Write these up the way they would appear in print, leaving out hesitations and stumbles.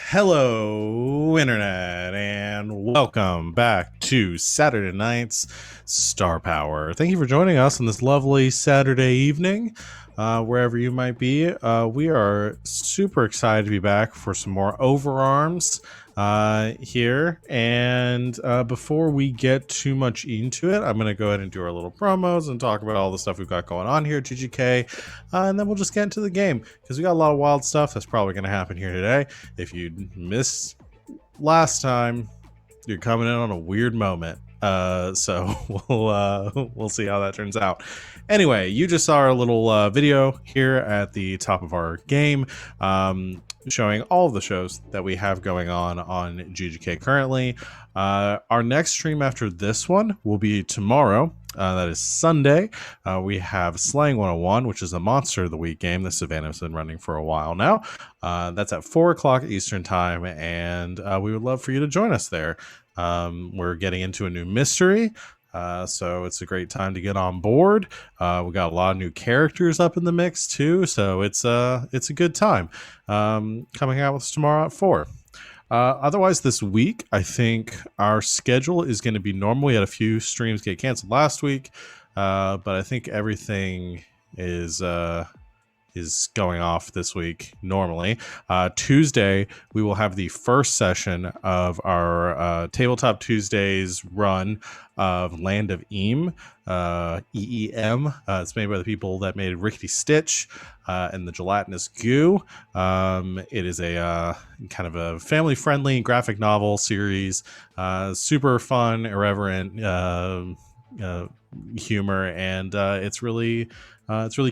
Hello, Internet, and welcome back to Saturday Night's Star Power. Thank you for joining us on this lovely Saturday evening, wherever you might be. We are super excited to be back for some more Overarms here. And before we get too much into it, I'm going to go ahead and do our little promos and talk about all the stuff we've got going on here at GGK. And then we'll just get into the game because we got a lot of wild stuff that's probably going to happen here today. If you missed last time, you're coming in on a weird moment. So we'll see how that turns out. Anyway, you just saw our little video here at the top of our game, showing all of the shows that we have going on GGK currently. Our next stream after this one will be tomorrow. That is Sunday. We have Slang 101, which is a Monster of the Week game that Savannah's been running for a while now. That's at 4 o'clock Eastern time, and we would love for you to join us there. We're getting into a new mystery, so it's a great time to get on board. We got a lot of new characters up in the mix too, so it's a good time. Coming out with us tomorrow at 4. Otherwise, this week, I think our schedule is going to be normal. We had a few streams get canceled last week, but I think everything is going off this week normally. Tuesday, we will have the first session of our Tabletop Tuesdays run of Land of Eam, EEM. It's made by the people that made Rickety Stitch and the Gelatinous Goo. It is a kind of a family-friendly graphic novel series. Super fun, irreverent humor, and it's really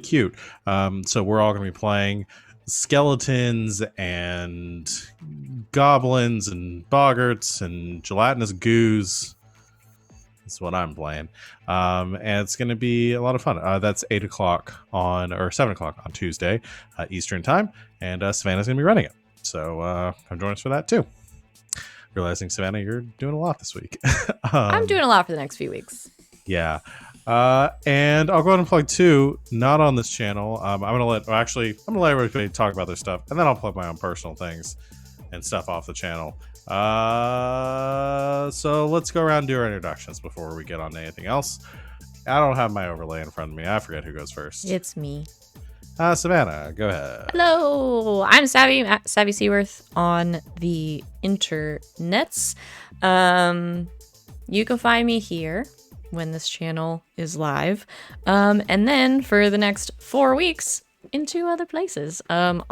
cute. So we're all going to be playing skeletons and goblins and boggarts and gelatinous goos. That's what I'm playing. And it's going to be a lot of fun. That's 8 o'clock or 7 o'clock on Tuesday, Eastern time. And Savannah's going to be running it. So come join us for that too. Realizing, Savannah, you're doing a lot this week. I'm doing a lot for the next few weeks. Yeah. And I'll go ahead and plug two, not on this channel. I'm gonna let everybody talk about their stuff, and then I'll plug my own personal things and stuff off the channel. So let's go around and do our introductions before we get on to anything else. I don't have my overlay in front of me. I forget who goes first. It's me. Savannah, go ahead. Hello, I'm Savvy Seaworth on the internets. You can find me here when this channel is live, and then for the next 4 weeks in 2 other places. On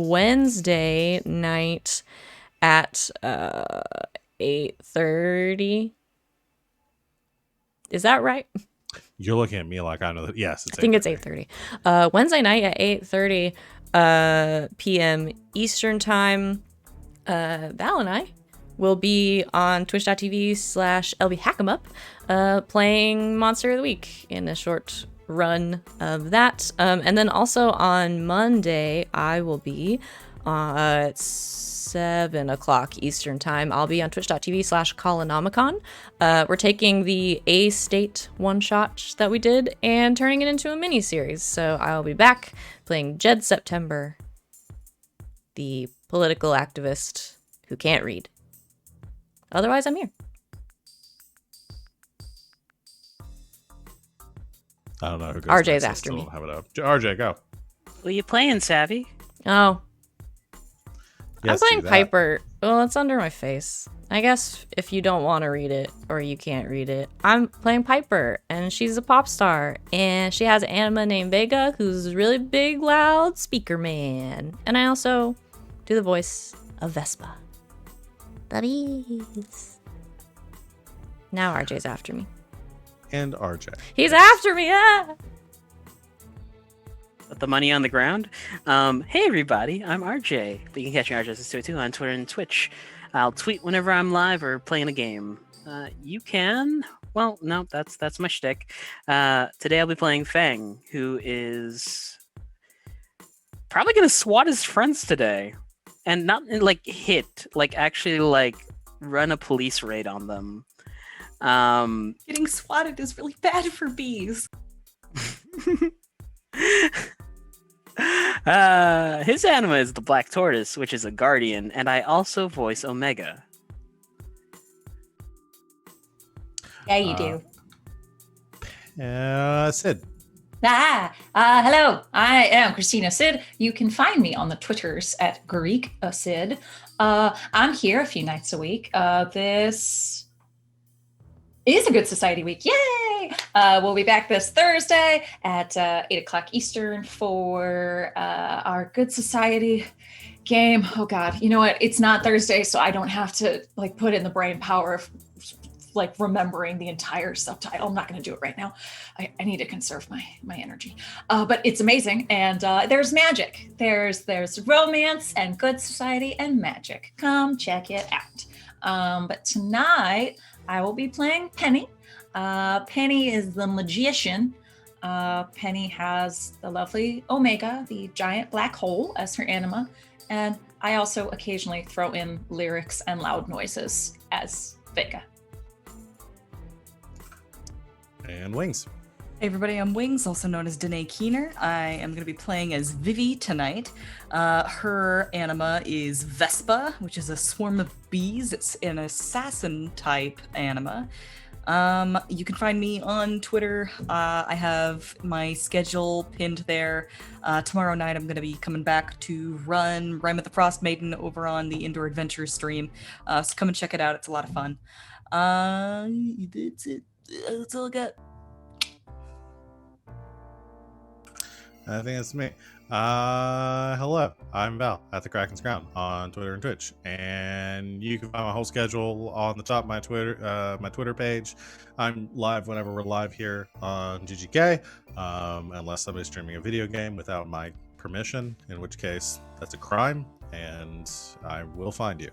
Wednesday night at 8:30. Is that right? You're looking at me like I know that. Yes, I think it's 8:30. Wednesday night at 8:30 p.m. Eastern time. Val and I will be on twitch.tv/LBHack'emUp playing Monster of the Week in a short run of that. And then also on Monday, I will be at 7 o'clock Eastern time. I'll be on twitch.tv/Colonomicon. We're taking the A-State one-shot that we did and turning it into a mini-series. So I'll be back playing Jed September, the political activist who can't read. Otherwise, I'm here. I don't know who goes RJ's next. after me. Have it up. RJ, go. What are you playing, Savvy? Oh. Yes, I'm playing do that. Piper. Well, it's under my face. I guess if you don't want to read it or you can't read it, I'm playing Piper, and she's a pop star, and she has an anima named Vega, who's a really big, loud speaker man. And I also do the voice of Vespa. Buddies. Now RJ's after me. And RJ. He's after me, yeah! Put the money on the ground. Hey everybody, I'm RJ. But you can catch me RJ622 on Twitter and Twitch. I'll tweet whenever I'm live or playing a game. You can... Well, no, that's my shtick. Today I'll be playing Feng, who is probably gonna swat his friends today. And not like hit, like actually like run a police raid on them. Getting swatted is really bad for bees. His anima is the Black Tortoise, which is a guardian, and I also voice Omega. Yeah, you do. Sid. Hello. I am Christina Sid. You can find me on the Twitters at Greek Sid. I'm here a few nights a week. This is a Good Society week. Yay! We'll be back this Thursday at 8 o'clock Eastern for our Good Society game. Oh God, you know what? It's not Thursday, so I don't have to put in the brain power of remembering the entire subtitle. I'm not going to do it right now. I need to conserve my energy. But it's amazing, and there's magic. There's romance and Good Society and magic. Come check it out. But tonight I will be playing Penny. Penny is the magician. Penny has the lovely Omega, the giant black hole, as her anima, and I also occasionally throw in lyrics and loud noises as Vega. And Wings. Hey everybody, I'm Wings, also known as Danae Keener. I am going to be playing as Vivi tonight. Her anima is Vespa, which is a swarm of bees. It's an assassin type anima. You can find me on Twitter. I have my schedule pinned there. Tomorrow night I'm going to be coming back to run Rime with the Frost Maiden over on the Indoor Adventures stream. So come and check it out. It's a lot of fun. That's it. That's all I got. I think that's me. Hello, I'm Val at the Kraken's Crown on Twitter and Twitch, and you can find my whole schedule on the top of my Twitter page. I'm live whenever we're live here on GGK, unless somebody's streaming a video game without my permission, in which case that's a crime, and I will find you.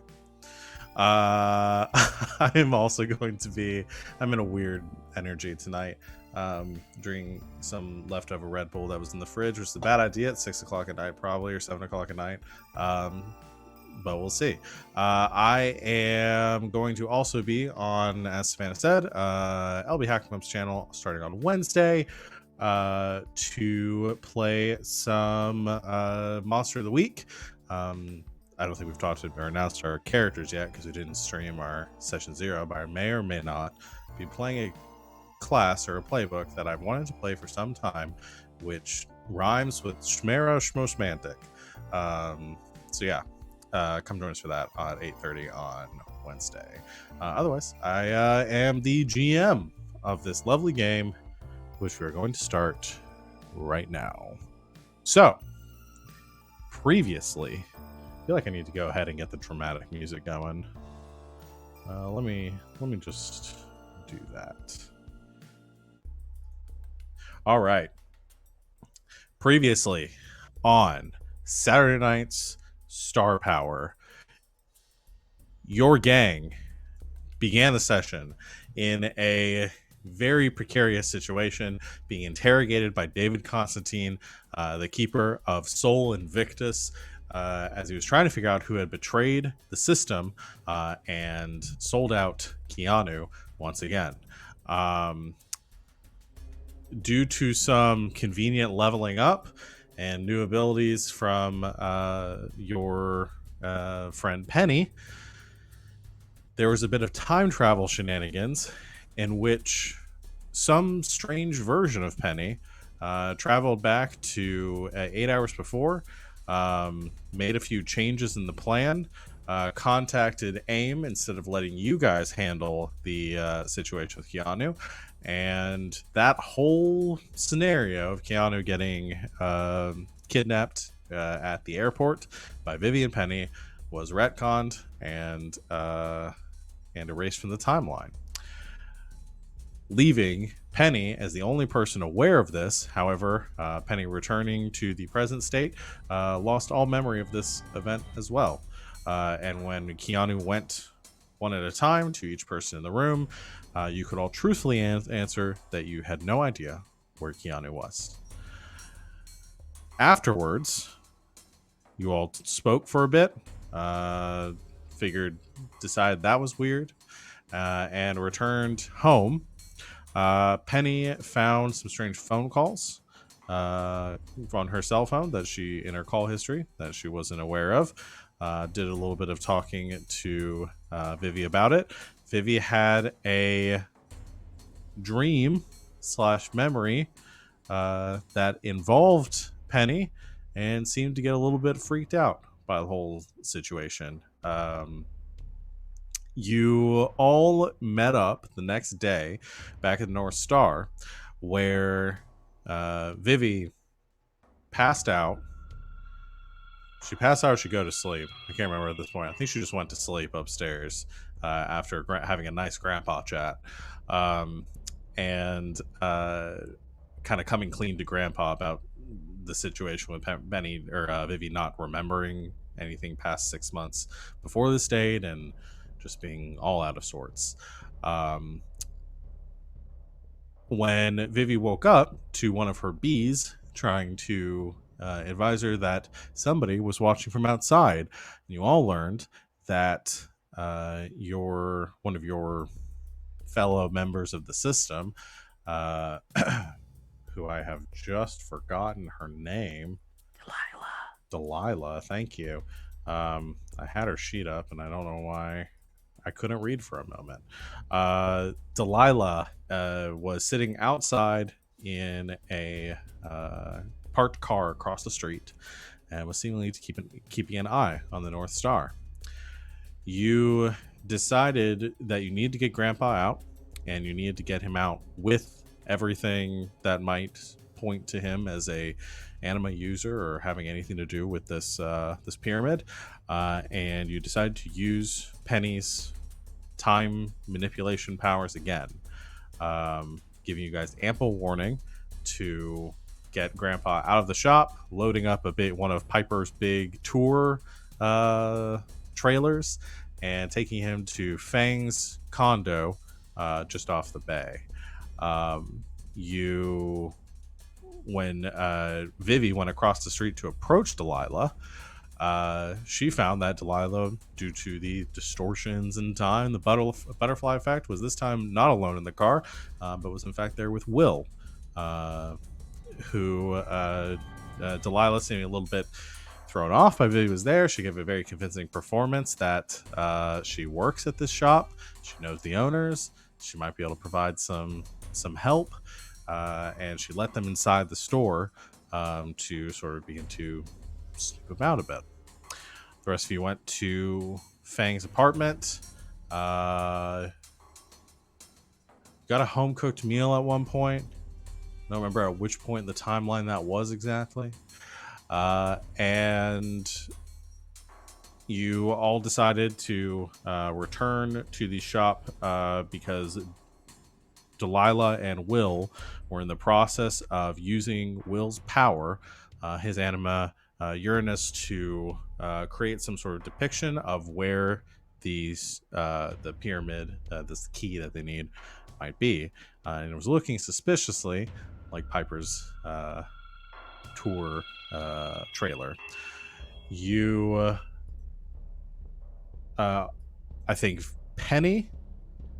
I am also going to be, I'm in a weird energy tonight, drinking some leftover Red Bull that was in the fridge, which is a bad idea at 6 o'clock at night probably, or 7 o'clock at night, but we'll see. I am going to also be on, as Savannah said, LB Hackmup's channel starting on Wednesday, to play some Monster of the Week. I don't think we've talked or announced our characters yet because we didn't stream our session 0, but I may or may not be playing a class or a playbook that I've wanted to play for some time, which rhymes with Schmero Schmoshmantic. So yeah, come join us for that at 8:30 on Wednesday. Otherwise, I am the GM of this lovely game, which we're going to start right now. So, previously, I feel like I need to go ahead and get the dramatic music going. Let me just do that. All right. Previously on Saturday Night's Star Power, your gang began the session in a very precarious situation, being interrogated by David Constantine, the keeper of Sol Invictus, as he was trying to figure out who had betrayed the system and sold out Keanu once again. Due to some convenient leveling up and new abilities from your friend Penny, there was a bit of time travel shenanigans in which some strange version of Penny traveled back to 8 hours before, made a few changes in the plan, contacted AIM instead of letting you guys handle the situation with Keanu, and that whole scenario of Keanu getting kidnapped at the airport by Vivi and Penny was retconned and erased from the timeline, leaving Penny as the only person aware of this. However, Penny returning to the present state lost all memory of this event as well. And when Keanu went one at a time to each person in the room, you could all truthfully answer that you had no idea where Keanu was. Afterwards, you all spoke for a bit, decided that was weird, and returned home. Penny found some strange phone calls on her cell phone that she, in her call history, that she wasn't aware of. Did a little bit of talking to Vivi about it. Vivi had a dream / memory that involved Penny and seemed to get a little bit freaked out by the whole situation. You all met up the next day back at the North Star, where Vivi passed out. She passed out or she go to sleep? I can't remember at this point. I think she just went to sleep upstairs after having a nice grandpa chat. And kind of coming clean to grandpa about the situation with Benny or Vivi not remembering anything past 6 months before this date and just being all out of sorts. When Vivi woke up to one of her bees trying to advise her that somebody was watching from outside, and you all learned that one of your fellow members of the system, who I have just forgotten her name. Delilah, thank you. I had her sheet up, and I don't know why I couldn't read for a moment. Delilah was sitting outside in a parked car across the street and was seemingly keeping an eye on the North Star. You decided that you need to get Grandpa out, and you needed to get him out with everything that might point to him as a anima user or having anything to do with this this pyramid. And you decided to use Penny's time manipulation powers again, giving you guys ample warning to get Grandpa out of the shop, loading up one of Piper's big tour trailers, and taking him to Feng's condo just off the bay. When Vivi went across the street to approach Delilah, she found that Delilah, due to the distortions in time, the butterfly effect, was this time not alone in the car, but was in fact there with Will, who Delilah, seeming a little bit thrown off by Vivi was there. She gave a very convincing performance that she works at this shop, she knows the owners, she might be able to provide some help, and she let them inside the store to sort of begin to snoop about a bit. The rest of you went to Fang's apartment. Got a home-cooked meal at one point. I don't remember at which point in the timeline that was exactly. And you all decided to return to the shop because Delilah and Will were in the process of using Will's power, his anima Uranus, to create some sort of depiction of where the pyramid, this key that they need, might be. And it was looking suspiciously like Piper's tour trailer. You, I think Penny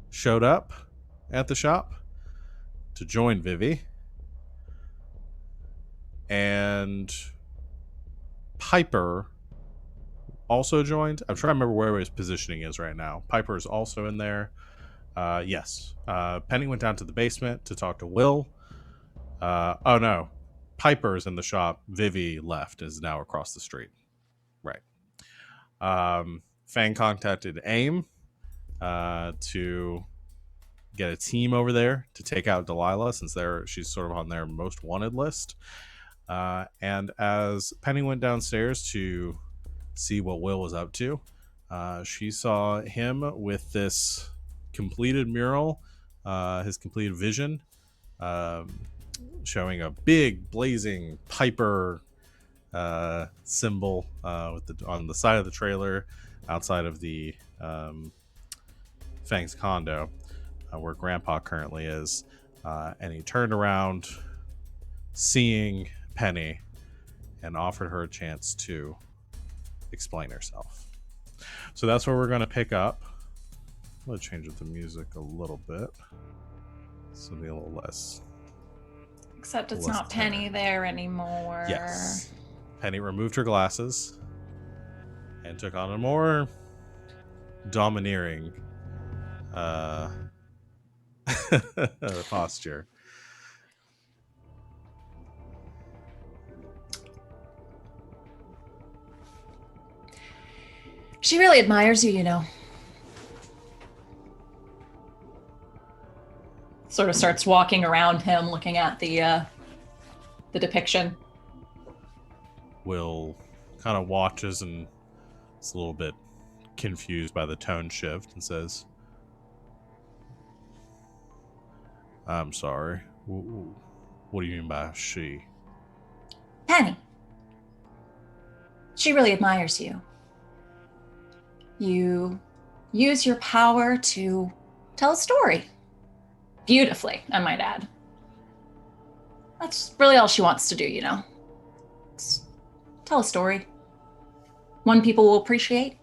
showed up at the shop to join Vivi, and Piper also joined. I'm trying to remember where his positioning is right now. Piper is also in there. Yes. Penny went down to the basement to talk to Will. Oh no, Piper is in the shop. Vivi left, is now across the street. Right. Fang contacted AIM to get a team over there to take out Delilah, since she's sort of on their most wanted list. And as Penny went downstairs to see what Will was up to, she saw him with this completed mural, his completed vision, showing a big blazing Piper symbol on the side of the trailer outside of the Fang's condo, where Grandpa currently is. And he turned around, seeing Penny, and offered her a chance to explain herself. So that's where we're going to pick up. I'm going to change up the music a little bit. Something a little less Except it's Less not than Penny there anymore. Yes. Penny removed her glasses and took on a more domineering posture. She really admires you, you know. Sort of starts walking around him, looking at the depiction. Will kind of watches and is a little bit confused by the tone shift and says, I'm sorry. What do you mean by she? Penny. She really admires you. You use your power to tell a story. Beautifully, I might add. That's really all she wants to do, you know. Just tell a story. One people will appreciate.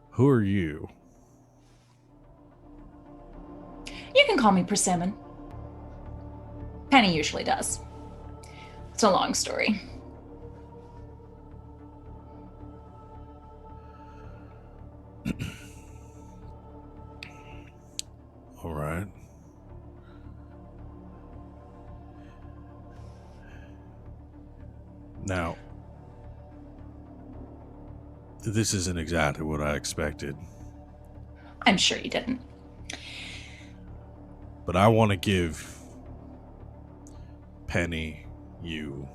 Who are you? You can call me Persimmon. Penny usually does. It's a long story. All right. Now, this isn't exactly what I expected, I'm sure you didn't. but I want to give Penny, you,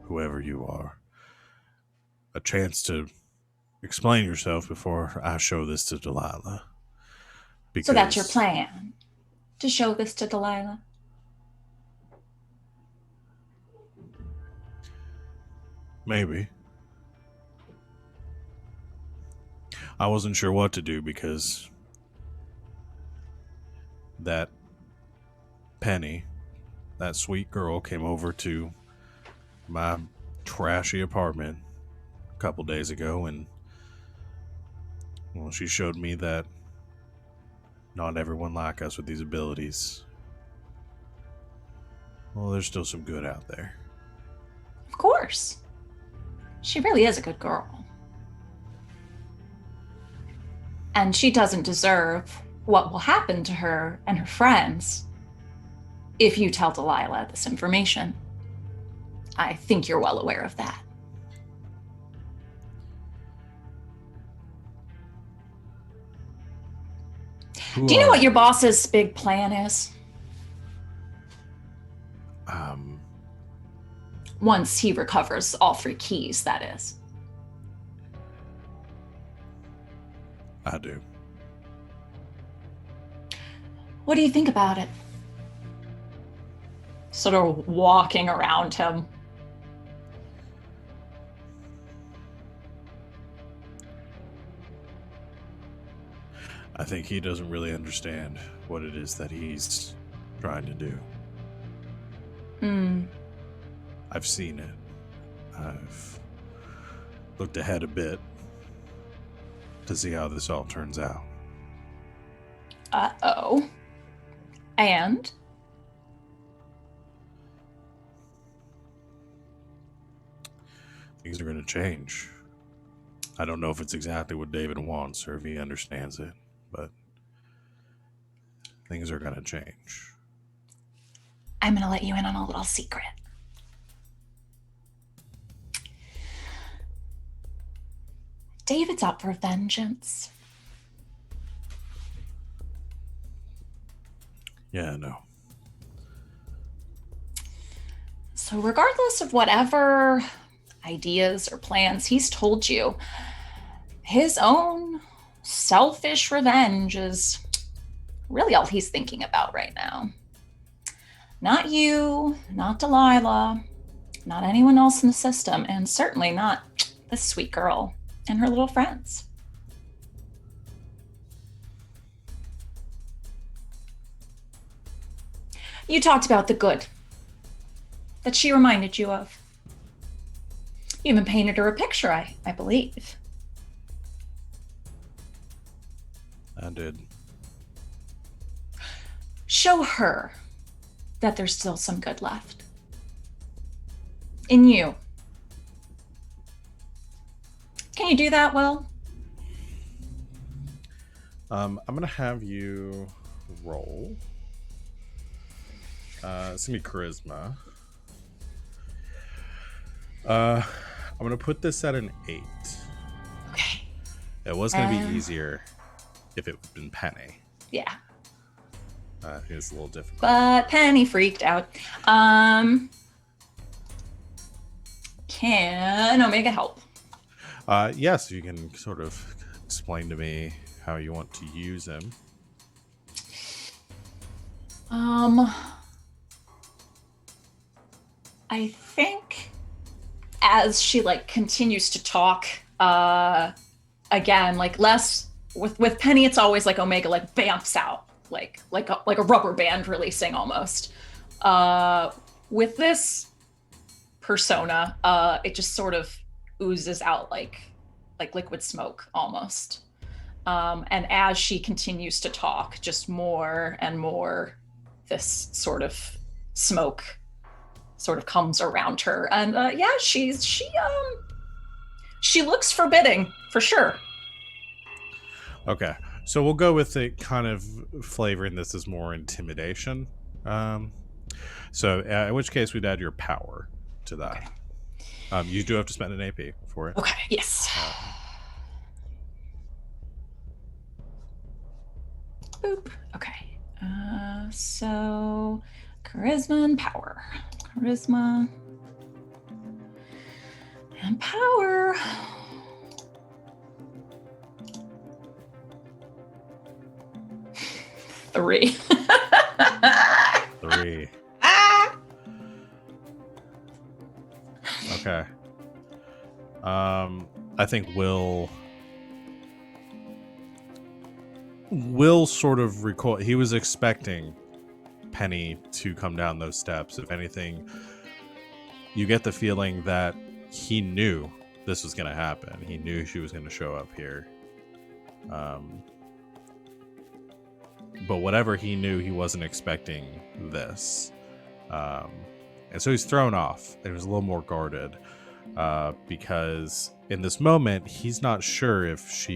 whoever you are, a chance to explain yourself before I show this to Delilah. Because So that's your plan? To show this to Delilah? Maybe. I wasn't sure what to do because that Penny, that sweet girl, came over to my trashy apartment a couple days ago, and well, she showed me that not everyone like us with these abilities. Well, there's still some good out there. Of course. She really is a good girl. And she doesn't deserve what will happen to her and her friends if you tell Delilah this information. I think you're well aware of that. Do you know what your boss's big plan is? Once he recovers all 3 keys, that is. I do. What do you think about it? Sort of walking around him. I think he doesn't really understand what it is that he's trying to do. I've seen it. I've looked ahead a bit to see how this all turns out. Uh-oh. And? Things are going to change. I don't know if it's exactly what David wants or if he understands it, but things are going to change. I'm going to let you in on a little secret. David's up for vengeance. Yeah, I know. So regardless of whatever ideas or plans he's told you, his own selfish revenge is really all he's thinking about right now. Not you, not Delilah, not anyone else in the system, and certainly not this sweet girl and her little friends. You talked about the good that she reminded you of. You even painted her a picture, I believe. I did. Show her that there's still some good left. In you. Can you do that, Will? I'm gonna have you roll. It's gonna be charisma. I'm gonna put this at an 8. Okay. It was gonna be easier if it had been Penny. Yeah. It's a little difficult. But Penny freaked out. Can Omega help? Yes, you can sort of explain to me how you want to use him. I think as she like continues to talk, again, like less with Penny, it's always like Omega like bamps out, like a rubber band releasing almost. With this persona, it just sort of oozes out like liquid smoke almost. And as she continues to talk, just more and more, this sort of smoke sort of comes around her, and yeah, she looks forbidding for sure. Okay, so we'll go with the kind of flavoring this as more intimidation. So in which case we'd add your power to that. Okay. You do have to spend an AP for it. Okay. Yes. Boop. Okay. So charisma and power. Charisma and power. Three. 3. Okay. I think Will sort of recall. He was expecting Penny to come down those steps. If anything, you get the feeling that he knew this was going to happen. He knew she was going to show up here. But whatever he knew, he wasn't expecting this. And so he's thrown off. He was a little more guarded because in this moment, he's not sure if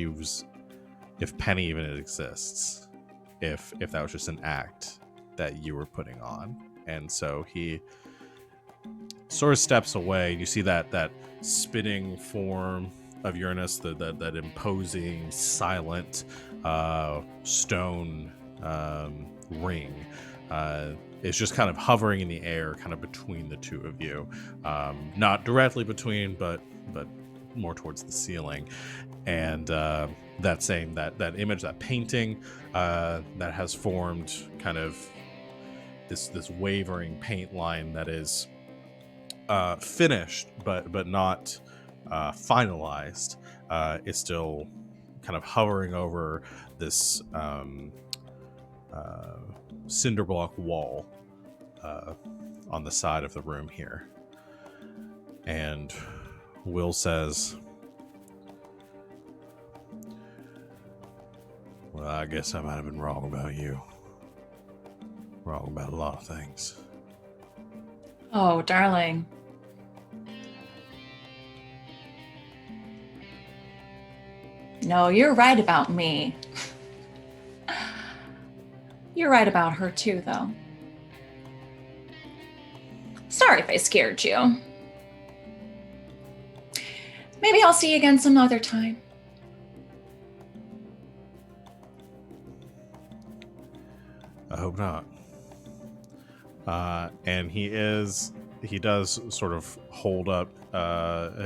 Penny even exists, if that was just an act that you were putting on. And so he sort of steps away, and you see that spitting form of Uranus, that imposing, silent stone ring. It's just kind of hovering in the air, kind of between the two of you. Not directly between, but more towards the ceiling. And that image, that painting that has formed kind of this wavering paint line that is finished but not finalized, is still kind of hovering over this cinder block wall on the side of the room here. And Will says, "Well, I guess I might have been wrong about you. Wrong about a lot of things." Oh, darling. No, you're right about me. You're right about her too, though. Sorry if I scared you. Maybe I'll see you again some other time. I hope not. And he does sort of hold up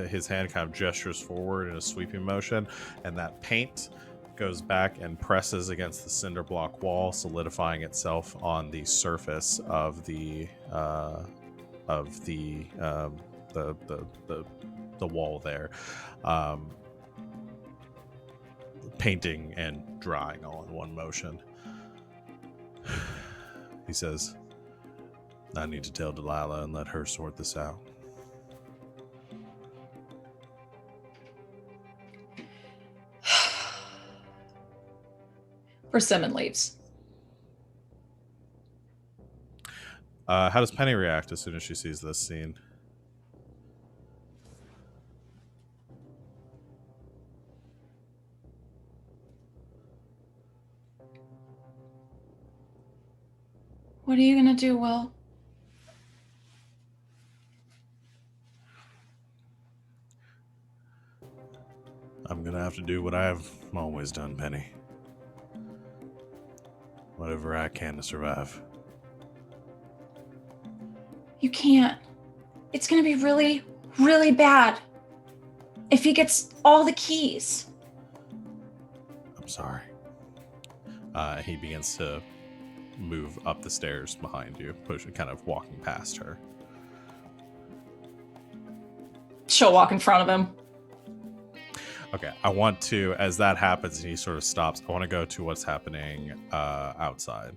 his hand, kind of gestures forward in a sweeping motion, and that paint goes back and presses against the cinder block wall, solidifying itself on the surface of the wall there, painting and drying all in one motion. He says, "I need to tell Delilah and let her sort this out." Persimmon leaves. How does Penny react as soon as she sees this scene? What are you gonna do, Will? I'm gonna have to do what I've always done, Penny. Whatever I can to survive. You can't. It's gonna be really, really bad. If he gets all the keys. I'm sorry. He begins to move up the stairs behind you, kind of walking past her. She'll walk in front of him. Okay, I want to, as that happens and he sort of stops, I want to go to what's happening outside.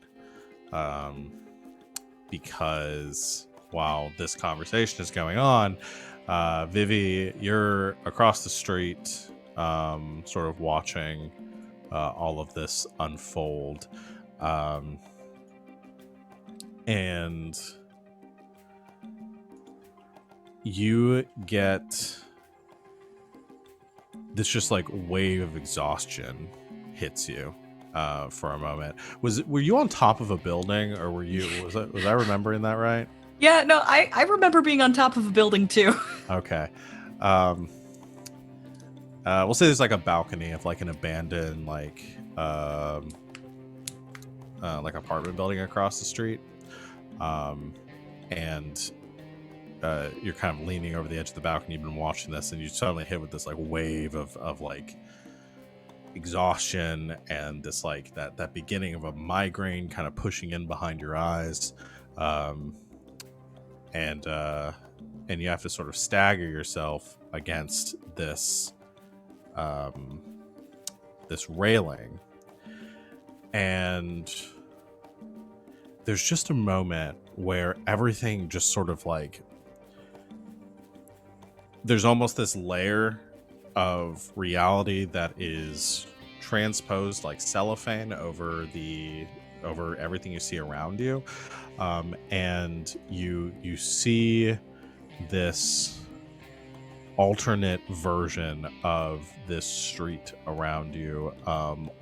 Because while this conversation is going on, Vivi, you're across the street, sort of watching all of this unfold. And you get this just like wave of exhaustion hits you for a moment. Were you on top of a building, or was I remembering that right? Yeah, no, I remember being on top of a building too. Okay. We'll say there's like a balcony of like an abandoned like apartment building across the street. And you're kind of leaning over the edge of the balcony. You've been watching this, and you suddenly hit with this like wave of like exhaustion, and this like that beginning of a migraine kind of pushing in behind your eyes, and you have to sort of stagger yourself against this this railing, and there's just a moment where everything just sort of like, there's almost this layer of reality that is transposed like cellophane over everything you see around you, and you see this alternate version of this street around you,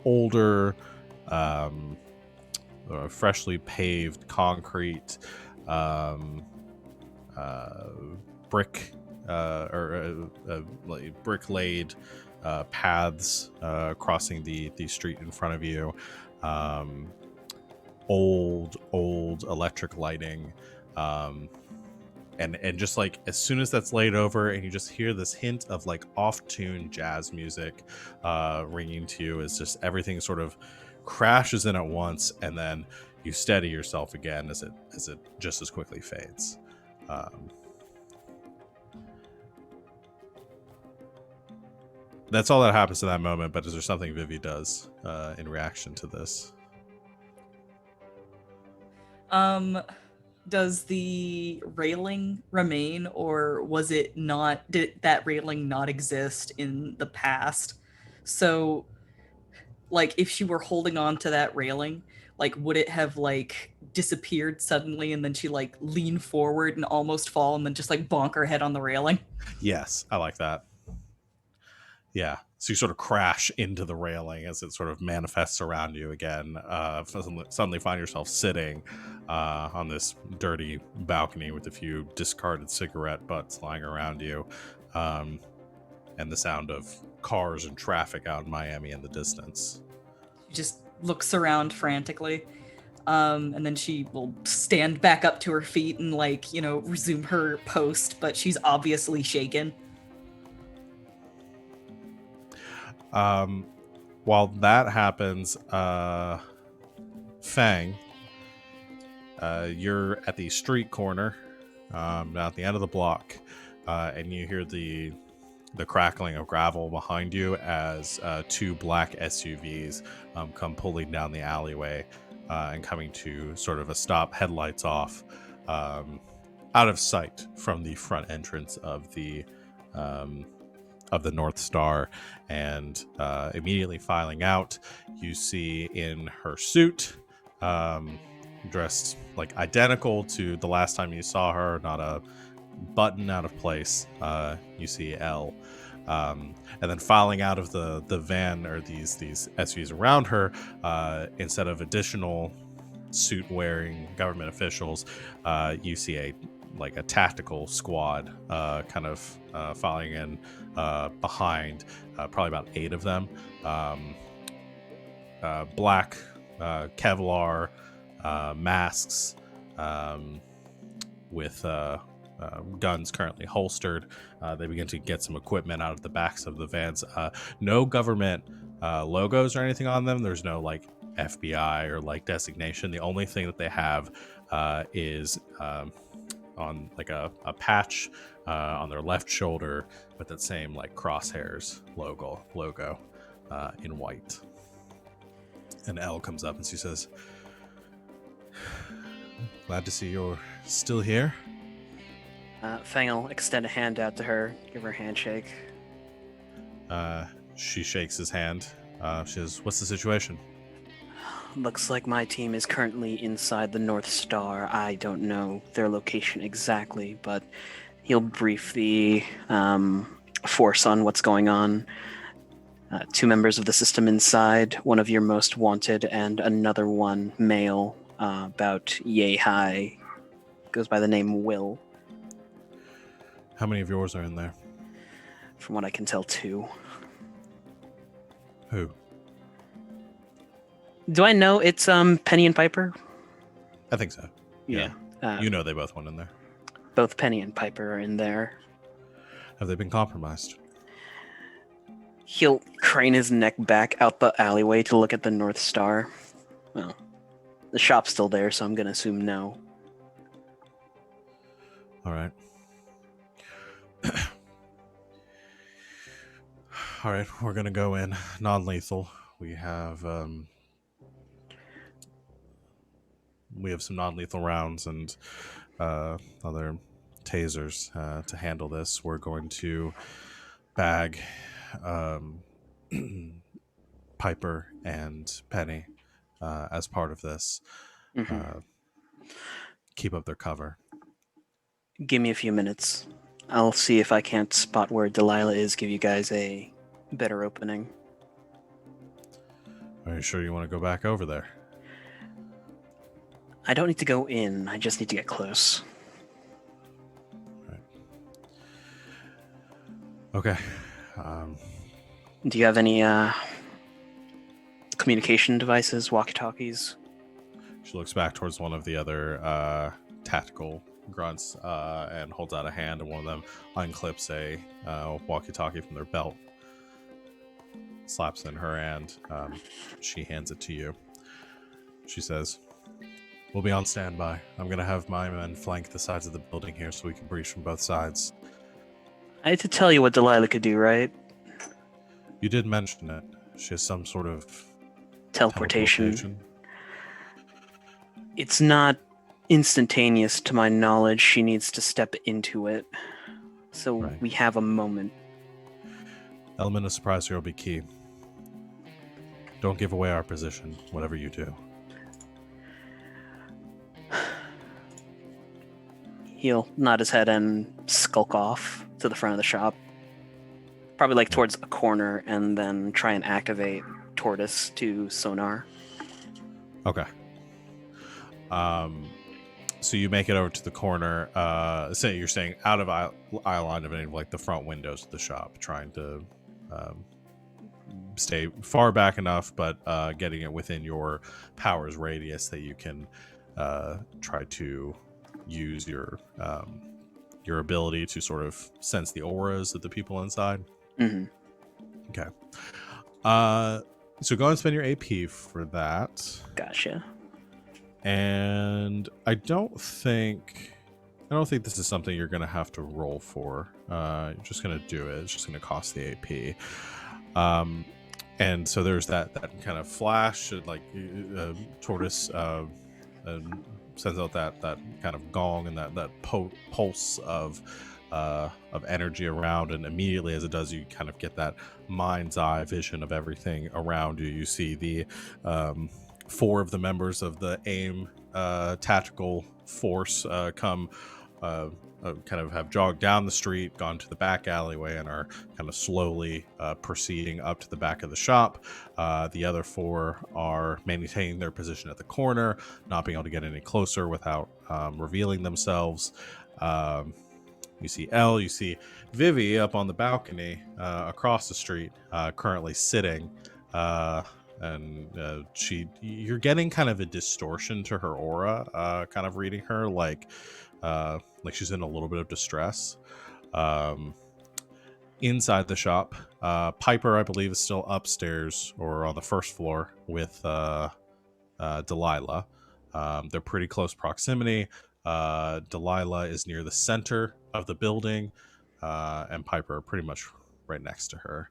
older, freshly paved concrete, brick like brick laid paths crossing the street in front of you, old electric lighting, and just like as soon as that's laid over and you just hear this hint of like off-tune jazz music ringing to you, as just everything sort of crashes in at once, and then you steady yourself again as it just as quickly fades. That's all that happens in that moment, but is there something Vivi does in reaction to this? Does the railing remain, or was it not? Did that railing not exist in the past? So, like, if she were holding on to that railing, like, would it have like disappeared suddenly, and then she like lean forward and almost fall, and then just like bonk her head on the railing? Yes, I like that. Yeah, so you sort of crash into the railing as it sort of manifests around you again. Suddenly find yourself sitting on this dirty balcony with a few discarded cigarette butts lying around you, and the sound of cars and traffic out in Miami in the distance. She just looks around frantically, and then she will stand back up to her feet and like, resume her post, but she's obviously shaken. While that happens, Feng, you're at the street corner, at the end of the block, and you hear the crackling of gravel behind you as two black SUVs come pulling down the alleyway and coming to sort of a stop, headlights off, out of sight from the front entrance of the North Star. And immediately filing out, you see in her suit dressed like identical to the last time you saw her, not a button out of place. You see Elle. And then filing out of the van, or these SUVs around her, instead of additional suit wearing government officials, you see a tactical squad kind of filing in behind, probably about 8 of them, black Kevlar masks, with guns currently holstered. They begin to get some equipment out of the backs of the vans. No government logos or anything on them. There's no like FBI or like designation. The only thing that they have is on like a patch on their left shoulder with that same like crosshairs logo in white. And Elle comes up and she says, "Glad to see you're still here." Feng will extend a hand out to her, give her a handshake. She shakes his hand. She says, "What's the situation?" Looks like my team is currently inside the North Star. I don't know their location exactly, but he'll brief the force on what's going on. 2 members of the system inside, one of your most wanted, and another one, male, about yay high, goes by the name Will. How many of yours are in there? From what I can tell, 2. Who? Do I know it's Penny and Piper? I think so. Yeah. You know they both went in there. Both Penny and Piper are in there. Have they been compromised? He'll crane his neck back out the alleyway to look at the North Star. Well, the shop's still there, so I'm going to assume no. All right. All right, we're going to go in non-lethal. We have some non-lethal rounds and other tasers to handle this. We're going to bag Piper and Penny as part of this. Keep up their cover. Give me a few minutes. I'll see if I can't spot where Delilah is, give you guys a better opening. Are you sure you want to go back over there? I don't need to go in, I just need to get close. Right. Okay. Do you have any communication devices, walkie-talkies? She looks back towards one of the other tactical grunts and holds out a hand, and one of them unclips a walkie-talkie from their belt, slaps it in her hand. She hands it to you. She says, "We'll be on standby. I'm going to have my men flank the sides of the building here so we can breach from both sides." I had to tell you what Delilah could do, right? You did mention it. She has some sort of Teleportation. It's not instantaneous to my knowledge. She needs to step into it. So Right. we have a moment. Element of surprise here will be key. Don't give away our position, whatever you do. He'll nod his head and skulk off to the front of the shop. Probably like towards a corner, and then try and activate Tortoise to sonar. Okay. So you make it over to the corner. Say you're staying out of eye line of any of like the front windows of the shop, trying to stay far back enough, but getting it within your power's radius that you can try to use your ability to sort of sense the auras of the people inside. Mm-hmm. Okay. So go and spend your AP for that. Gotcha. And I don't think this is something you're gonna have to roll for. You're just gonna do it. It's just gonna cost the AP. And so there's that kind of flash, like Tortoise sends out that kind of gong and that pulse of energy around, and immediately as it does, you kind of get that mind's eye vision of everything around you. You see the 4 of the members of the AIM tactical force come kind of have jogged down the street, gone to the back alleyway, and are kind of slowly proceeding up to the back of the shop. The other 4 are maintaining their position at the corner, not being able to get any closer without revealing themselves. You see Elle, you see Vivi up on the balcony across the street, currently sitting. And you're getting kind of a distortion to her aura, kind of reading her like she's in a little bit of distress. Inside the shop, Piper, I believe, is still upstairs or on the first floor with Delilah. They're pretty close proximity. Delilah is near the center of the building, and Piper are pretty much right next to her,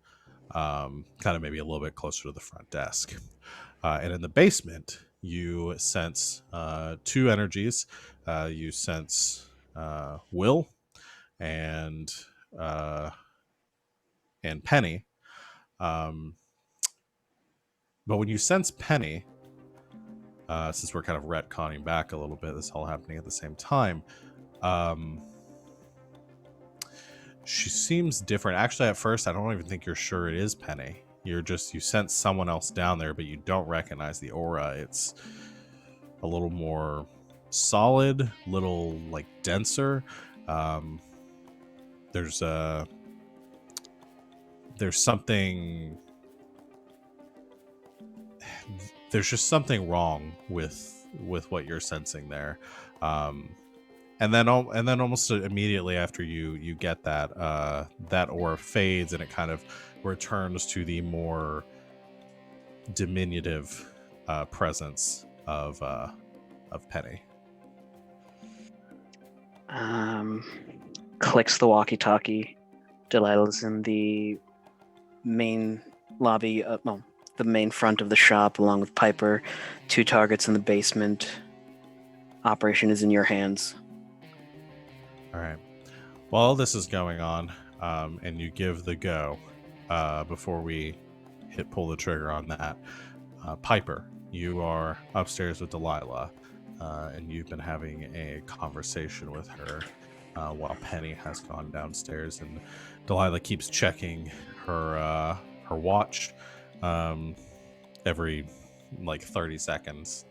kind of maybe a little bit closer to the front desk. And in the basement, you sense 2 energies. You sense Will and Penny. But when you sense Penny, since we're kind of retconning back a little bit, this is all happening at the same time. She seems different. Actually, at first, I don't even think you're sure it is Penny. You sense someone else down there, but you don't recognize the aura. It's a little more solid, little like denser. There's something. There's just something wrong with what you're sensing there. And then almost immediately after you get that, that aura fades and it kind of returns to the more diminutive presence of Penny. Clicks the walkie-talkie. Delilah's in the main lobby, the main front of the shop, along with Piper. 2 targets in the basement. Operation is in your hands. All right. While this is going on, and you give the go, before we pull the trigger on that, Piper, you are upstairs with Delilah, and you've been having a conversation with her while Penny has gone downstairs, and Delilah keeps checking her watch every like 30 seconds,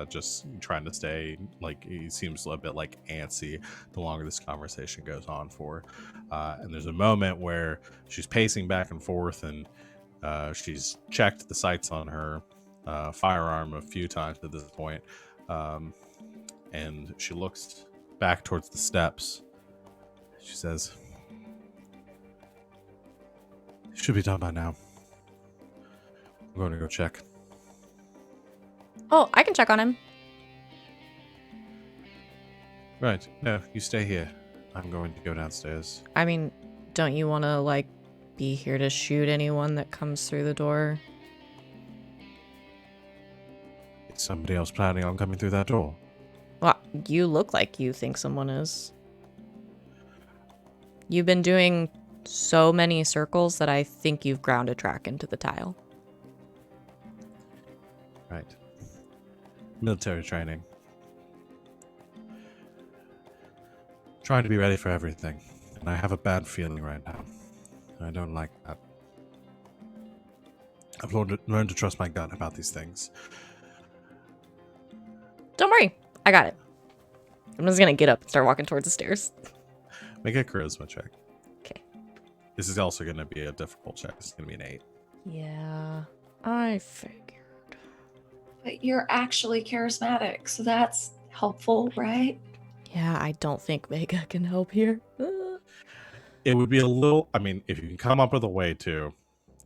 just trying to stay like, he seems a bit like antsy the longer this conversation goes on for. And there's a moment where she's pacing back and forth, and she's checked the sights on her firearm a few times at this point, and she looks back towards the steps. She says, "Should be done by now. I'm going to go check." Oh, I can check on him. Right. No, you stay here. I'm going to go downstairs. I mean, don't you want to, like, be here to shoot anyone that comes through the door? Is somebody else planning on coming through that door? Well, you look like you think someone is. You've been doing so many circles that I think you've ground a track into the tile. Right. Military training. Trying to be ready for everything. And I have a bad feeling right now. I don't like that. I've learned to trust my gut about these things. Don't worry, I got it. I'm just gonna get up and start walking towards the stairs. Make a charisma check. Okay. This is also going to be a difficult check. It's going to be an 8. Yeah, I figured. But you're actually charismatic, so that's helpful, right? Yeah, I don't think Vega can help here. It would be a little, I mean, if you can come up with a way to,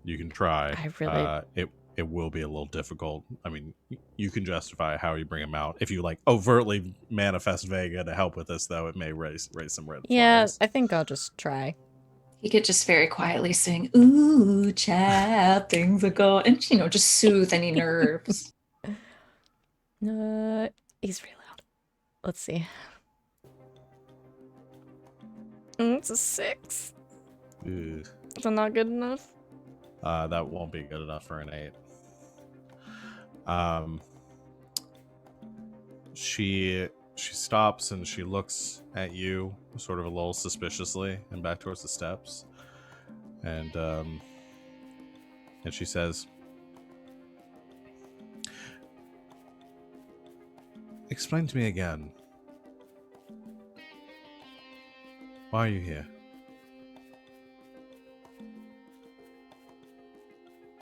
you can try. I really... It will be a little difficult. I mean, you can justify how you bring him out. If you like overtly manifest Vega to help with this, though, it may raise some red Yeah, flags. I think I'll just try. He could just very quietly sing, "Ooh, child, things are going," and, you know, just soothe any nerves. He's really loud. Let's see. It's a 6. Ugh. Is that not good enough? That won't be good enough for an 8. She stops and she looks at you sort of a little suspiciously and back towards the steps. And she says, "Explain to me again. Why are you here?"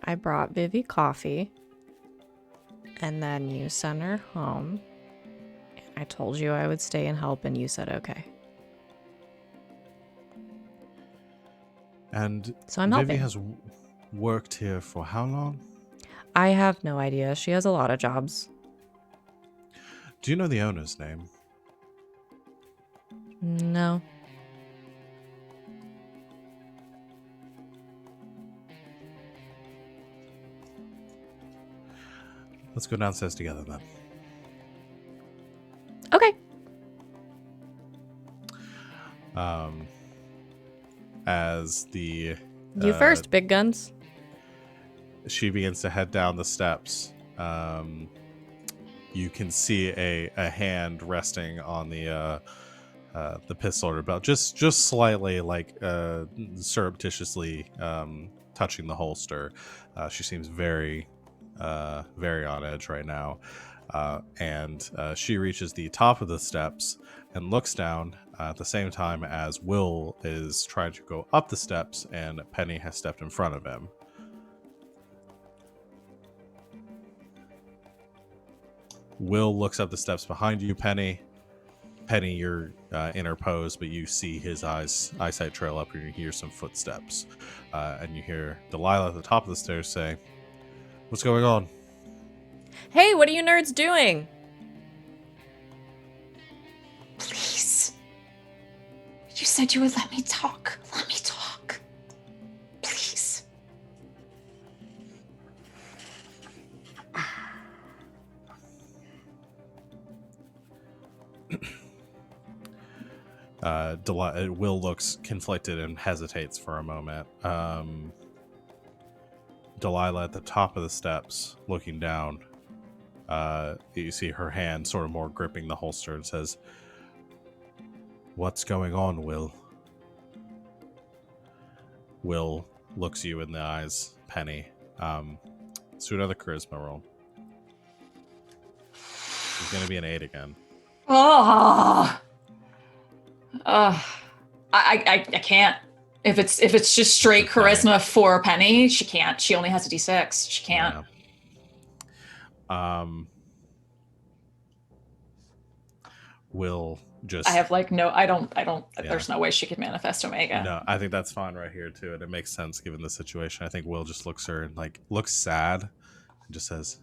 I brought Vivi coffee, and then you sent her home. And I told you I would stay and help, and you said okay. And So I'm Vivi helping. has worked here for how long? I have no idea. She has a lot of jobs. Do you know the owner's name? No. Let's go downstairs together then. Okay. As the You first, big guns. she begins to head down the steps, you can see a hand resting on the pistol or belt, just slightly, like surreptitiously touching the holster. She seems very on edge right now, and she reaches the top of the steps and looks down at the same time as Will is trying to go up the steps, and Penny has stepped in front of him. Will looks up the steps behind you, Penny. Penny, you're interposed, but you see his eyesight trail up, and you hear some footsteps. And you hear Delilah at the top of the stairs say, "What's going on?" Hey, what are you nerds doing? Please. You said you would let me talk. Let me talk. Please. Will looks conflicted and hesitates for a moment. Delilah at the top of the steps, looking down, you see her hand sort of more gripping the holster and says, "What's going on, Will?" Will looks you in the eyes, Penny. Let's do another charisma roll. It's going to be an 8 again. Oh. I can't. If it's just straight Okay. charisma for Penny, she can't. She only has a D6. She can't. Yeah. Will just... I have like no. I don't. Yeah. There's no way she could manifest Omega. No, I think that's fine right here too, and it makes sense given the situation. I think Will just looks her and like looks sad and just says,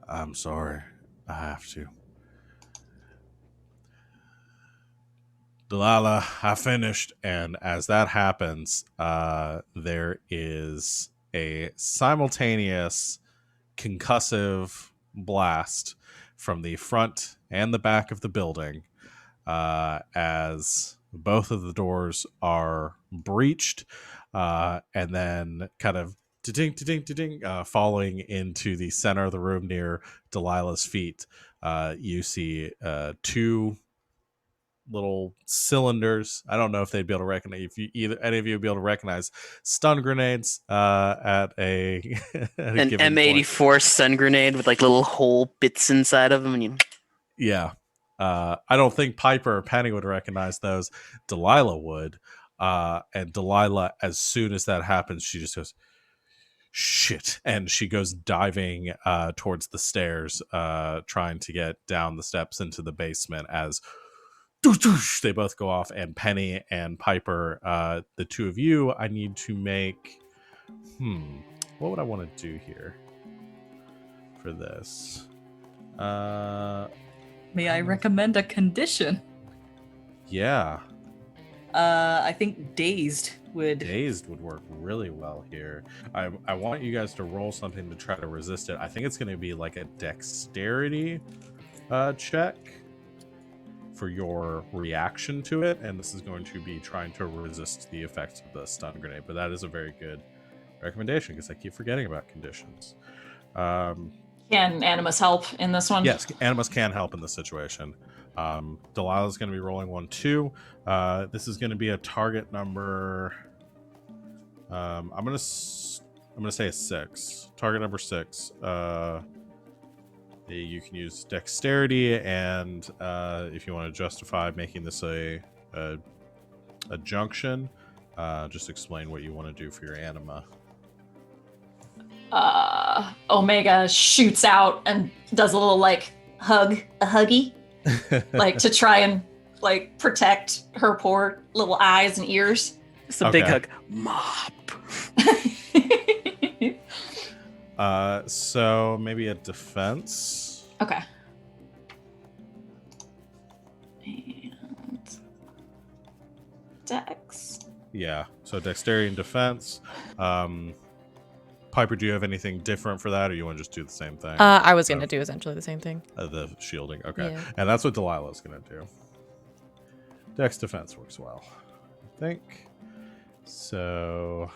"I'm sorry, I have to." Delilah, I finished. And as that happens, there is a simultaneous concussive blast from the front and the back of the building, as both of the doors are breached, and then kind of ding, falling into the center of the room near Delilah's feet. You see two little cylinders. I don't know if they'd be able to recognize, if you any of you would be able to recognize stun grenades at a at An M84 stun grenade with like little hole bits inside of them, and you... Yeah. I don't think Piper or Penny would recognize those. Delilah would. And Delilah, as soon as that happens, she just goes, "Shit." And she goes diving towards the stairs, trying to get down the steps into the basement as they both go off. And Penny and Piper, the two of you, I need to make... what would I want to do here for this? May I recommend a condition? Yeah. I think dazed would. Dazed would work really well here. I want you guys to roll something to try to resist it. I think it's going to be like a dexterity check for your reaction to it, and this is going to be trying to resist the effects of the stun grenade. But that is a very good recommendation because I keep forgetting about conditions. Can Animus help in this one? Yes, Animus can help in this situation. Delilah's going to be rolling 1-2. This is going to be a target number. I'm gonna say a 6. Target number 6. You can use dexterity, and if you want to justify making this a junction, just explain what you want to do for your anima. Omega shoots out and does a little like huggy, like to try and like protect her poor little eyes and ears. Just a big hug. Mop. So maybe a defense. Okay. And Dex. Yeah. So dexterity and defense. Piper, do you have anything different for that, or you want to just do the same thing? I was gonna do essentially the same thing. The shielding. Okay. Yeah. And that's what Delilah's going to do. Dex defense works well, I think. So,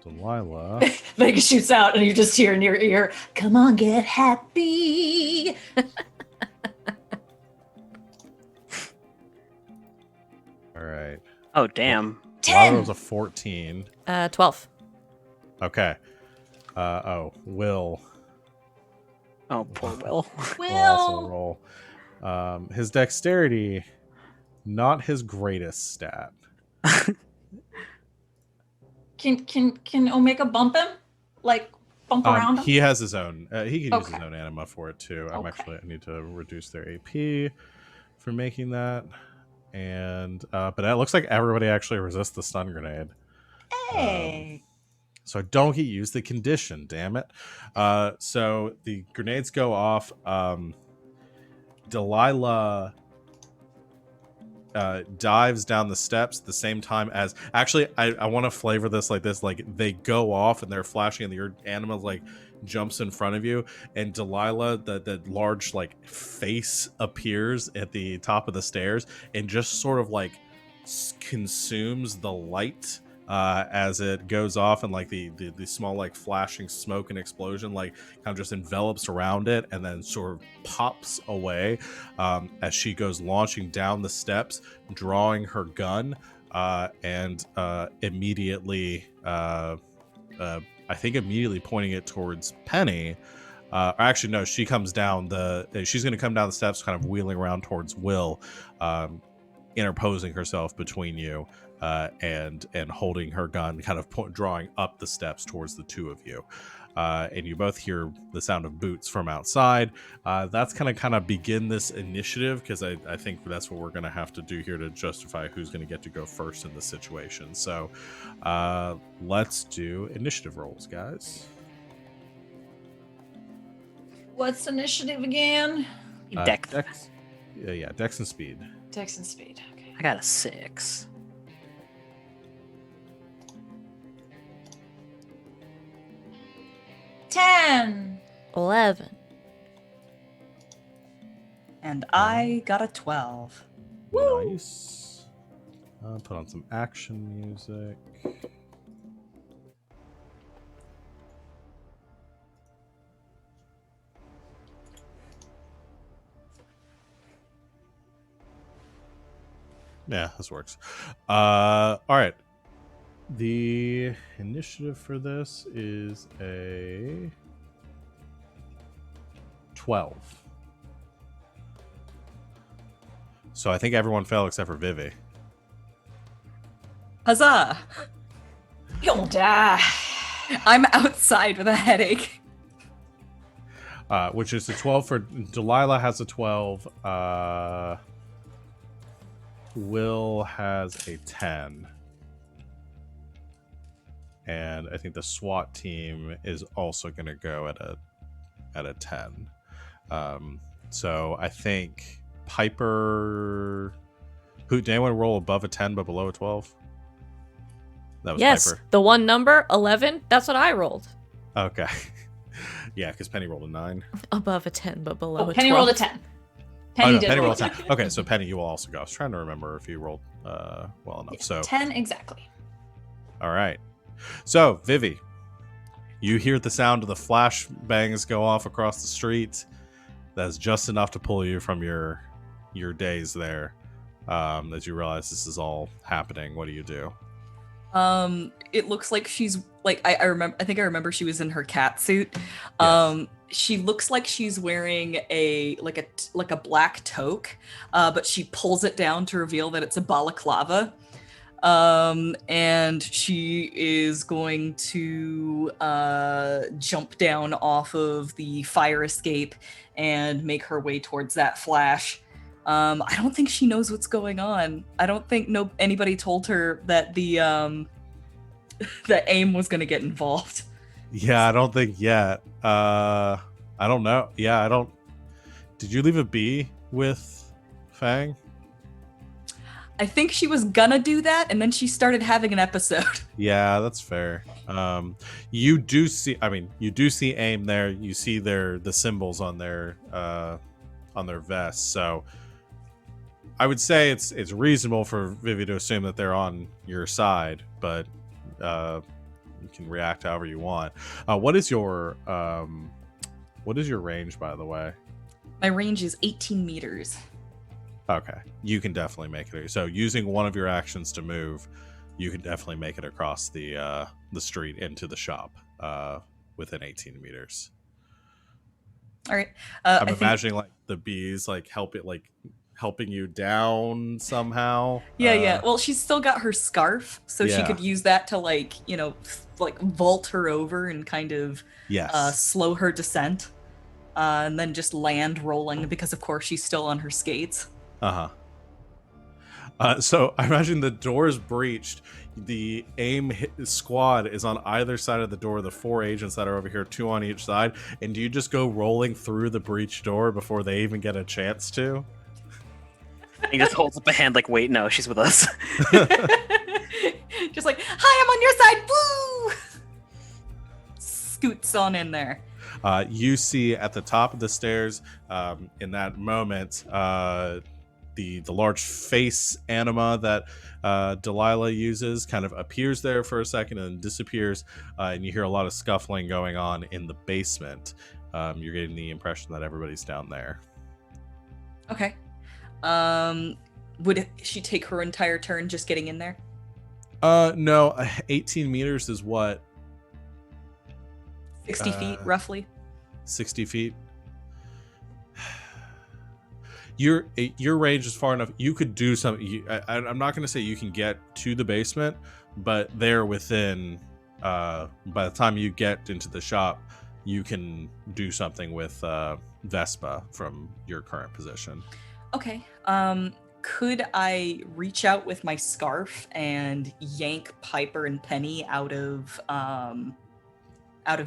Delilah. Vega shoots out, and you just hear in your ear, "Come on, get happy." All right. Oh, damn. Delilah was a 14. 12. Okay. Will. Oh, poor Will. Will also roll. His dexterity, not his greatest stat. Can Omega bump him? Like bump around him? He has his own. He can use Okay. his own anima for it too. Okay. I need to reduce their AP for making that. And but it looks like everybody actually resists the stun grenade. Hey. So I don't get used the condition, damn it. So the grenades go off. Delilah dives down the steps at the same time as... Actually, I want to flavor this like this. Like, they go off and they're flashing and your anima, like, jumps in front of you. And Delilah, the large, like, face appears at the top of the stairs and just sort of, like, consumes the light as it goes off, and like the small like flashing smoke and explosion like kind of just envelops around it and then sort of pops away as she goes launching down the steps, drawing her gun and immediately I think immediately pointing it towards Penny. Actually no, she comes down she's going to come down the steps, kind of wheeling around towards Will, interposing herself between you and holding her gun, kind of drawing up the steps towards the two of you. And you both hear the sound of boots from outside. That's kind of begin this initiative, because I think that's what we're going to have to do here to justify who's going to get to go first in this situation. So let's do initiative rolls, guys. What's initiative again? Dex. Yeah, Dex and speed. Dex and speed. Okay. I got a 6. 10. 11. And I got a 12. Nice. Put on some action music. Yeah, this works. All right. The initiative for this is a 12. So I think everyone fell except for Vivi. Huzzah! You'll die. I'm outside with a headache. Which is a 12 for... Delilah has a 12. Will has a 10. And I think the SWAT team is also going to go at a 10. So I think Piper... Did anyone roll above a 10 but below a 12? That was Yes, Piper. the one number, 11, that's what I rolled. Okay. Yeah, because Penny rolled a 9. Above a 10, but below a 12. Penny rolled a 10. Penny did Penny roll rolled a 10. Okay, so Penny, you will also go. I was trying to remember if you rolled well enough. Yeah, So 10 exactly. all right. So, Vivi. You hear the sound of the flash bangs go off across the street. That's just enough to pull you from your daze there. As you realize this is all happening. What do you do? It looks like she's like I remember. I think I remember she was in her cat suit. Yes. She looks like she's wearing a black toque, but she pulls it down to reveal that it's a balaclava. And she is going to jump down off of the fire escape and make her way towards that flash. I don't think she knows what's going on. I don't think anybody told her that the AIM was going to get involved. Yeah, I don't think yet. I don't know. Yeah, I don't. Did you leave a bee with Feng? I think she was gonna do that, and then she started having an episode. Yeah, that's fair. You do see AIM there. You see the symbols on their vests. So I would say it's reasonable for Vivi to assume that they're on your side, but you can react however you want. What is your range, by the way? My range is 18 meters. Okay, you can definitely make it. So using one of your actions to move, you can definitely make it across the street into the shop within 18 meters. All right. I'm imagining like the bees helping you down somehow. Yeah. Well, she's still got her scarf, so she could use that to vault her over and kind of slow her descent, and then just land rolling because of course she's still on her skates. So I imagine the door is breached. The AIM squad is on either side of the door. The 4 agents that are over here, 2 on each side. And do you just go rolling through the breached door before they even get a chance to? He just holds up a hand like, wait, no, she's with us. Just like, hi, I'm on your side. Woo! Scoots on in there. You see at the top of the stairs, in that moment, the large face anima that Delilah uses kind of appears there for a second and disappears, and you hear a lot of scuffling going on in the basement. You're getting the impression that everybody's down there. Okay. Would she take her entire turn just getting in there? No, 18 meters is what? 60 feet, roughly. 60 feet. Your range is far enough. You could do something. I'm not going to say you can get to the basement, but they're within. By the time you get into the shop, you can do something with Vespa from your current position. Okay. Could I reach out with my scarf and yank Piper and Penny out of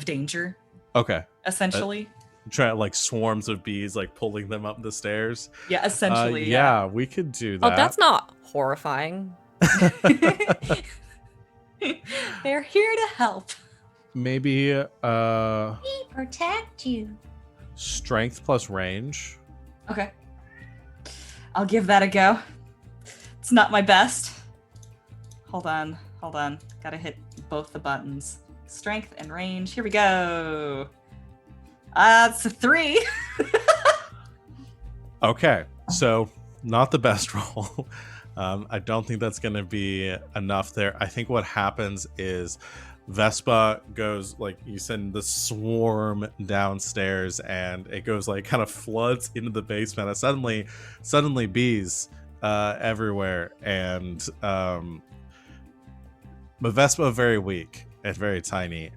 danger? Okay. Essentially. Try like swarms of bees, like pulling them up the stairs. Yeah, essentially. Yeah, we could do that. Oh, that's not horrifying. They're here to help. Maybe We protect you. strength plus range. Okay. I'll give that a go. It's not my best. Hold on. Gotta hit both the buttons. Strength and range. Here we go. It's a 3. Okay, so not the best roll. I don't think that's going to be enough there. I think what happens is Vespa goes, like, you send the swarm downstairs and it goes like kind of floods into the basement. And suddenly bees everywhere. And but Vespa very weak and very tiny,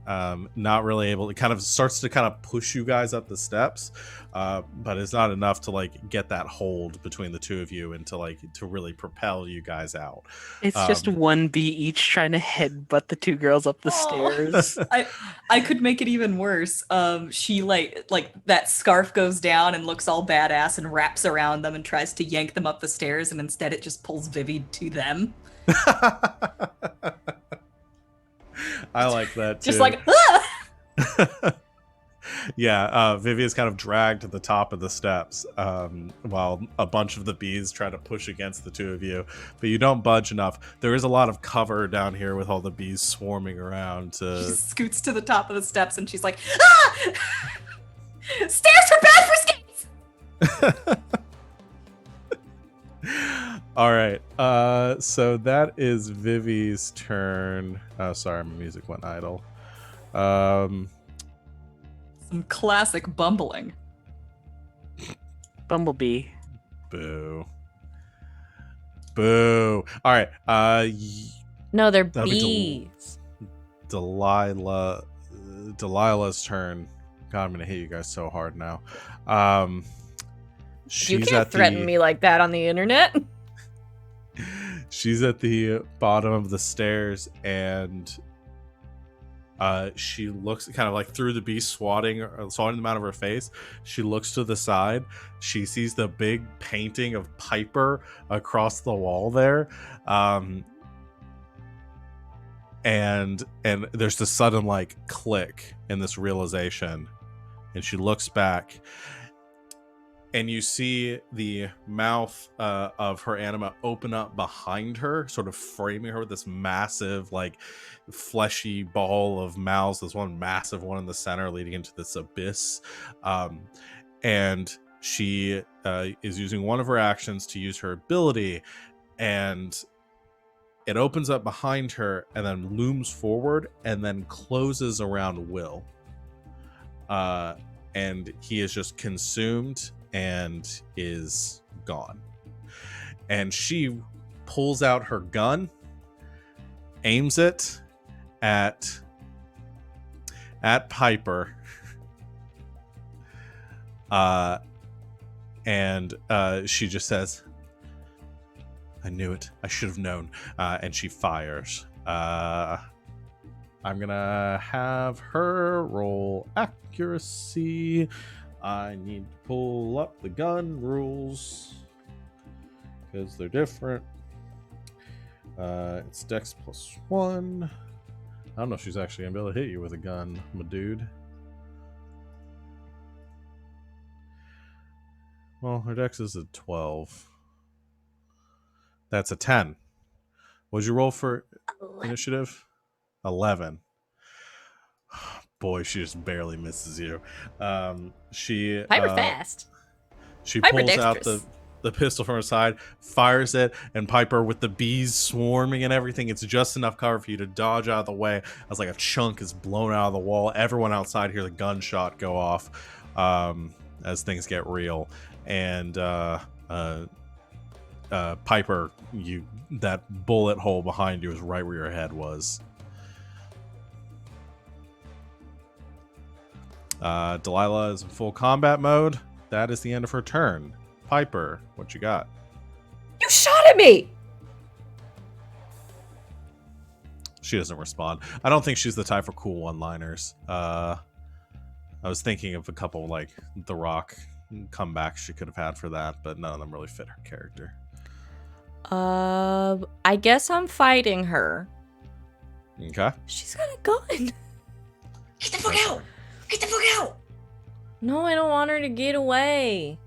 not really able. It kind of starts to kind of push you guys up the steps, but it's not enough to like get that hold between the two of you and to really propel you guys out. It's just one bee each trying to headbutt the 2 girls up the stairs. I could make it even worse. She like that scarf goes down and looks all badass and wraps around them and tries to yank them up the stairs, and instead it just pulls Vivi to them. I like that too. Just like, Vivi is kind of dragged to the top of the steps while a bunch of the bees try to push against the two of you, but you don't budge enough. There is a lot of cover down here with all the bees swarming around She to... scoots to the top of the steps and she's like, ah! Stairs are bad for skates! All right, so that is Vivi's turn. Oh, sorry, my music went idle. Some classic bumbling. Bumblebee. Boo. All right, No, they're That'll be bees. Delilah's turn. God, I'm gonna hit you guys so hard now. You She's can't threaten me like that on the internet. She's at the bottom of the stairs, and she looks kind of like through the beast swatting them out of her face. She looks to the side. She sees the big painting of Piper across the wall there. And there's this sudden like click in this realization, and she looks back, and you see the mouth of her anima open up behind her, sort of framing her with this massive, like, fleshy ball of mouths. There's one massive one in the center leading into this abyss. And she is using one of her actions to use her ability, and it opens up behind her and then looms forward and then closes around Will. And he is just consumed and is gone. And she pulls out her gun, aims it at Piper, and she just says, "I knew it. I should have known." And she fires. I'm gonna have her roll accuracy. I need to pull up the gun rules because they're different. It's Dex +1. I don't know if she's actually gonna be able to hit you with a gun, my dude. Well, her Dex is a 12. That's a 10. What'd you roll for initiative? 11. Boy, she just barely misses you. She Piper fast. She Piper pulls out dexterous. the pistol from her side, fires it, and Piper, with the bees swarming and everything, it's just enough cover for you to dodge out of the way as like a chunk is blown out of the wall. Everyone outside hears a gunshot go off as things get real. And Piper, that bullet hole behind you is right where your head was. Delilah is in full combat mode. That is the end of her turn. Piper, what you got? You shot at me! She doesn't respond. I don't think she's the type for cool one-liners. I was thinking of a couple like The Rock comebacks she could have had for that, but none of them really fit her character. I guess I'm fighting her. Okay. She's got a gun. Get the fuck out! Get the fuck out! No, I don't want her to get away.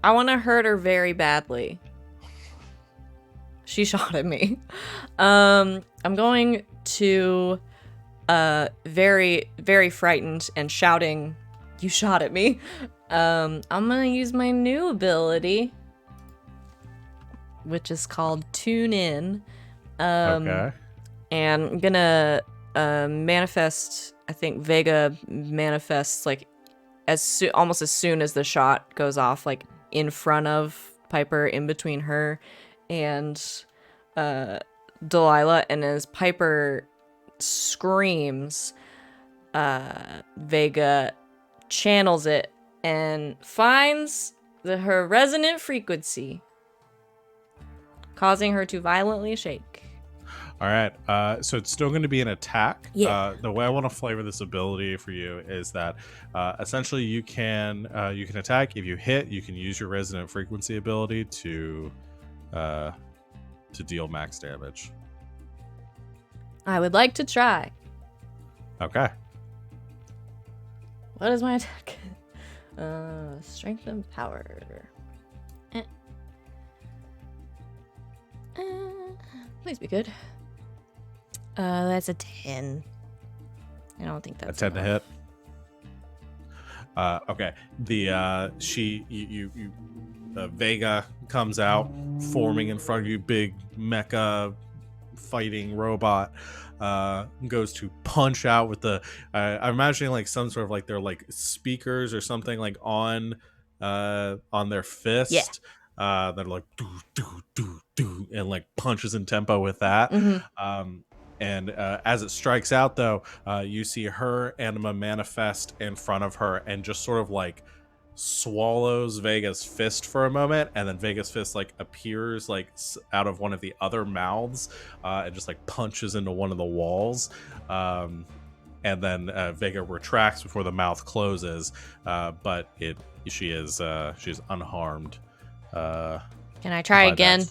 I want to hurt her very badly. She shot at me. I'm going to, very, very frightened and shouting, "You shot at me." I'm gonna use my new ability, which is called Tune In. Okay. And I'm gonna manifest. I think Vega manifests like almost as soon as the shot goes off, like in front of Piper, in between her and Delilah. And as Piper screams, Vega channels it and finds her resonant frequency, causing her to violently shake. All right. So it's still going to be an attack. Yeah. The way I want to flavor this ability for you is that essentially you can attack. If you hit, you can use your resonant frequency ability to deal max damage. I would like to try. Okay. What is my attack? Strength and power. Please be good. That's a 10. I don't think that's a 10 to enough. hit. Okay. Vega comes out, forming in front of you, big mecha fighting robot. Goes to punch out with the. I'm imagining like some sort of like they're like speakers or something like on their fist. They're like do do do do and like punches in tempo with that. Mm-hmm. And as it strikes out, though, you see her anima manifest in front of her and just sort of like swallows Vega's fist for a moment, and then Vega's fist like appears like out of one of the other mouths and just like punches into one of the walls. And then Vega retracts before the mouth closes, but she is unharmed. Can I try again?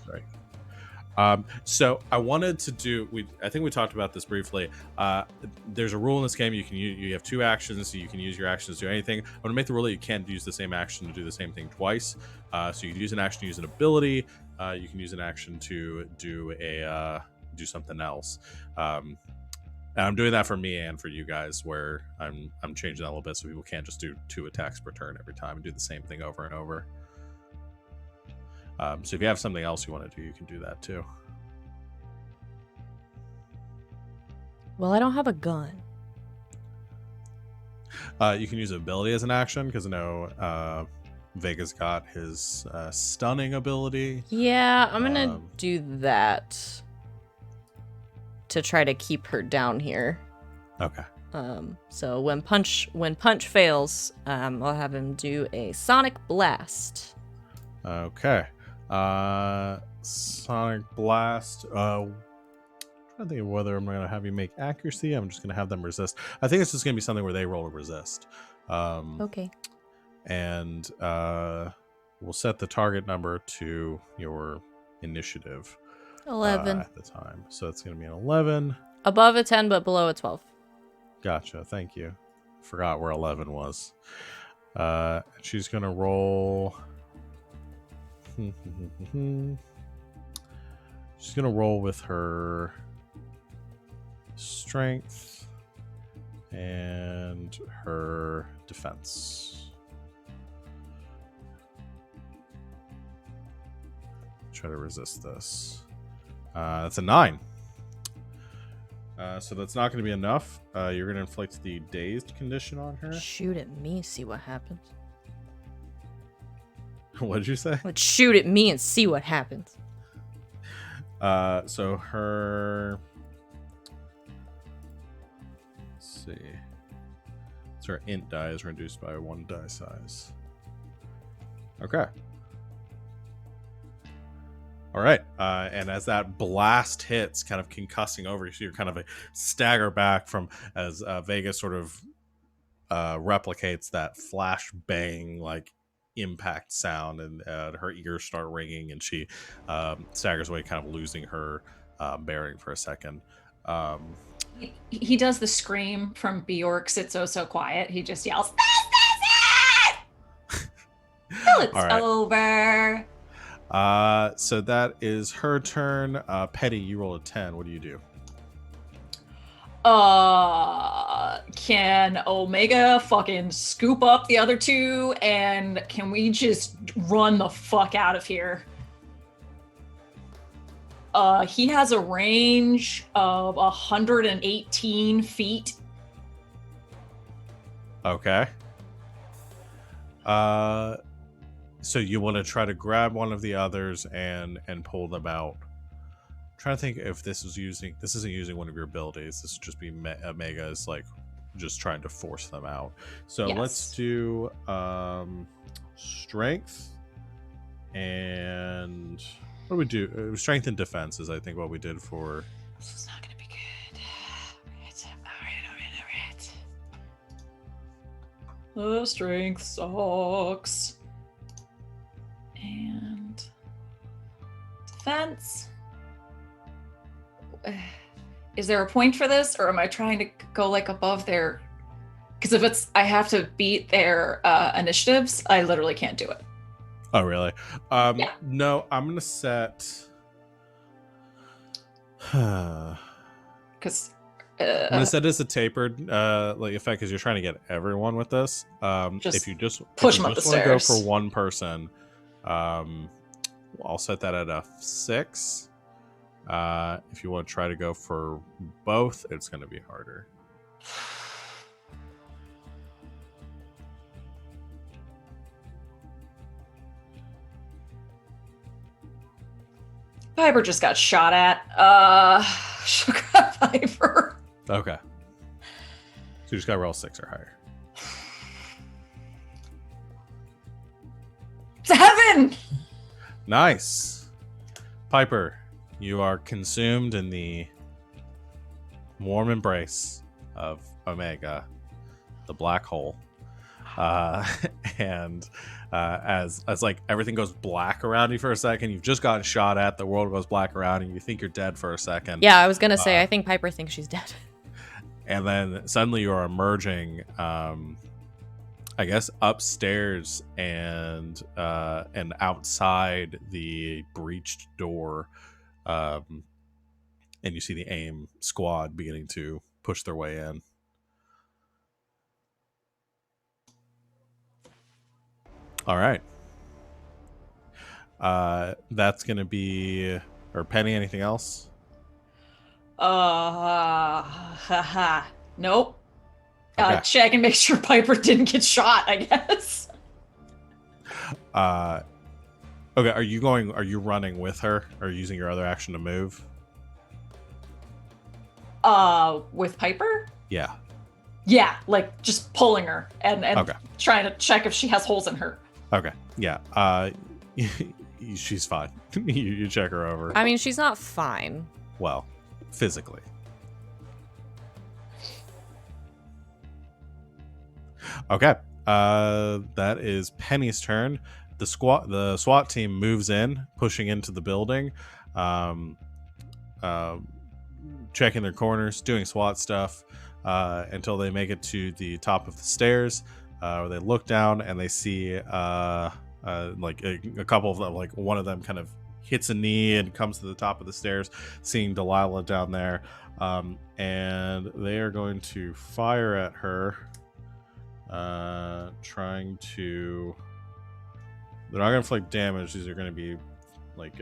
So I wanted to do. I think we talked about this briefly. There's a rule in this game. You have 2 actions, so you can use your actions to do anything. I'm going to make the rule that you can't use the same action to do the same thing twice. So you can use an action to use an ability. You can use an action to do something else. And I'm doing that for me and for you guys, where I'm changing that a little bit so people can't just do 2 attacks per turn every time and do the same thing over and over. So if you have something else you want to do, you can do that too. Well, I don't have a gun. You can use ability as an action because I know Vega's got his stunning ability. Yeah, I'm gonna do that to try to keep her down here. Okay. So when punch fails, I'll have him do a sonic blast. Okay. Sonic blast. I'm trying to think of whether I'm going to have you make accuracy. I'm just going to have them resist. I think it's just going to be something where they roll a resist. Okay. And we'll set the target number to your initiative. 11. At the time. So it's going to be an 11. Above a 10, but below a 12. Gotcha. Thank you. Forgot where 11 was. She's going to roll... She's gonna roll with her strength and her defense. Try to resist this. That's a 9. So that's not going to be enough. You're going to inflict the dazed condition on her. Shoot at me, see what happens. What did you say? Let's shoot at me and see what happens. So her... Let's see. So her int die is reduced by 1 die size. Okay. All right. And as that blast hits, kind of concussing over you, so you're kind of a stagger back from as Vega sort of replicates that flash bang like impact sound, and her ears start ringing, and she staggers away, kind of losing her bearing for a second. He does the scream from Bjork's "It's Oh So Quiet." He just yells, "Till it's All right. over." So that is her turn. Petty, you roll a 10. What do you do? Can Omega fucking scoop up the other 2, and can we just run the fuck out of here? He has a range of 118 feet. Okay. So you want to try to grab one of the others and pull them out. I'm trying to think if this isn't using one of your abilities. This would just be Omega is like just trying to force them out. So Yes. let's do strength and what do we do? Strength and defense is I think what we did for. This is not gonna be good. All right. The strength sucks. And defense. Is there a point for this, or am I trying to go like above their Because if it's I have to beat their initiatives, I literally can't do it. Oh, really? Yeah. No, I'm gonna set. I'm Because gonna set this a tapered like effect because you're trying to get everyone with this. Just if you just push if you them up just the want to go stairs. for one person, I'll set that at a 6. If you want to try to go for both, it's going to be harder. Piper just got shot at. Sugar Piper. Okay. So you just got to roll 6 or higher. 7! Nice. Piper, you are consumed in the warm embrace of Omega, the black hole. And as like everything goes black around you for a second, you've just gotten shot at, the world goes black around you, you think you're dead for a second. Yeah, I was gonna say, I think Piper thinks she's dead. And then suddenly you are emerging, I guess upstairs and outside the breached door, and you see the AIM squad beginning to push their way in. All right. That's gonna be, or Penny. Anything else? Nope. Okay. Check and make sure Piper didn't get shot, I guess. Okay. Are you running with her, or using your other action to move? With Piper? Yeah. Yeah, like just pulling her and Okay. trying to check if she has holes in her. Okay. Yeah. She's fine. you check her over. I mean, she's not fine. Well, physically. Okay. That is Penny's turn. The SWAT team moves in, pushing into the building, checking their corners, doing SWAT stuff, until they make it to the top of the stairs, where they look down and they see like a couple of them, like one of them kind of hits a knee and comes to the top of the stairs, seeing Delilah down there, and they are going to fire at her, trying to. They're not going to inflict damage. These are going to be like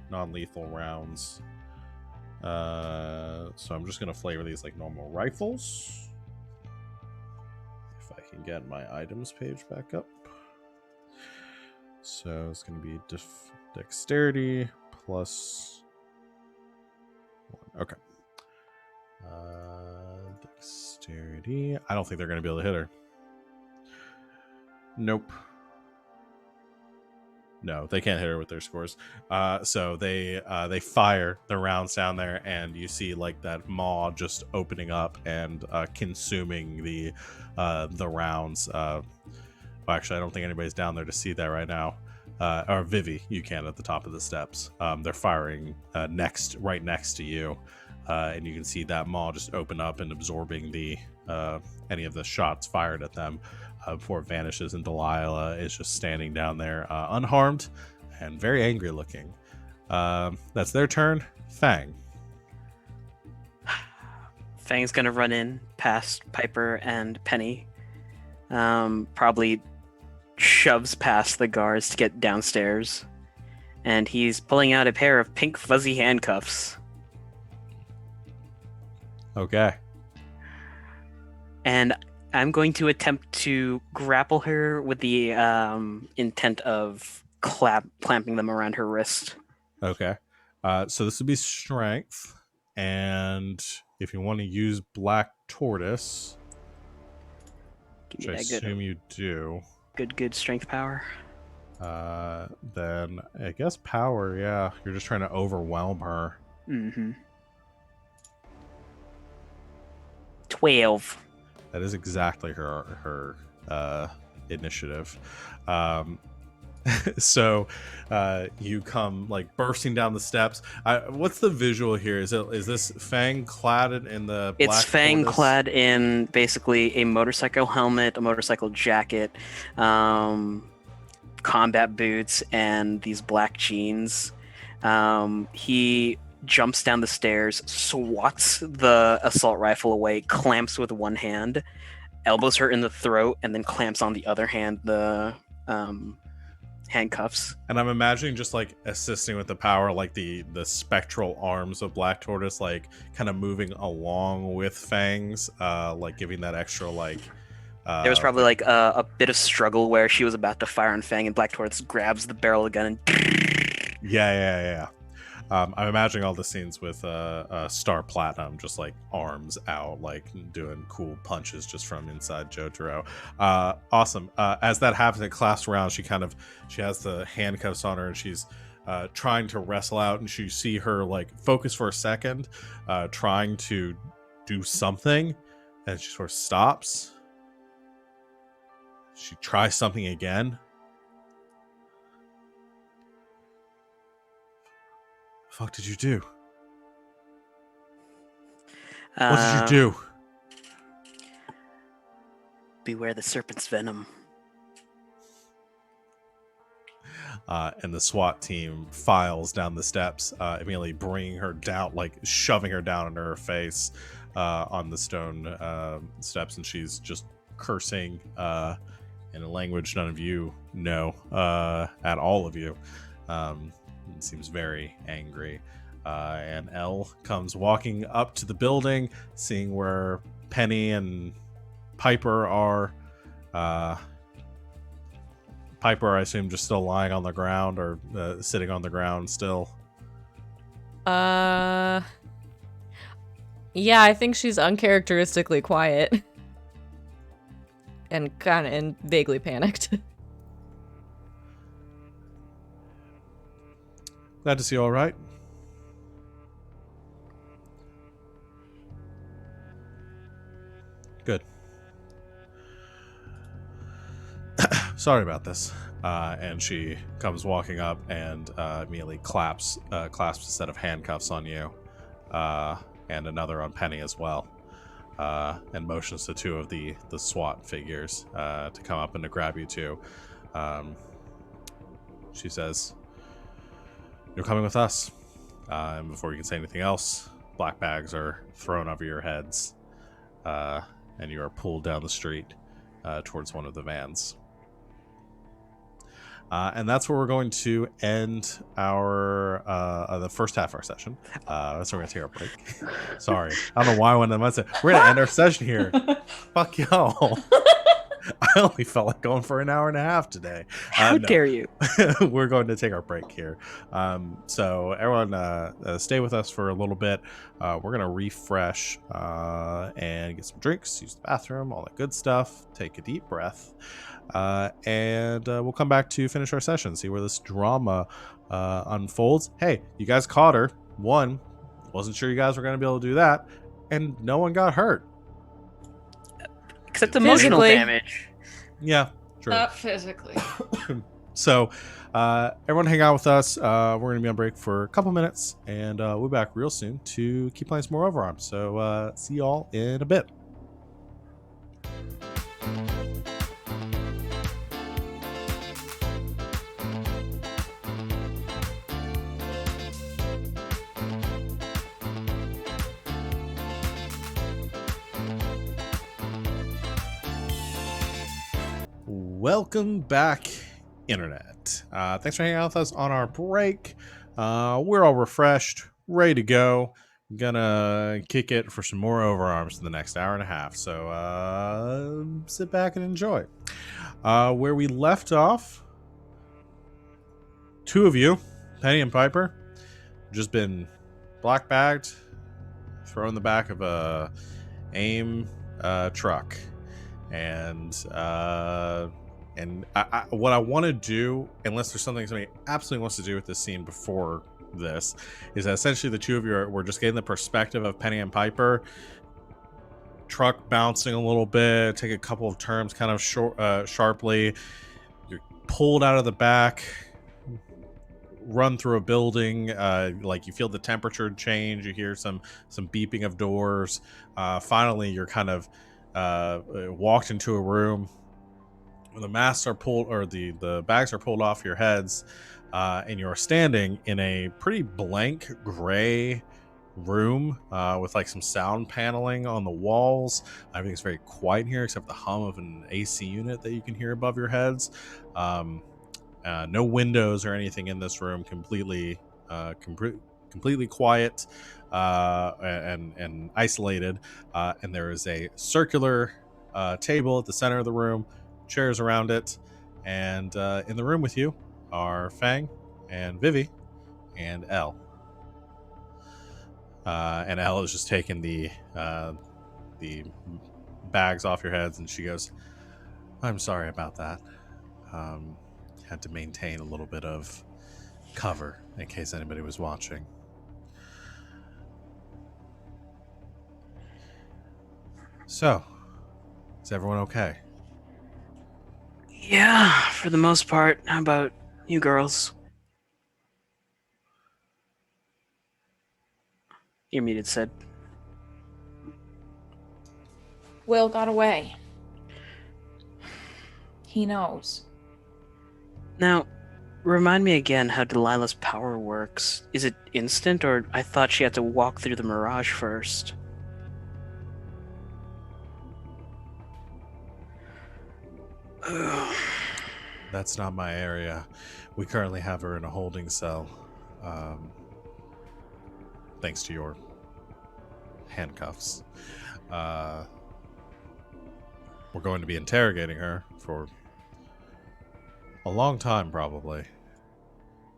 non-lethal rounds. So I'm just going to flavor these like normal rifles. If I can get my items page back up. So it's going to be dexterity plus 1. Okay. Dexterity. I don't think they're going to be able to hit her. Nope. No, they can't hit her with their scores. So they fire the rounds down there, and you see like that maw just opening up and consuming the rounds. Well, actually, I don't think anybody's down there to see that right now. Or Vivi, you can at the top of the steps. They're firing right next to you, and you can see that maw just open up and absorbing the any of the shots fired at them. Before it vanishes, and Delilah is just standing down there, unharmed and very angry looking. That's their turn. Feng. Fang's gonna run in past Piper and Penny. Probably shoves past the guards to get downstairs. And he's pulling out a pair of pink fuzzy handcuffs. Okay. And I'm going to attempt to grapple her with the intent of clamping them around her wrist. Okay. So this would be strength. And if you want to use Black Tortoise, which I assume you do. Good strength power. Then I guess power, yeah. You're just trying to overwhelm her. Mm-hmm. 12. That is exactly her initiative. So you come like bursting down the steps. What's the visual here? Is this Feng clad in the It's black Fang tortoise? clad in basically a motorcycle helmet, a motorcycle jacket, combat boots, and these black jeans. He jumps down the stairs, swats the assault rifle away, clamps with one hand, elbows her in the throat, and then clamps on the other hand the handcuffs. And I'm imagining just like assisting with the power, like the spectral arms of Black Tortoise, like kind of moving along with Fangs, like giving that extra like. There was probably like a bit of struggle where she was about to fire on Fang, and Black Tortoise grabs the barrel of the gun and. Yeah. I'm imagining all the scenes with Star Platinum, just like arms out, like doing cool punches just from inside Jotaro. Awesome. As that happens, it clasps around. She has the handcuffs on her, and she's trying to wrestle out. And you see her like focus for a second, trying to do something, and she sort of stops. She tries something again. Fuck did you do? What did you do? Beware the serpent's venom. And the SWAT team files down the steps, immediately bringing her down, like shoving her down into her face on the stone steps, and she's just cursing in a language none of you know, at all of you. It seems very angry. And Elle comes walking up to the building, seeing where Penny and Piper are. Piper, I assume, just still lying on the ground or sitting on the ground still. Yeah, I think she's uncharacteristically quiet. and vaguely panicked. Glad to see you all right. Good. Sorry about this. And she comes walking up and immediately clasps a set of handcuffs on you, and another on Penny as well, and motions to two of the SWAT figures to come up and to grab you two. She says, "You're coming with us." And before you can say anything else, black bags are thrown over your heads, and you are pulled down the street towards one of the vans. And that's where we're going to end our the first half of our session. So we're going to take our break. Sorry. I don't know why I went on that. We're going to end our session here. Fuck y'all. I only felt like going for an hour and a half today. How dare you? We're going to take our break here. So everyone stay with us for a little bit. We're going to refresh and get some drinks, use the bathroom, all that good stuff. Take a deep breath. And we'll come back to finish our session, see where this drama unfolds. Hey, you guys caught her. One, wasn't sure you guys were going to be able to do that. And no one got hurt. Except emotional Physically. damage. Yeah, true. Not physically. So everyone hang out with us. We're going to be on break for a couple minutes, and we'll be back real soon to keep playing some more Overarms. So see y'all in a bit. Welcome back, Internet. Thanks for hanging out with us on our break. We're all refreshed, ready to go. Gonna kick it for some more Overarms in the next hour and a half. So sit back and enjoy. Where we left off, two of you, Penny and Piper, just been black bagged, thrown in the back of a AIM truck. And what I want to do, unless there's something somebody absolutely wants to do with this scene before this, is that essentially the two of you we're just getting the perspective of Penny and Piper. Truck bouncing a little bit, take a couple of turns kind of sharply. You're pulled out of the back, run through a building. Like you feel the temperature change. You hear some beeping of doors. Finally, you're kind of walked into a room. The masks are pulled, or the bags are pulled off your heads, and you're standing in a pretty blank gray room with like some sound paneling on the walls. Everything's very quiet here except the hum of an AC unit that you can hear above your heads. No windows or anything in this room. Completely quiet and isolated. And there is a circular table at the center of the room, chairs around it, and in the room with you are Feng and Vivi and Elle. And Elle is just taking the bags off your heads, and she goes, "I'm sorry about that. Had to maintain a little bit of cover in case anybody was watching." So, is everyone okay? Yeah, for the most part. How about you girls? You're muted, Sid. Will got away. He knows. Now, remind me again how Delilah's power works. Is it instant, or I thought she had to walk through the mirage first? That's not my area. We currently have her in a holding cell. Thanks to your handcuffs. We're going to be interrogating her for a long time, probably,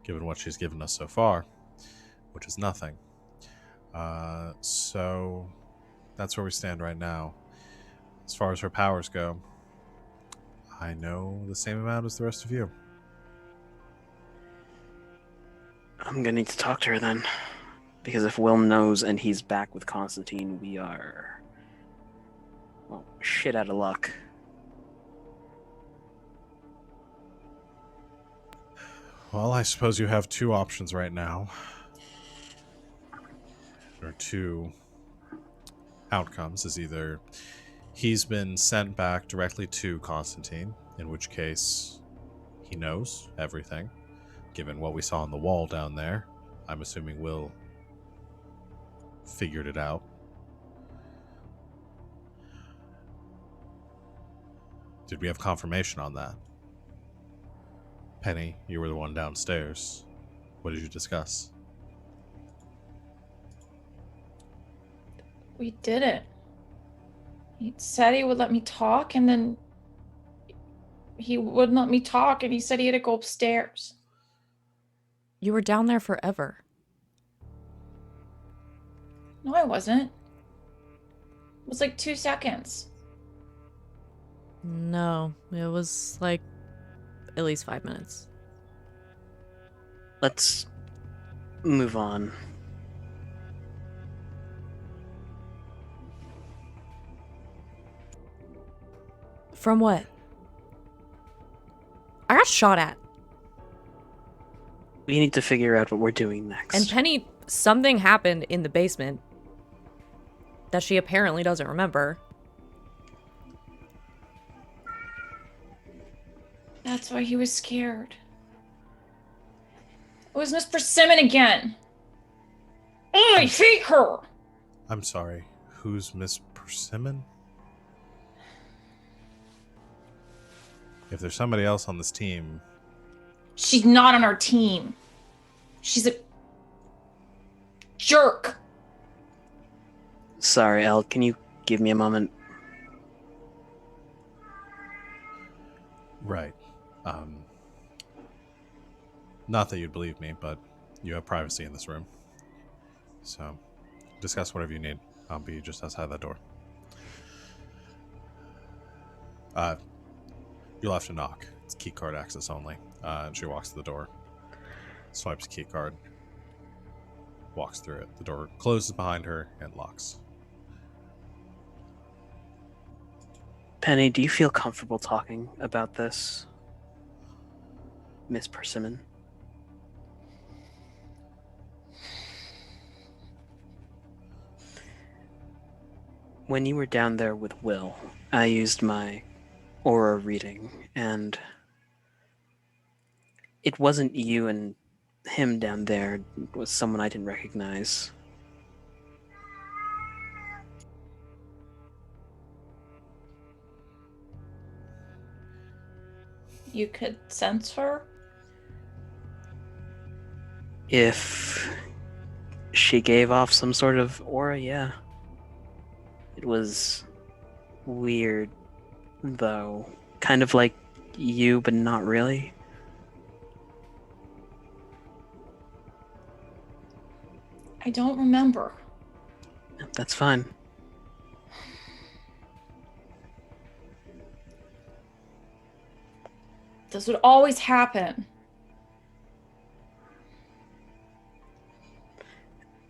given what she's given us so far, which is nothing. So that's where we stand right now. As far as her powers go, I know the same amount as the rest of you. I'm gonna need to talk to her then. Because if Will knows and he's back with Constantine, we are... well, shit out of luck. Well, I suppose you have two options right now. Or two outcomes. Is either he's been sent back directly to Constantine, in which case he knows everything, given what we saw on the wall down there. I'm assuming Will figured it out. Did we have confirmation on that? Penny, you were the one downstairs. What did you discuss? We did it. He said he would let me talk, and then he wouldn't let me talk, and he said he had to go upstairs. You were down there forever. No, I wasn't. It was like 2 seconds. No, it was like at least 5 minutes. Let's move on. From what? I got shot at. We need to figure out what we're doing next. And Penny, something happened in the basement that she apparently doesn't remember. That's why he was scared. It was Miss Persimmon again. Oh, I hate her! I'm sorry. Who's Miss Persimmon? If there's somebody else on this team... She's not on our team. She's a jerk. Sorry, Elle, can you give me a moment? Right. Not that you'd believe me, but you have privacy in this room. So, discuss whatever you need. I'll be just outside that door. You'll have to knock. It's keycard access only. And she walks to the door, swipes keycard, walks through it. The door closes behind her and locks. Penny, do you feel comfortable talking about this? Miss Persimmon. When you were down there with Will, I used my aura reading, and it wasn't you and him down there. It was someone I didn't recognize. You could sense her? If she gave off some sort of aura, yeah. It was weird, though. Kind of like you, but not really. I don't remember. That's fine. This would always happen.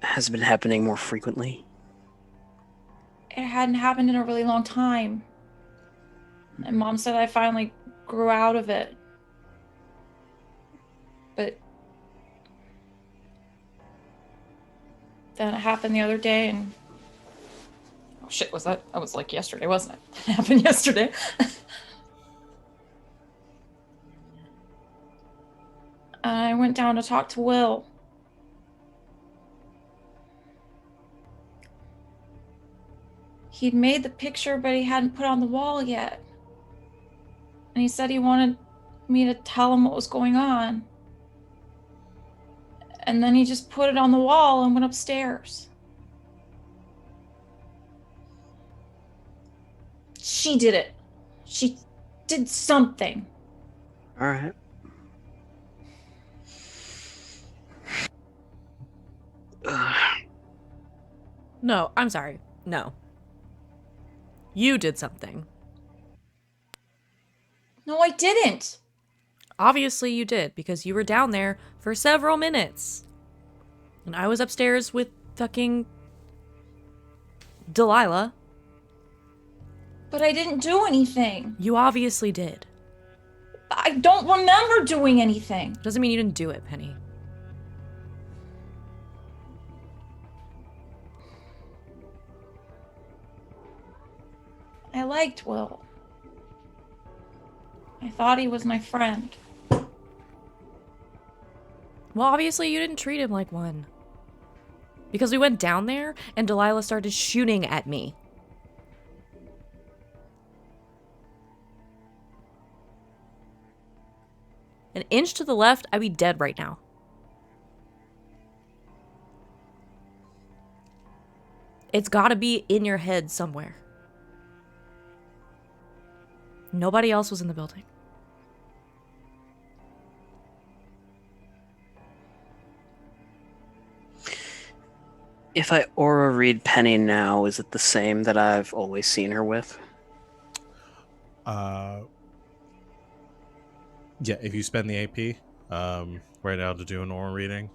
Has been happening more frequently. It hadn't happened in a really long time. And Mom said I finally grew out of it. But then it happened the other day, and oh shit, was that was like yesterday, wasn't it? That happened yesterday. I went down to talk to Will. He'd made the picture, but he hadn't put it on the wall yet. And he said he wanted me to tell him what was going on. And then he just put it on the wall and went upstairs. She did it. She did something. All right. No, I'm sorry. No. You did something. No, I didn't. Obviously you did, because you were down there for several minutes. And I was upstairs with fucking Delilah. But I didn't do anything. You obviously did. I don't remember doing anything. Doesn't mean you didn't do it, Penny. I liked Will. I thought he was my friend. Well, obviously you didn't treat him like one. Because we went down there and Delilah started shooting at me. An inch to the left, I'd be dead right now. It's gotta be in your head somewhere. Nobody else was in the building. If I aura read Penny now, is it the same that I've always seen her with? Yeah, if you spend the AP right now to do an aura reading,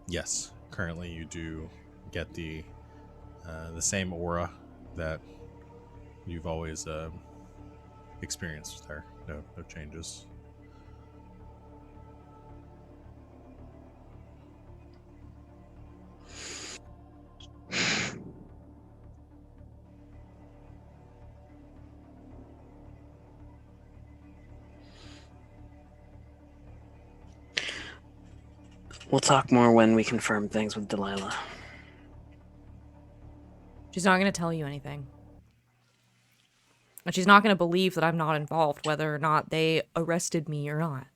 yes, currently you do get the same aura that you've always experienced there. No changes. We'll talk more when we confirm things with Delilah. She's not going to tell you anything. And she's not going to believe that I'm not involved, whether or not they arrested me or not.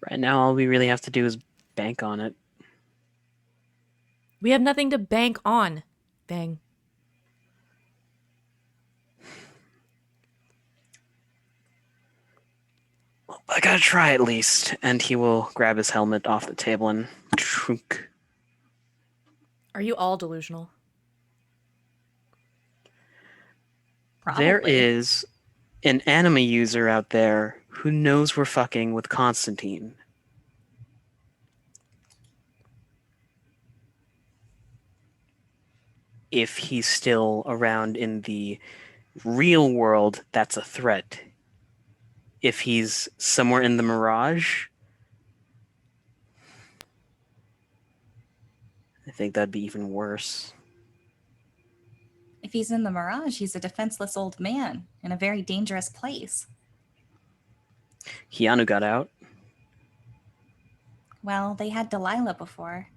Right now, all we really have to do is bank on it. We have nothing to bank on, Feng. Well, I gotta try at least. And he will grab his helmet off the table and trunk. Are you all delusional? There Probably. is an anima user out there who knows we're fucking with Constantine. If he's still around in the real world, that's a threat. if he's somewhere in the mirage, I think that'd be even worse. If he's in the mirage, he's a defenseless old man in a very dangerous place. Keanu got out. Well, they had Delilah before.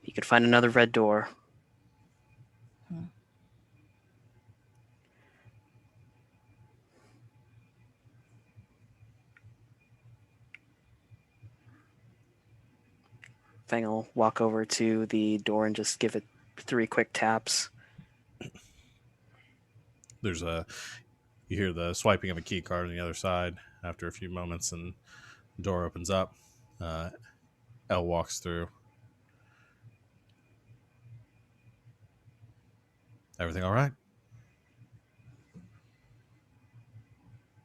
He could find another red door. Feng will walk over to the door and just give it 3 quick taps. There's you hear the swiping of a key card on the other side after a few moments, and the door opens up. Elle walks through. Everything all right?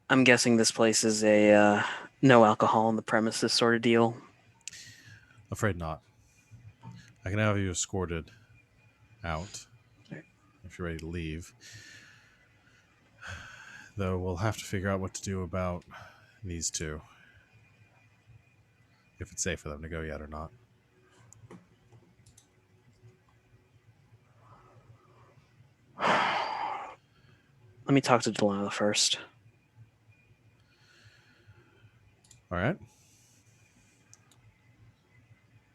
I'm guessing this place is a no alcohol on the premises sort of deal. Afraid not. I can have you escorted out if you're ready to leave. Though we'll have to figure out what to do about these two. If it's safe for them to go yet or not. Let me talk to Delilah first. All right.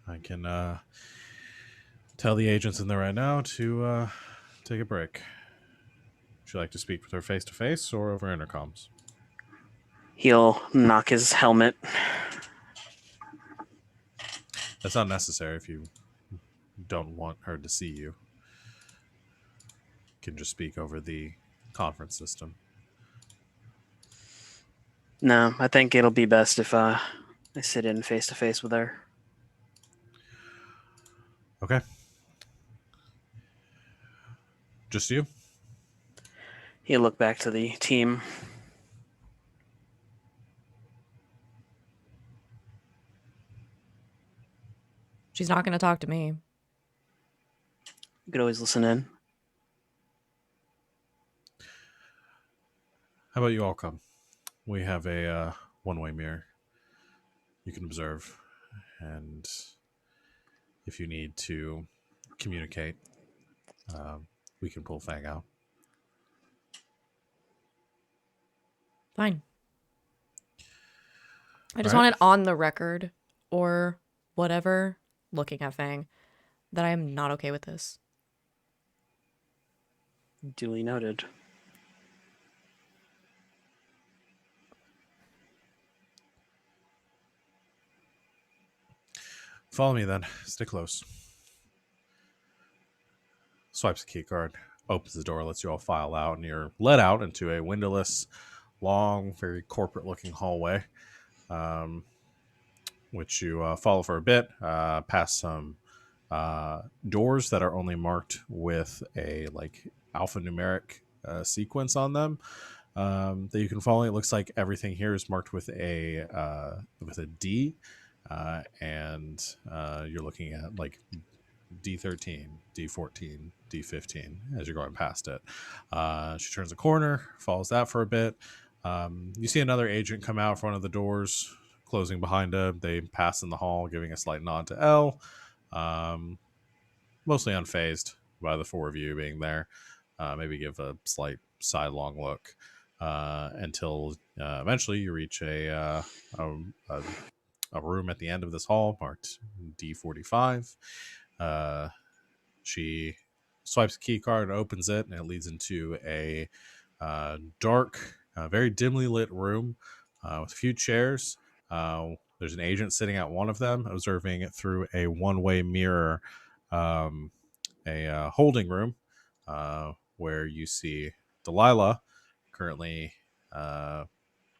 I can tell the agents in there right now to take a break. Would you like to speak with her face to face or over intercoms? He'll knock his helmet. That's not necessary if you don't want her to see you. You can just speak over the conference system. No, I think it'll be best if I sit in face to face with her. Okay. Just you? He'll look back to the team. She's not going to talk to me. You could always listen in. How about you all come? We have a one-way mirror. You can observe, and if you need to communicate, we can pull Feng out. Fine. I just All right. want it on the record or whatever, looking at Fang, that I am not okay with this. Duly noted. Follow me then. Stick close. Swipes the key card, opens the door, lets you all file out, and you're led out into a windowless, long, very corporate-looking hallway, which you follow for a bit, past some doors that are only marked with a alphanumeric sequence on them that you can follow. It looks like everything here is marked with a D. And you're looking at D13, D14, D15 as you're going past it. She turns a corner, follows that for a bit. You see another agent come out front of the doors, closing behind him. They pass in the hall, giving a slight nod to Elle. Mostly unfazed by the four of you being there. Maybe give a slight sidelong look until eventually you reach a room at the end of this hall marked D45. She swipes a key card and opens it, and it leads into a dark, very dimly lit room with a few chairs. There's an agent sitting at one of them, observing it through a one-way mirror, a holding room where you see Delilah currently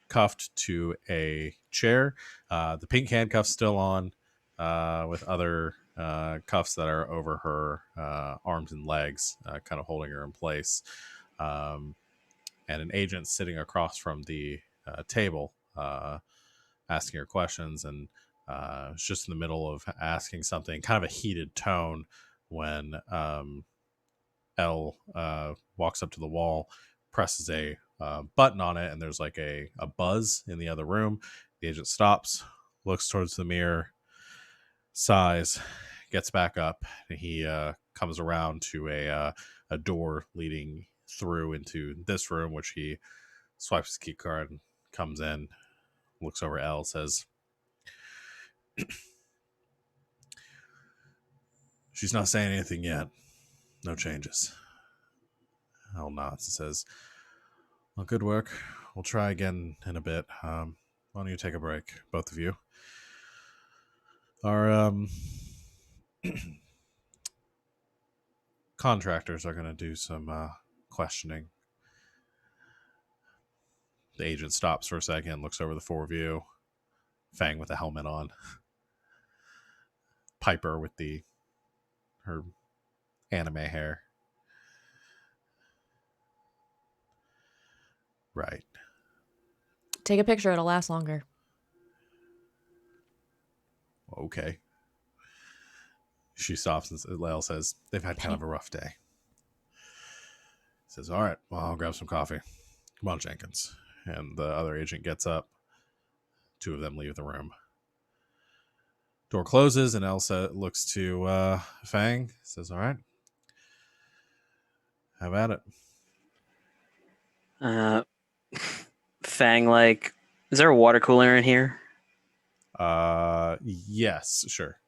cuffed to a chair. The pink handcuffs still on, with other cuffs that are over her arms and legs, kind of holding her in place. And an agent sitting across from the table, asking her questions, and it's just in the middle of asking something, kind of a heated tone, when Elle walks up to the wall, presses a button on it, and there's like a buzz in the other room. The agent stops, looks towards the mirror, sighs, gets back up, and he comes around to a door leading through into this room, which he swipes his key card and comes in, looks over at Elle, says, "She's not saying anything yet. No changes." Elle nods and says, "Well, good work. We'll try again in a bit. Why don't you take a break, both of you? Our contractors are going to do some questioning." The agent stops for a second, looks over the four of you. Feng with the helmet on. Piper with her anime hair. Right. Take a picture, it'll last longer. Okay. She stops and Lyle says, "They've had kind of a rough day." Says, "All right, well, I'll grab some coffee. Come on, Jenkins." And the other agent gets up. Two of them leave the room. Door closes, and Elsa looks to Fang. Says, "All right. Have at it." Fang, like, is there a water cooler in here? Yes, sure.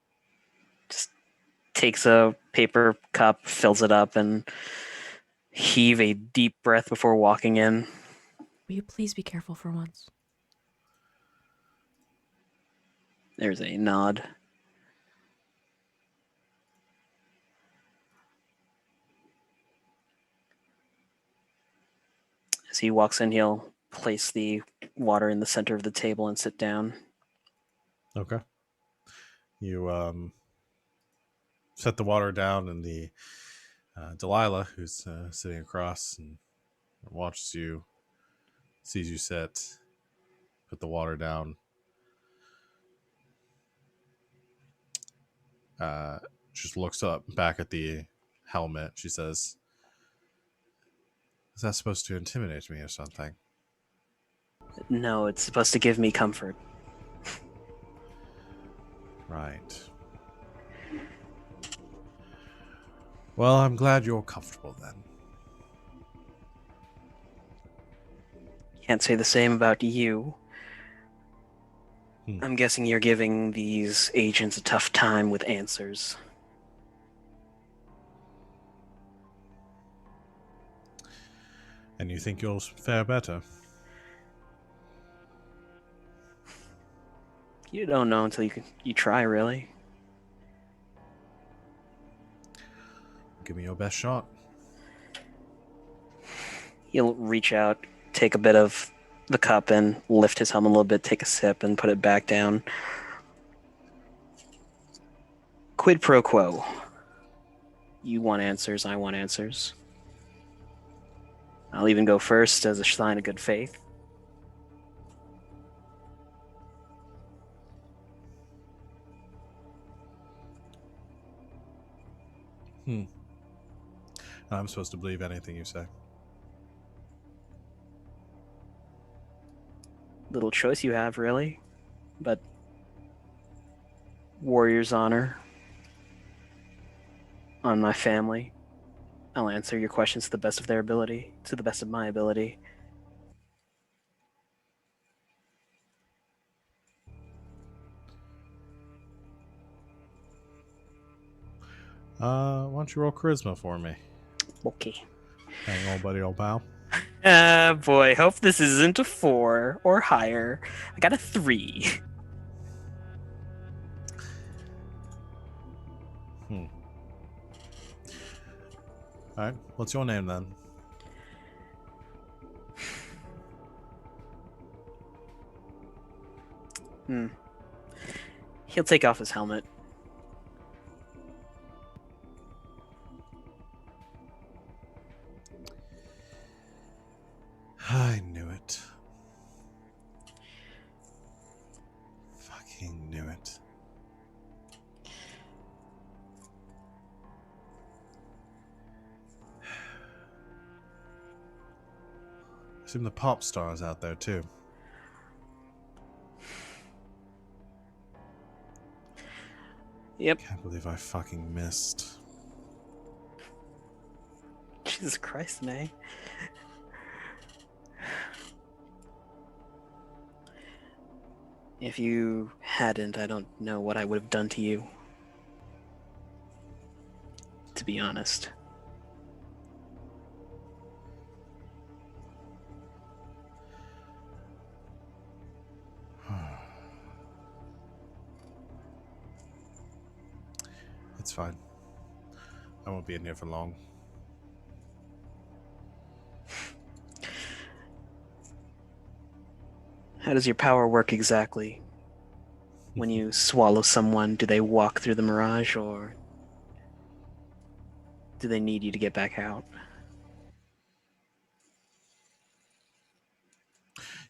Just takes a paper cup, fills it up, and heave a deep breath before walking in. Will you please be careful for once? There's a nod. As he walks in, he'll place the water in the center of the table and sit down. Okay. You set the water down, and the Delilah, who's sitting across and watches you, sees you sit, put the water down. Just looks up back at the helmet. She says, "Is that supposed to intimidate me or something?" No, it's supposed to give me comfort. Right. Well, I'm glad you're comfortable then. Can't say the same about you. Hmm. I'm guessing you're giving these agents a tough time with answers. And you think you'll fare better? You don't know until you try, really. Give me your best shot. He'll reach out, take a bit of the cup and lift his helmet a little bit, take a sip and put it back down. Quid pro quo. You want answers, I want answers. I'll even go first as a sign of good faith. I'm supposed to believe anything you say. Little choice you have, really. But warrior's honor on my family. I'll answer your questions to the best of their ability, to the best of my ability. Why don't you roll charisma for me? Okay. Hang on, buddy, old pal. Boy, hope this isn't a 4 or higher. I got a 3. All right. What's your name then? He'll take off his helmet. I knew it. Fucking knew it. assume the pop stars out there too. Yep. Can't believe I fucking missed. Jesus Christ, Nay. If you hadn't, I don't know what I would have done to you. To be honest. It's fine. I won't be in here for long. How does your power work exactly? When you swallow someone, do they walk through the mirage, or do they need you to get back out?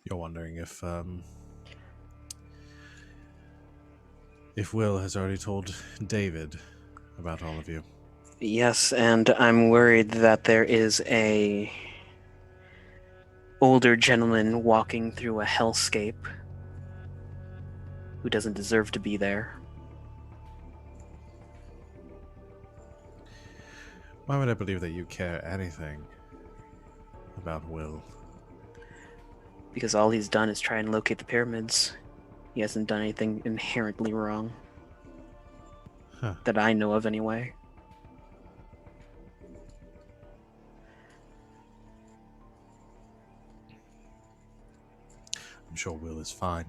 You're wondering if Will has already told David about all of you. Yes, and I'm worried that there is a older gentleman walking through a hellscape who doesn't deserve to be there. Why would I believe that you care anything about Will? Because all he's done is try and locate the pyramids. He hasn't done anything inherently wrong. Huh. That I know of, anyway. I'm sure Will is fine.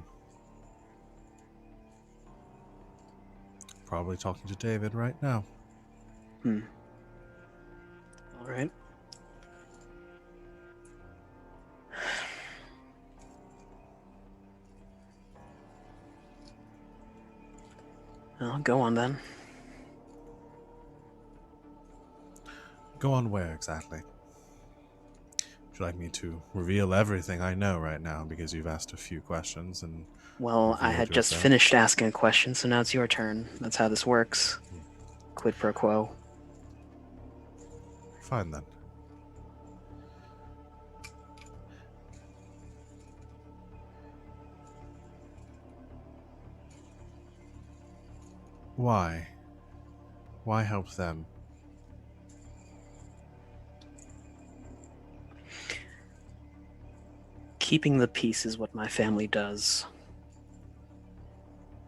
Probably talking to David right now. Alright. Well, go on then. Go on where exactly? Would you like me to reveal everything I know right now because you've asked a few questions and... Well, I had just finished asking a question, so now it's your turn. That's how this works. Quid pro quo. Fine then. Why? Why help them? Keeping the peace is what my family does.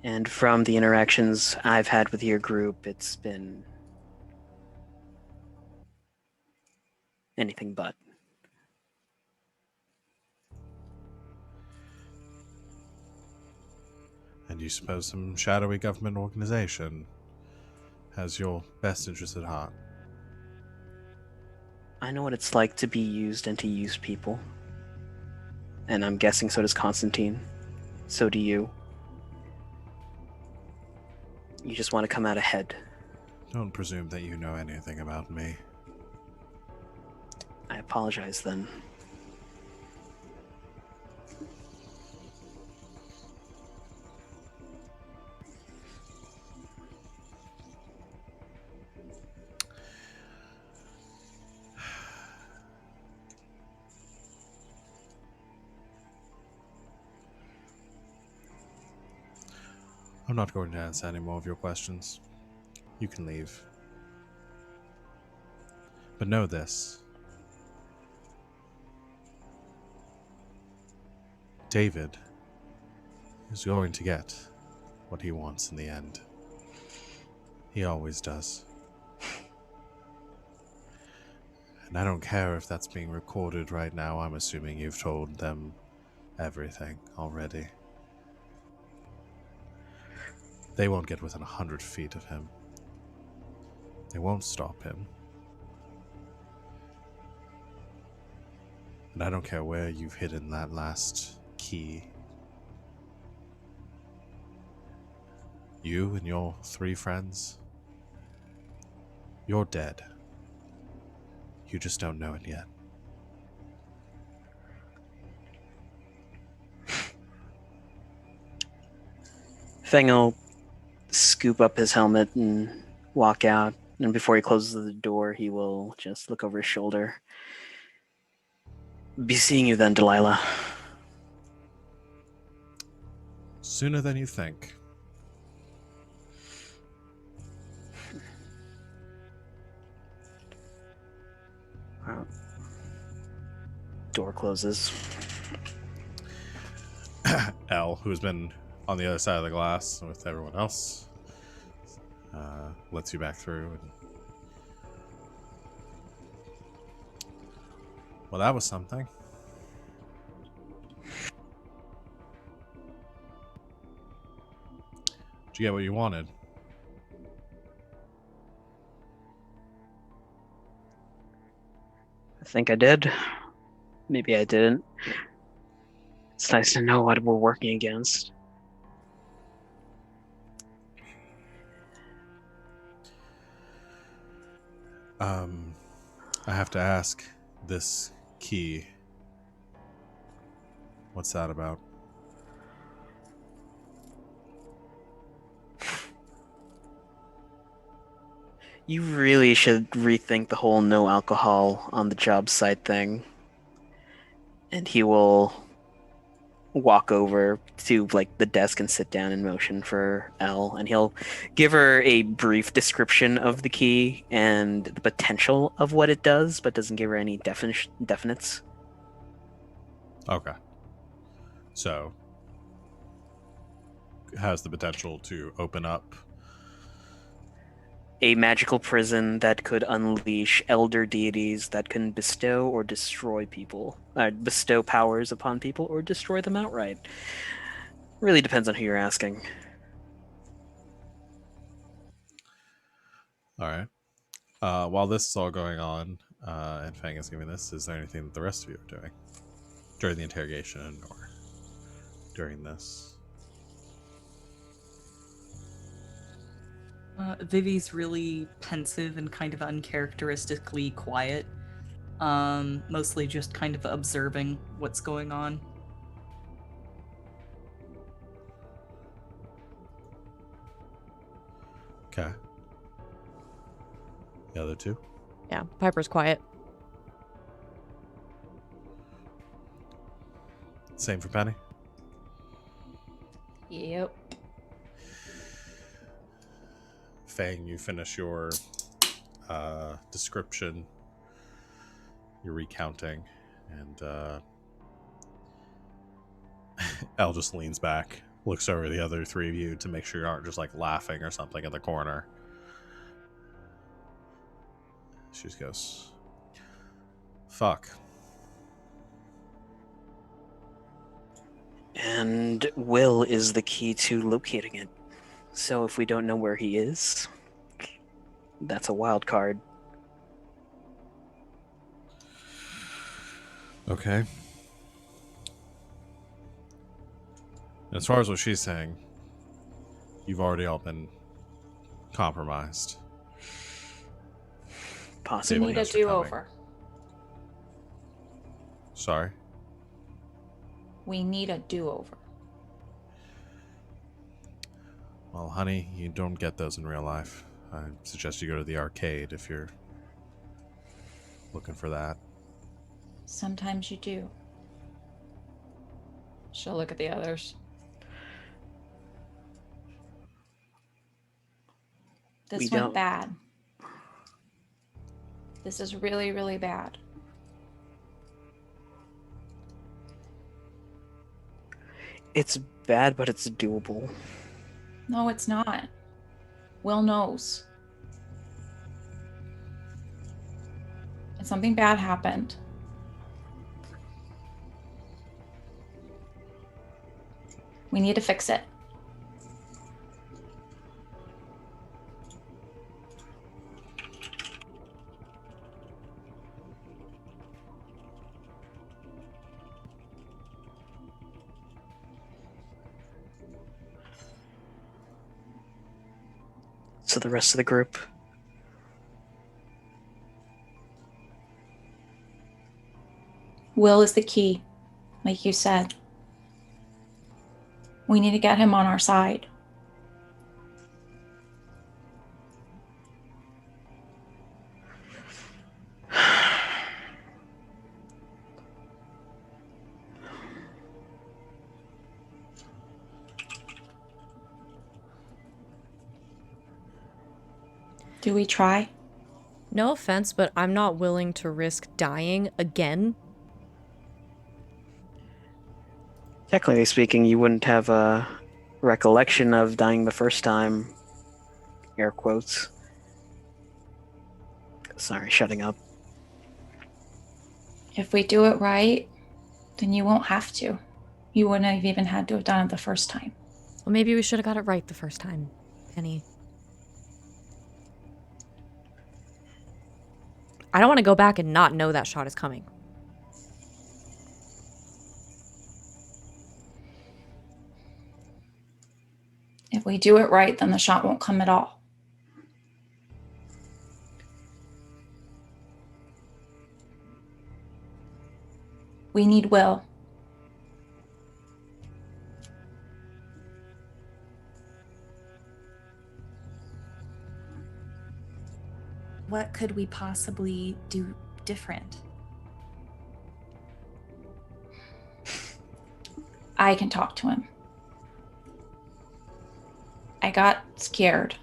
And from the interactions I've had with your group, it's been anything but. And you suppose some shadowy government organization has your best interest at heart? I know what it's like to be used and to use people. And I'm guessing so does Constantine. So do you. You just want to come out ahead. Don't presume that you know anything about me. I apologize then. I'm not going to answer any more of your questions. You can leave. But know this. David is going to get what he wants in the end. He always does. And I don't care if that's being recorded right now. I'm assuming you've told them everything already. They won't get within 100 feet of him. They won't stop him. And I don't care where you've hidden that last key. You and your 3 friends, you're dead. You just don't know it yet. Feng will scoop up his helmet and walk out. And before he closes the door, he will just look over his shoulder. Be seeing you then, Delilah. Sooner than you think. Door closes. Elle, who's been on the other side of the glass with everyone else, lets you back through. Well, that was something. Did you get what you wanted? I think I did. Maybe I didn't. It's nice to know what we're working against. I have to ask, this key, what's that about? You really should rethink the whole no alcohol on the job site thing. And he will walk over to like the desk and sit down in motion for Elle, and he'll give her a brief description of the key and the potential of what it does, but doesn't give her any definites. Okay. So, has the potential to open up A magical prison that could unleash elder deities that can bestow or destroy people, bestow powers upon people or destroy them outright. Really depends on who you're asking. All right. While this is all going on, and Feng is giving this, is there anything that the rest of you are doing during the interrogation or during this? Vivi's really pensive and kind of uncharacteristically quiet. Mostly just kind of observing what's going on. Okay. The other two? Yeah, Piper's quiet. Same for Penny? Yep. Fang, you finish your description, your recounting, and Elle just leans back, looks over the other three of you to make sure you aren't just like laughing or something in the corner. She just goes, fuck. And Will is the key to locating it. So if we don't know where he is, that's a wild card. Okay. As far as what she's saying, you've already all been compromised. We Possibly. need a Yes, you're coming. do-over. Sorry? We need a do-over. Well, honey, you don't get those in real life. I suggest you go to the arcade if you're looking for that. Sometimes you do. She'll look at the others. This We went don't- bad. This is really, really bad. It's bad, but it's doable. No, it's not. Will knows. And something bad happened. We need to fix it. So the rest of the group. Will is the key, like you said. We need to get him on our side. Do we try? No offense, but I'm not willing to risk dying again. Technically speaking, you wouldn't have a recollection of dying the first time. Air quotes. Sorry, shutting up. If we do it right, then you won't have to. You wouldn't have even had to have done it the first time. Well, maybe we should have got it right the first time, Penny. I don't want to go back and not know that shot is coming. If we do it right, then the shot won't come at all. We need Will. What could we possibly do different? I can talk to him. I got scared.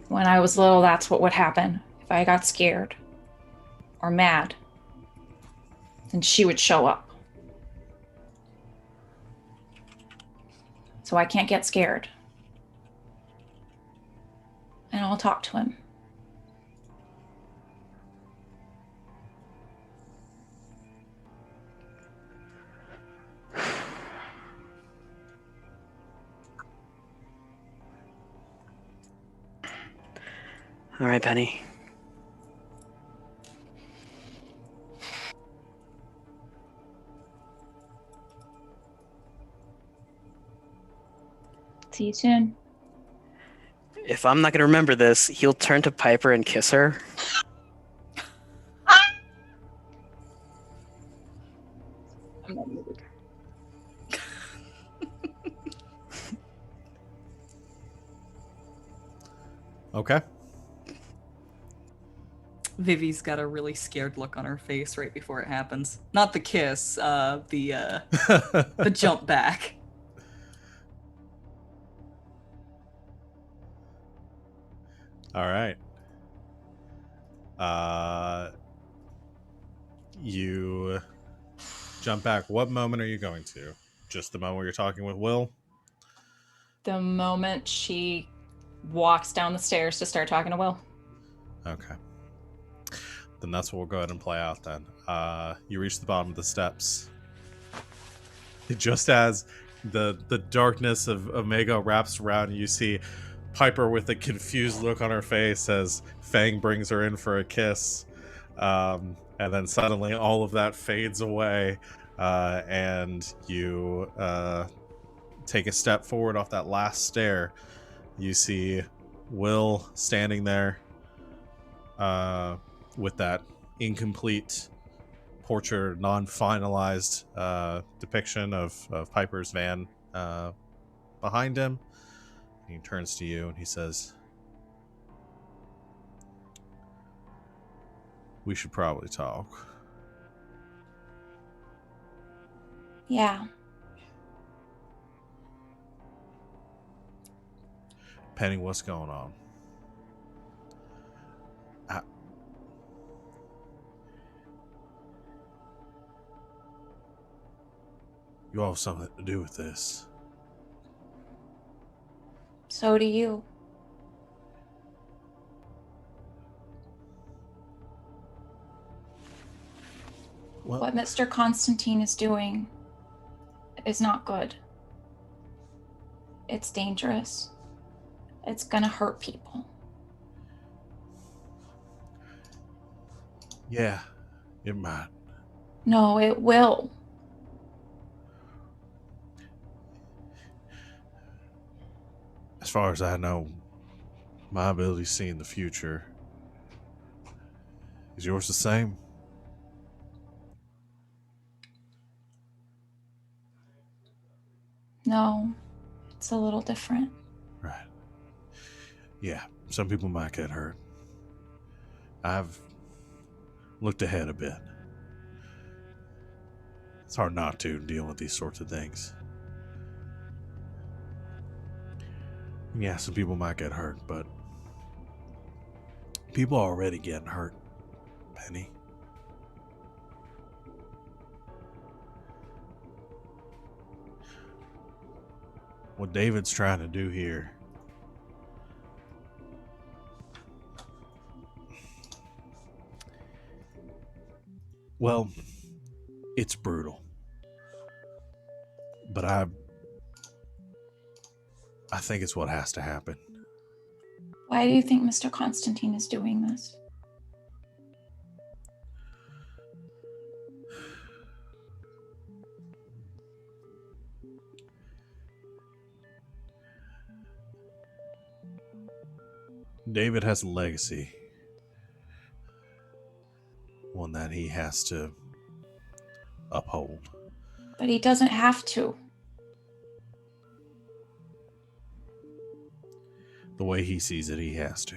When I was little, that's what would happen. If I got scared or mad, then she would show up. So I can't get scared. And I'll talk to him. All right, Penny. See you soon. If I'm not gonna remember this, he'll turn to Piper and kiss her. I'm not moving. Okay. Vivi's got a really scared look on her face right before it happens. Not the kiss, the jump back. All right. You jump back. What moment are you going to? Just the moment where you're talking with Will? The moment she walks down the stairs to start talking to Will. Okay. Then that's what we'll go ahead and play out then. You reach the bottom of the steps. Just as the darkness of Omega wraps around, you see Piper with a confused look on her face as Feng brings her in for a kiss. And then suddenly all of that fades away, and you take a step forward off that last stair. You see Will standing there with that incomplete portrait, non-finalized depiction of Piper's van behind him. He turns to you and he says, "We should probably talk." Yeah. Penny, what's going on? You all have something to do with this. So do you. Well, What Mr. Constantine is doing is not good. It's dangerous. It's gonna hurt people. yeah, it might. No, it will. As far as I know, my ability to see in the future. Is yours the same? No, it's a little different. Right. Yeah, some people might get hurt. I've looked ahead a bit. It's hard not to deal with these sorts of things. Yeah, some people might get hurt, but people are already getting hurt, Penny. What David's trying to do here well, it's brutal. But I think it's what has to happen. Why do you think Mr. Constantine is doing this? David has a legacy. One that he has to uphold. But he doesn't have to. The way he sees it, he has to.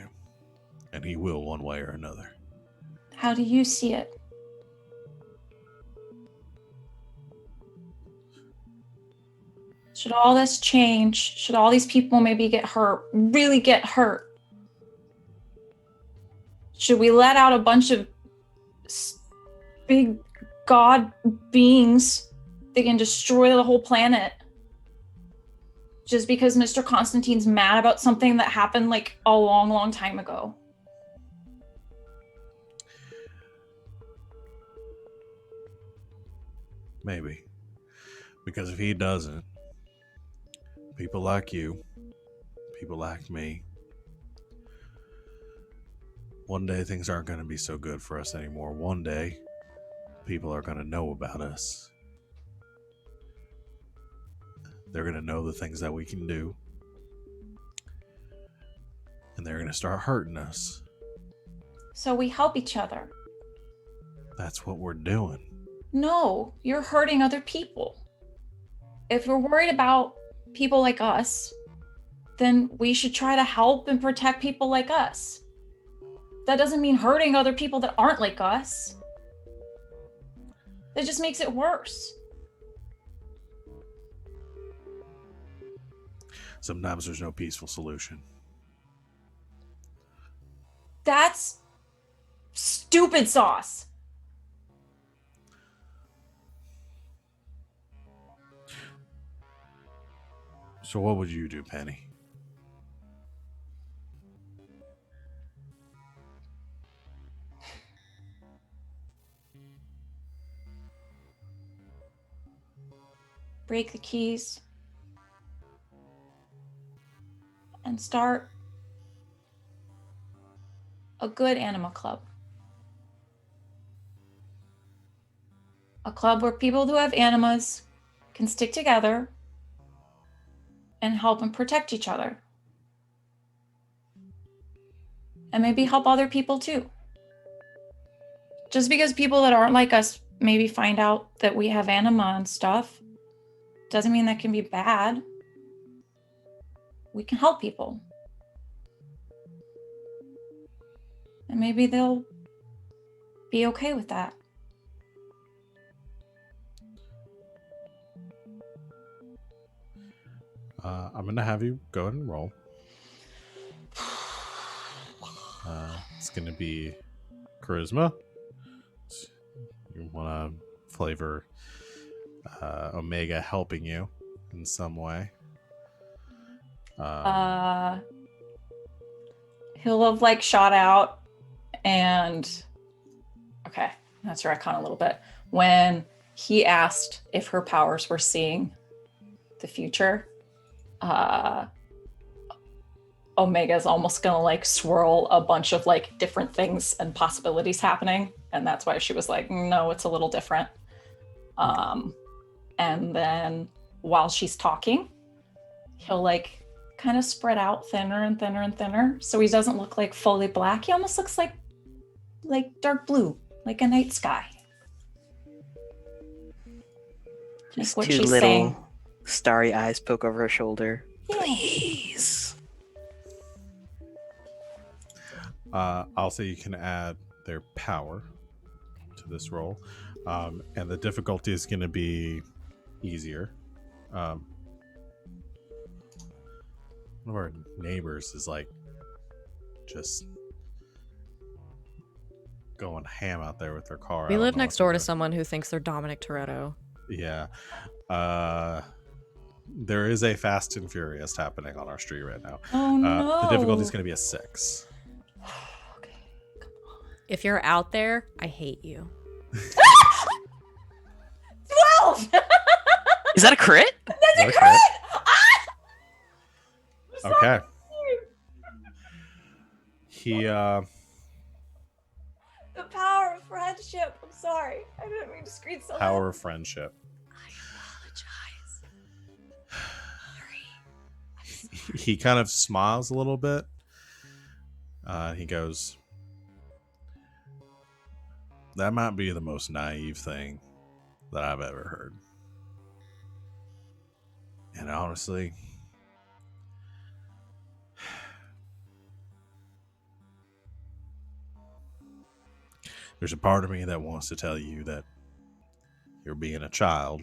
And he will one way or another. How do you see it? Should all this change? Should all these people maybe get hurt? Really get hurt? Should we let out a bunch of big god beings that can destroy the whole planet? Just because Mr. Constantine's mad about something that happened like a long, long time ago. Maybe. Because if he doesn't, people like you, people like me, one day things aren't going to be so good for us anymore. One day, people are going to know about us. They're going to know the things that we can do. And they're going to start hurting us. So we help each other. That's what we're doing. No, you're hurting other people. If we're worried about people like us, then we should try to help and protect people like us. That doesn't mean hurting other people that aren't like us. That just makes it worse. Sometimes there's no peaceful solution. That's stupid sauce. So what would you do, Penny? Break the keys. And start a good anima club. A club where people who have animas can stick together and help and protect each other. And maybe help other people too. Just because people that aren't like us maybe find out that we have anima and stuff, doesn't mean that can be bad. We can help people. And maybe they'll be okay with that. I'm going to have you go ahead and roll. It's going to be charisma. You want to flavor Omega helping you in some way. He'll have like shot out and okay, that's retcon a little bit. When he asked if her powers were seeing the future, Omega's almost gonna like swirl a bunch of like different things and possibilities happening, and that's why she was like, no, it's a little different. And then while she's talking, he'll like kind of spread out thinner and thinner and thinner, so he doesn't look like fully black. He almost looks like dark blue, like a night sky. Just like what two she's little saying. starry eyes poke over her shoulder. Yeah. Please. I'll say you can add their power to this roll, and the difficulty is going to be easier. One of our neighbors is like just going ham out there with their car. We I don't live know next what door they're to doing. someone who thinks they're Dominic Toretto. Yeah. There is a Fast and Furious happening on our street right now. Oh no. The difficulty is going to be a 6. Okay. If you're out there, I hate you. 12. Is that a crit? That's a Okay. crit. Okay. He The power of friendship. I'm sorry. I didn't mean to scream so power of friendship. He kind of smiles a little bit. He goes, "That might be the most naive thing that I've ever heard. And honestly, there's a part of me that wants to tell you that you're being a child.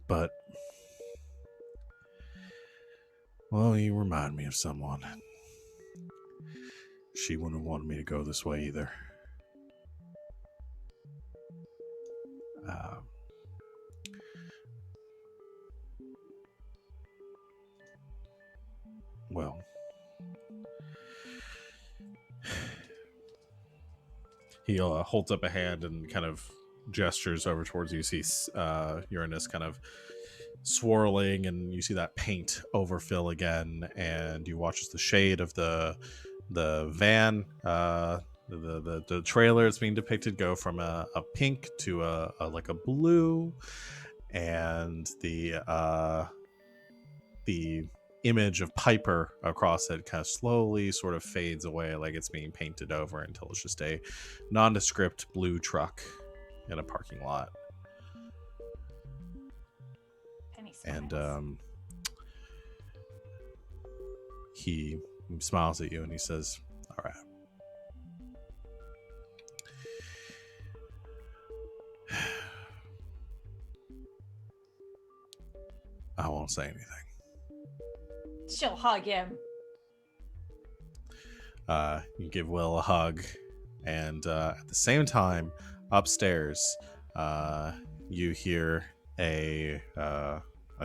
But, well, you remind me of someone. She wouldn't have wanted me to go this way either. Well, he holds up a hand and kind of gestures over towards you. You see Uranus kind of swirling, and you see that paint overfill again, and you watch as the shade of the van, the trailer is being depicted, go from a pink to a like a blue, and the image of Piper across it kind of slowly sort of fades away, like it's being painted over, until it's just a nondescript blue truck in a parking lot. And he smiles at you and he says, "All right. I won't say anything." She'll hug him. You give Will a hug, and at the same time, upstairs, you hear a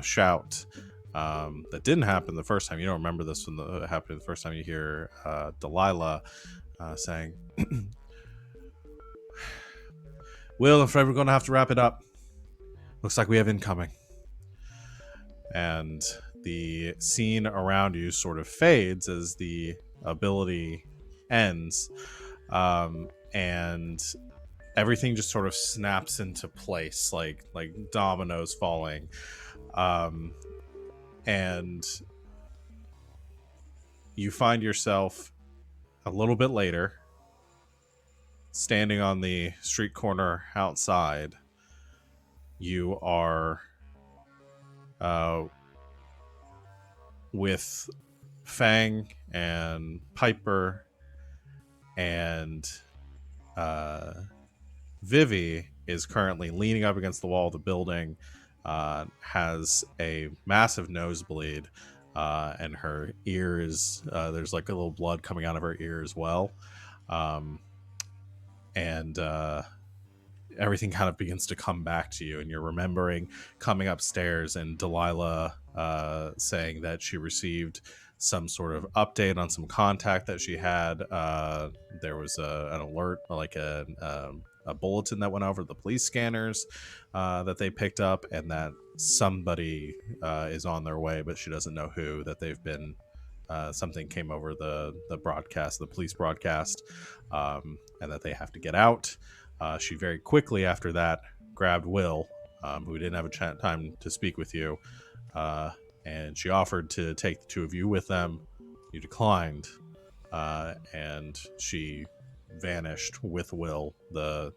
shout that didn't happen the first time. You don't remember this when it happened the first time. You hear Delilah saying, "Will, I'm afraid we're going to have to wrap it up. Looks like we have incoming." And the scene around you sort of fades as the ability ends, and everything just sort of snaps into place, like dominoes falling, and you find yourself a little bit later standing on the street corner outside. You are with Feng and Piper, and Vivi is currently leaning up against the wall of the building, has a massive nosebleed, and her ears, there's like a little blood coming out of her ear as well. And everything kind of begins to come back to you, and you're remembering coming upstairs and Delilah saying that she received some sort of update on some contact that she had. There was an alert, like a bulletin that went over the police scanners that they picked up, and that somebody is on their way, but she doesn't know who. That they've been something came over the broadcast, the police broadcast, and that they have to get out. She very quickly after that grabbed Will, who didn't have a time to speak with you, and she offered to take the two of you with them. You declined, and she vanished with Will,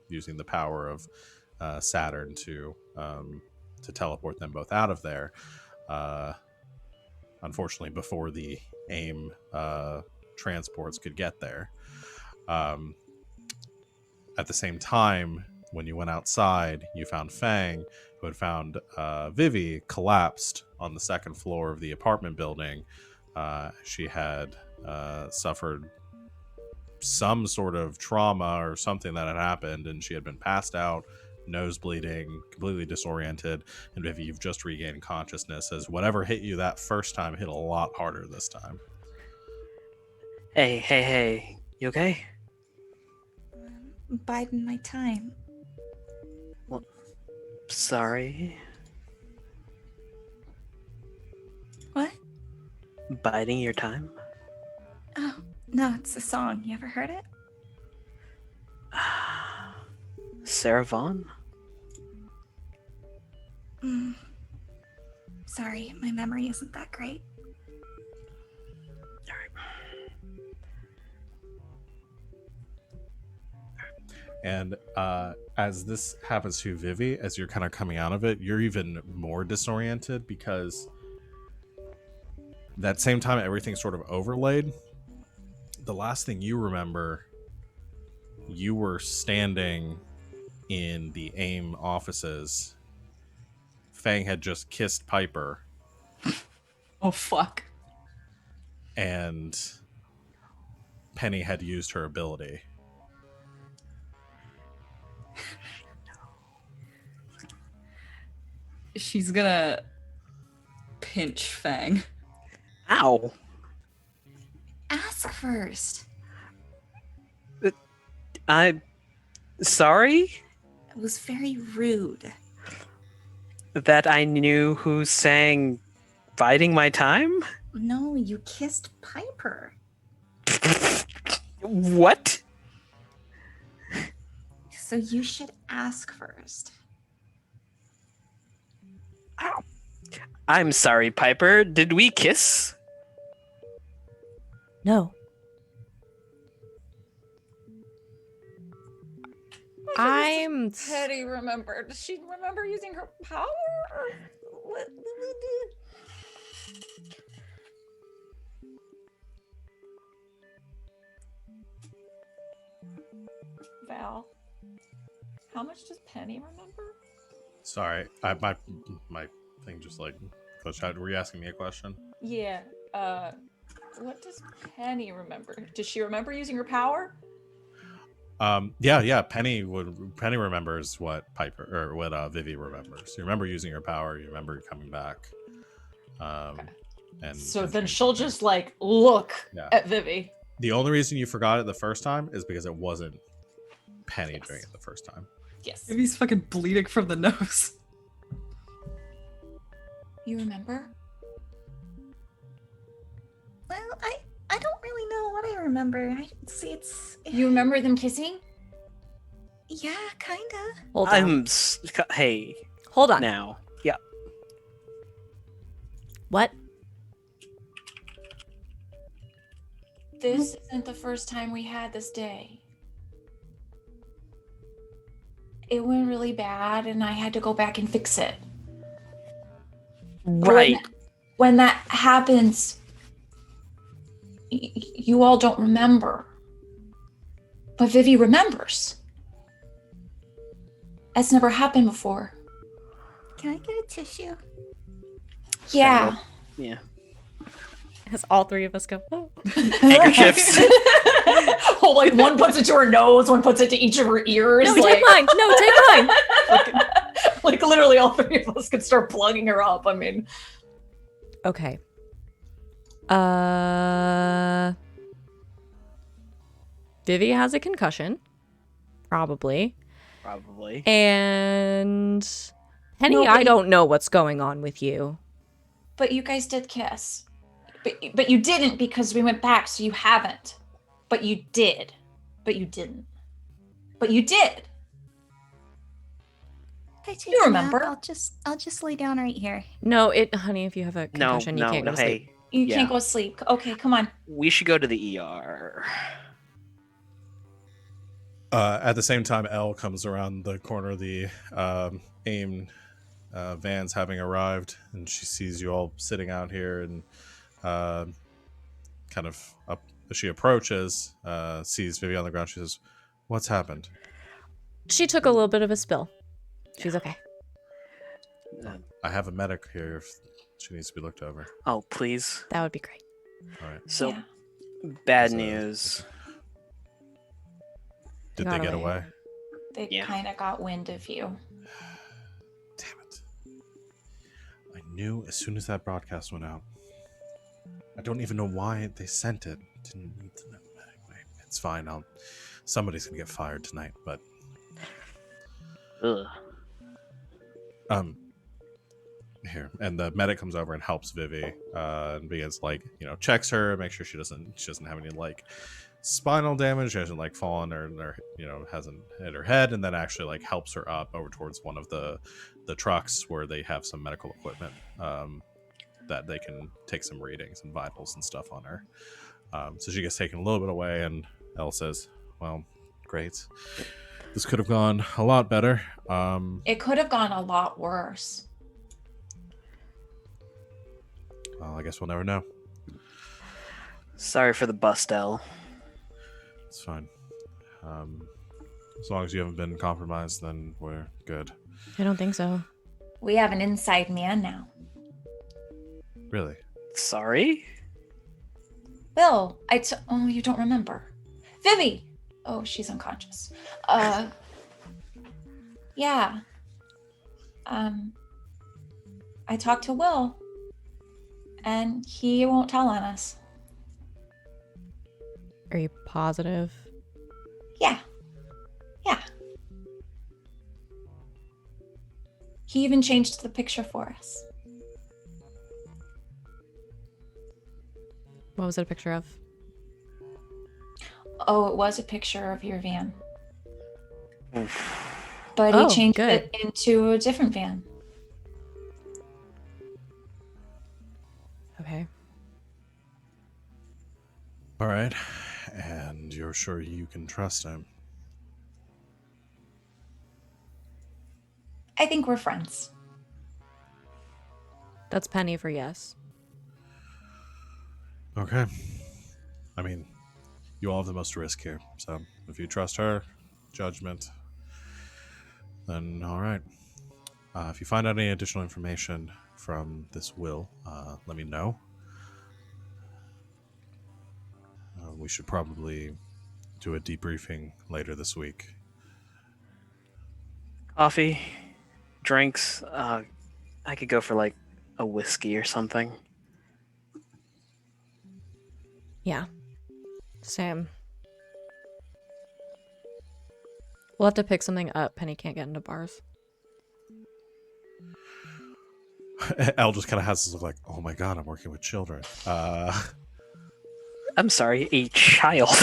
using the power of Saturn to teleport them both out of there. Unfortunately, before the AIM transports could get there. At the same time, when you went outside, you found Feng, who had found Vivi collapsed on the second floor of the apartment building. She had suffered some sort of trauma or something that had happened, and she had been passed out, nose bleeding, completely disoriented. And Vivi, you've just regained consciousness, as whatever hit you that first time hit a lot harder this time. Hey. You okay? Biding my time. Sorry. What? Biding your time? Oh, no, it's a song. You ever heard it? Sarah Vaughn? Sorry, my memory isn't that great. And as this happens to Vivi, as you're kind of coming out of it, you're even more disoriented, because that same time everything's sort of overlaid. The last thing you remember, you were standing in the AIM offices. Feng had just kissed Piper, Oh, fuck. and Penny had used her ability. She's gonna pinch Fang. Ow! Ask first. I'm sorry It was very rude. that I knew who sang Biding My Time? No, you kissed Piper. What? So you should ask first. Ow. I'm sorry, Piper. Did we kiss? No. I'm Teddy remember. Does she remember using her power? Or what? Val, how much does Penny remember? Sorry, my thing just like glitched out. Were you asking me a question? Yeah. What does Penny remember? Does she remember using her power? Yeah. Penny remembers what Piper or what Vivi remembers. You remember using her power. You remember coming back. Okay. And So and then things she'll like that. just like look Yeah. at Vivi. The only reason you forgot it the first time is because it wasn't Penny Yes. doing it the first time. Yes. Maybe he's fucking bleeding from the nose. You remember? Well, I don't really know what I remember. It's You remember them kissing? yeah, kinda. hold on. Hey, Hold on. now. Yeah. What? This isn't the first time we had this day. It went really bad and I had to go back and fix it. Right. When that happens, you all don't remember. But Vivi remembers. That's never happened before. Can I get a tissue? Yeah. Yeah. As all three of us go, oh. Handkerchiefs. Oh, like one puts it to her nose, one puts it to each of her ears. No, like, take mine. No, take mine. like literally all three of us could start plugging her up. I mean, Okay. Vivi has a concussion, probably. Probably. And Penny, No, I but- don't know what's going on with you. but you guys did kiss. But you didn't because we went back, so you haven't. But you did. But you didn't. But you did. Can I take You a nap? remember. I'll just lay down right here. No, honey, if you have a concussion, you can't go to sleep. Hey, You Yeah. can't go to sleep. Okay, come on. we should go to the ER. At the same time, Elle comes around the corner of the AIM vans having arrived, and she sees you all sitting out here, and kind of up as she approaches, sees Vivi on the ground. She says, "What's happened?" She took a little bit of a spill. She's okay. I have a medic here if she needs to be looked over. Oh, please. That would be great. All right. So, Yeah. bad So- news. Did Got they get away. away? They Yeah. kind of got wind of you. Damn it. I knew as soon as that broadcast went out. I don't even know why they sent it. Didn't need to know. Anyway, it's fine. Somebody's gonna get fired tonight, but Ugh. here. And the medic comes over and helps Vivi, and begins checks her, make sure she doesn't have any spinal damage, she hasn't fallen or hasn't hit her head, and then actually helps her up over towards one of the trucks where they have some medical equipment that they can take some readings and vitals and stuff on her. So she gets taken a little bit away, and Elle says, well, great, this could have gone a lot better. It could have gone a lot worse. Well, I guess we'll never know. Sorry for the bust, Elle. It's fine. As long as you haven't been compromised, then we're good. I don't think so. We have an inside man now. Really? Sorry? Bill, oh, you don't remember. Vivi! Oh, she's unconscious. Yeah. I talked to Will, and he won't tell on us. Are you positive? Yeah. Yeah. He even changed the picture for us. What was it a picture of? Oh, it was a picture of your van. But he Oh, changed good. it into a different van. Okay. All right. And you're sure you can trust him? I think we're friends. That's penny for yes. Okay. I mean, you all have the most risk here. So if you trust her judgment, then all right. If you find out any additional information from this will, let me know. We should probably do a debriefing later this week. Coffee, drinks. I could go for a whiskey or something. Yeah. Same. We'll have to pick something up. Penny can't get into bars. Elle just kind of has this look oh my god, I'm working with children. I'm sorry, a child.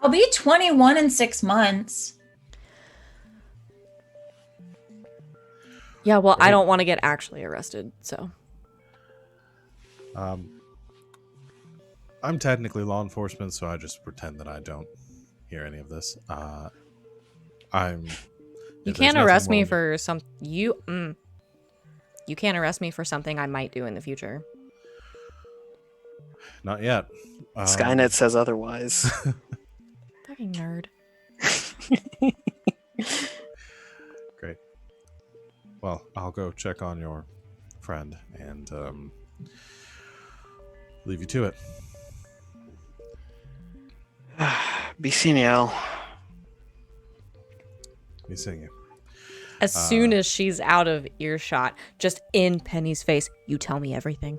I'll be 21 in 6 months. Yeah, well, I don't want to get actually arrested, so. I'm technically law enforcement, so I just pretend that I don't hear any of this. You can't arrest me for you can't arrest me for something I might do in the future. Not yet. Skynet says otherwise. Fucking nerd. Great. Well, I'll go check on your friend and leave you to it. Be seeing you, Elle. Be seeing you. As soon as she's out of earshot, just in Penny's face, you tell me everything.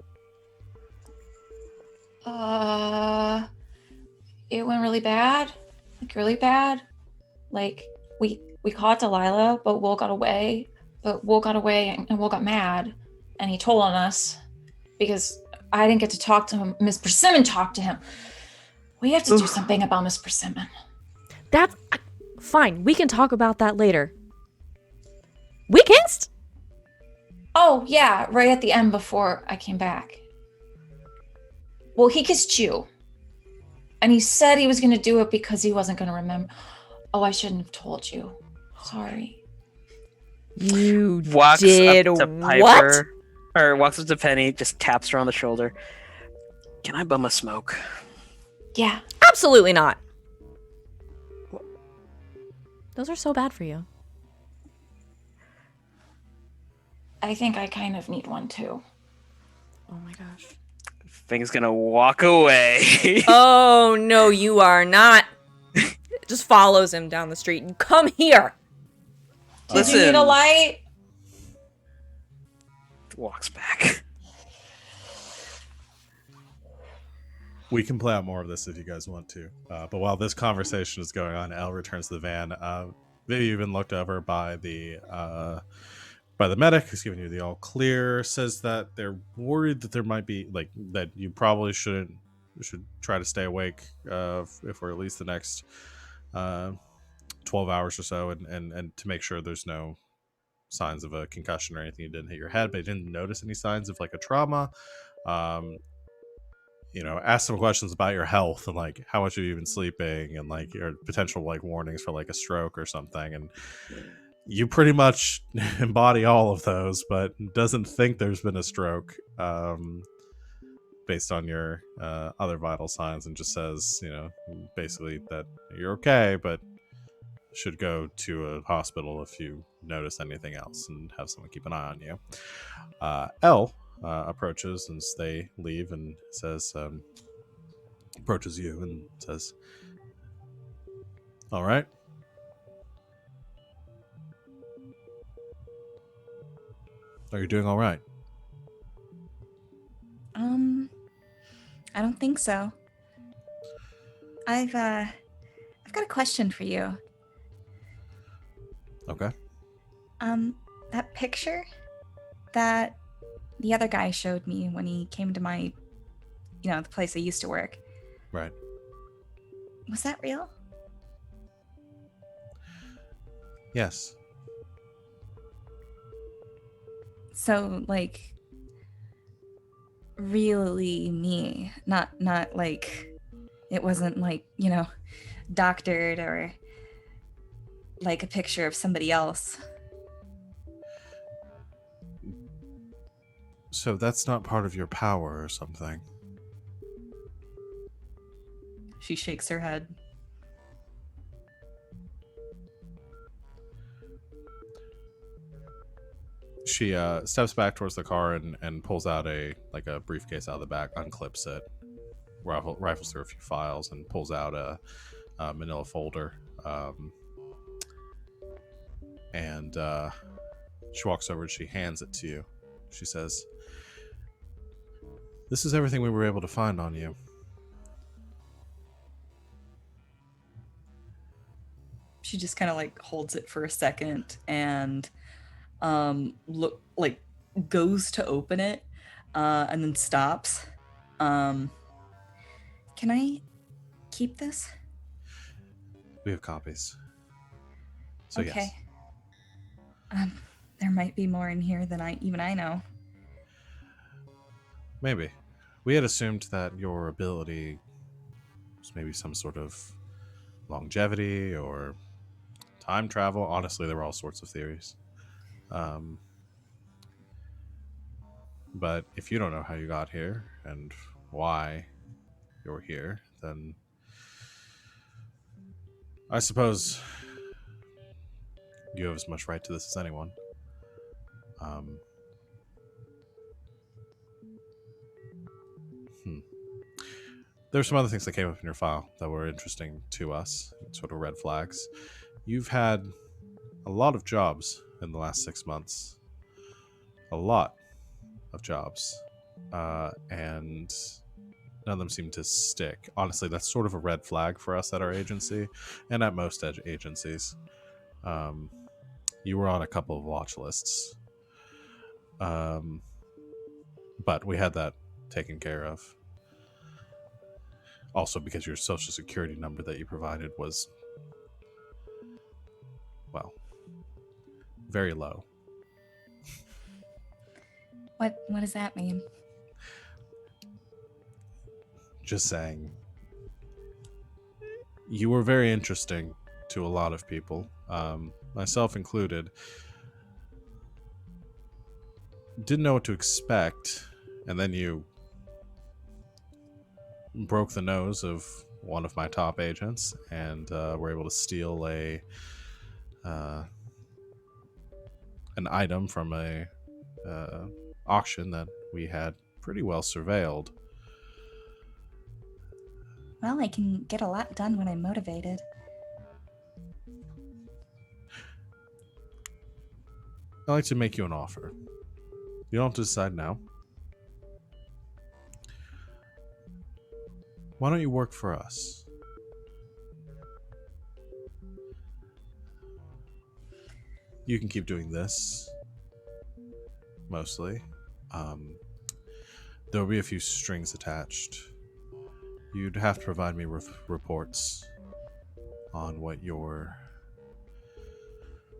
It went really bad. Really bad. We caught Delilah, but Will got away. And Will got mad. And he told on us because I didn't get to talk to him. Miss Persimmon talked to him. We have to do something about Miss Persimmon. That's fine. We can talk about that later. We kissed? Oh, yeah, right at the end before I came back. Well, he kissed you. And he said he was going to do it because he wasn't going to remember. Oh, I shouldn't have told you. Sorry. You Walks did up to what? Piper, or walks up to Penny, just taps her on the shoulder. Can I bum a smoke? Yeah. Absolutely not. Those are so bad for you. I think I kind of need one too. Oh my gosh. Feng's gonna walk away. Oh no, you are not. Just follows him down the street. Come here. Did you need a Listen. light? Walks back. We can play out more of this if you guys want to. But while this conversation is going on, Elle returns to the van. Vivi, you've been looked over by the medic who's giving you the all clear. Says that they're worried that there might be that you probably should try to stay awake for at least the next 12 hours or so, and to make sure there's no signs of a concussion or anything. You didn't hit your head, but you didn't notice any signs of like a trauma. Ask some questions about your health and like how much have you been sleeping and like your potential like warnings for like a stroke or something. And you pretty much embody all of those, but doesn't think there's been a stroke based on your other vital signs, and just says, basically that you're okay, but should go to a hospital if you notice anything else and have someone keep an eye on you. Elle approaches and they leave and says, approaches you and says, all right. Are you doing all right? I don't think so. I've got a question for you. Okay. That picture that the other guy showed me when he came to my, the place I used to work. Right. Was that real? Yes. So, like, really me, not like, it wasn't like, doctored or like a picture of somebody else. So that's not part of your power or something. She shakes her head. She steps back towards the car and pulls out a briefcase out of the back, unclips it, rifles through a few files, and pulls out a manila folder. And she walks over and she hands it to you. She says, "This is everything we were able to find on you." She just kind of like holds it for a second and goes to open it and then stops. Can I keep this? We have copies. So Okay. Yes. There might be more in here than I know. Maybe. We had assumed that your ability was maybe some sort of longevity or time travel. Honestly, there were all sorts of theories. But if you don't know how you got here and why you're here, then I suppose you have as much right to this as anyone. There's some other things that came up in your file that were interesting to us, sort of red flags. You've had a lot of jobs in the last 6 months. A lot of jobs. And none of them seem to stick. Honestly, that's sort of a red flag for us at our agency and at most agencies. You were on a couple of watch lists. But we had that taken care of. Also because your social security number that you provided was, well, very low. What does that mean? Just saying. You were very interesting to a lot of people, myself included. Didn't know what to expect, and then you broke the nose of one of my top agents and were able to steal a an item from a auction that we had pretty well surveilled. Well, I can get a lot done when I'm motivated. I'd like to make you an offer. You don't have to decide now. Why don't you work for us? You can keep doing this, mostly. There'll be a few strings attached. You'd have to provide me with reports on what your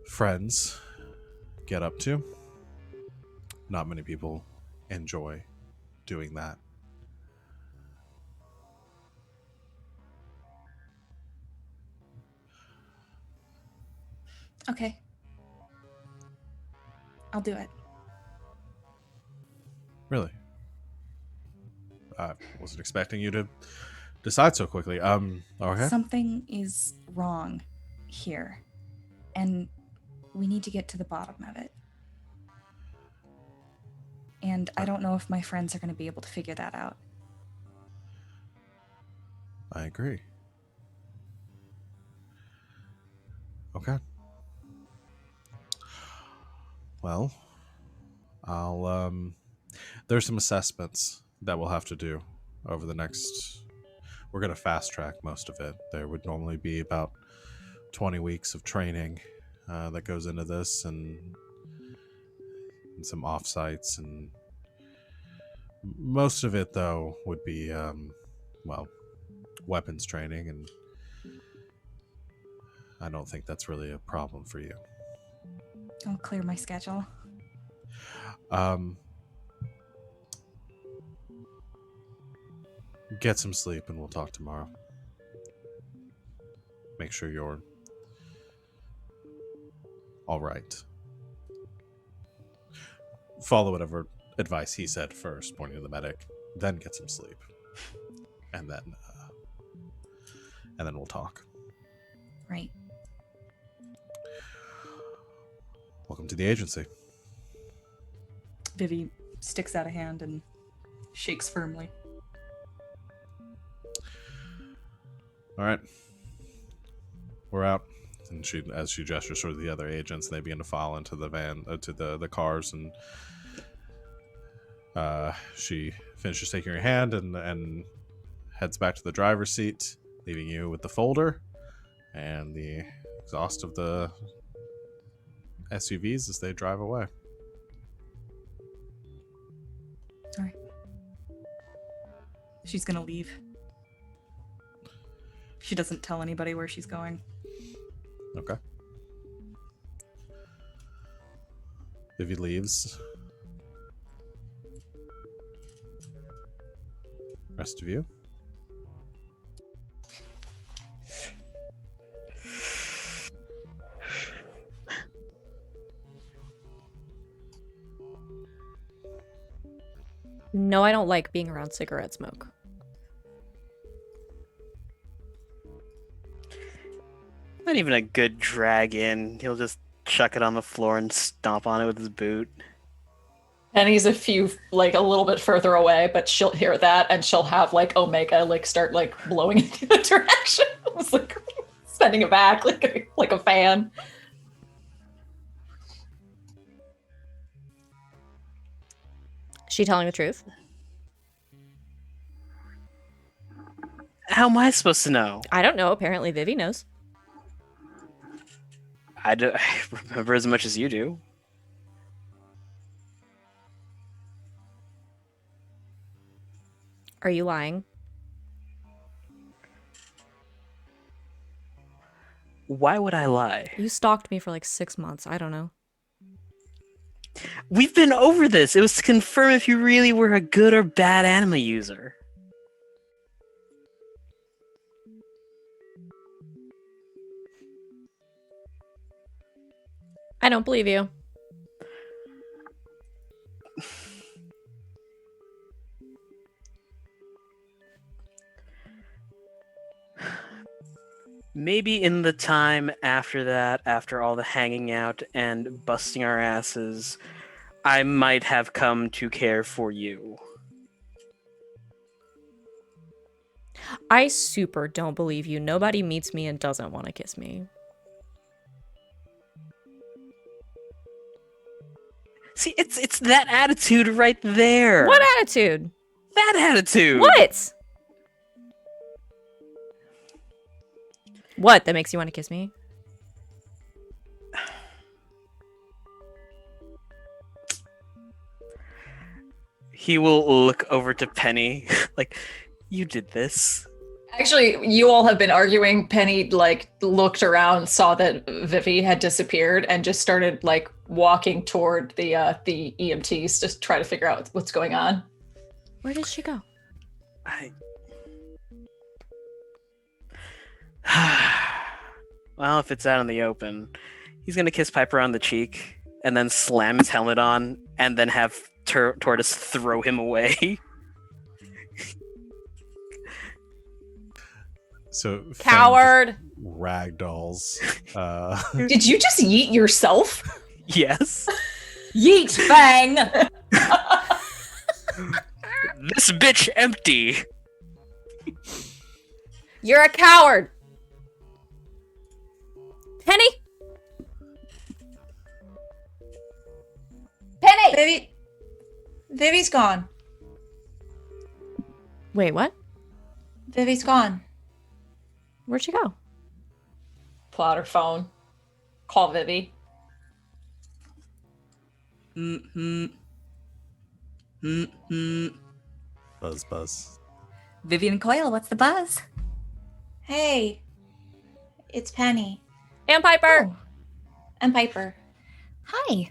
friends get up to. Not many people enjoy doing that. Okay. I'll do it. Really? I wasn't expecting you to decide so quickly. Okay. Something is wrong here, and we need to get to the bottom of it. And I don't know if my friends are going to be able to figure that out. I agree. Okay. Well, I'll there's some assessments that we'll have to do over the next. We're going to fast track most of it. There would normally be about 20 weeks of training that goes into this, and some offsites, and most of it though would be weapons training, and I don't think that's really a problem for you. I'll clear my schedule. Get some sleep and we'll talk tomorrow. Make sure you're all right. Follow whatever advice he said first, pointing to the medic, then get some sleep. And then we'll talk. Right. Welcome to the agency. Vivi sticks out a hand and shakes firmly. All right. We're out. And as she gestures toward the other agents, they begin to file into the van, to the cars, and she finishes taking your hand and heads back to the driver's seat, leaving you with the folder and the exhaust of the SUVs as they drive away. All right. She's gonna leave. She doesn't tell anybody where she's going. Okay. Vivi leaves. Rest of you? No, I don't like being around cigarette smoke. Not even a good drag in. He'll just chuck it on the floor and stomp on it with his boot. Penny's a little bit further away, but she'll hear that and she'll have Omega start blowing in the direction. It's sending it back like a fan. She telling the truth? How am I supposed to know? I don't know. Apparently Vivi knows. I remember as much as you do. Are you lying? Why would I lie? You stalked me for 6 months. I don't know. We've been over this. It was to confirm if you really were a good or bad anima user. I don't believe you. Maybe in the time after that, after all the hanging out and busting our asses, I might have come to care for you. I super don't believe you. Nobody meets me and doesn't want to kiss me. See, it's that attitude right there. What attitude? That attitude. What? What that makes you want to kiss me? He will look over to Penny, like, you did this. Actually, you all have been arguing. Penny like looked around, saw that Vivi had disappeared, and just started like walking toward the EMTs to try to figure out what's going on. Where did she go? Well, if it's out in the open, he's gonna kiss Piper on the cheek, and then slam his helmet on, and then have Tortoise throw him away. So Feng just Coward. ragdolls. Did you just yeet yourself? Yes. Yeet, Feng! This bitch empty. You're a coward. Penny. Penny. Vivi's gone. Wait, what? Vivi's gone. Where'd she go? Pull out her phone. Call Vivi. Buzz. Vivian Coyle, what's the buzz? Hey, it's Penny And Piper. Oh, and Piper. hi.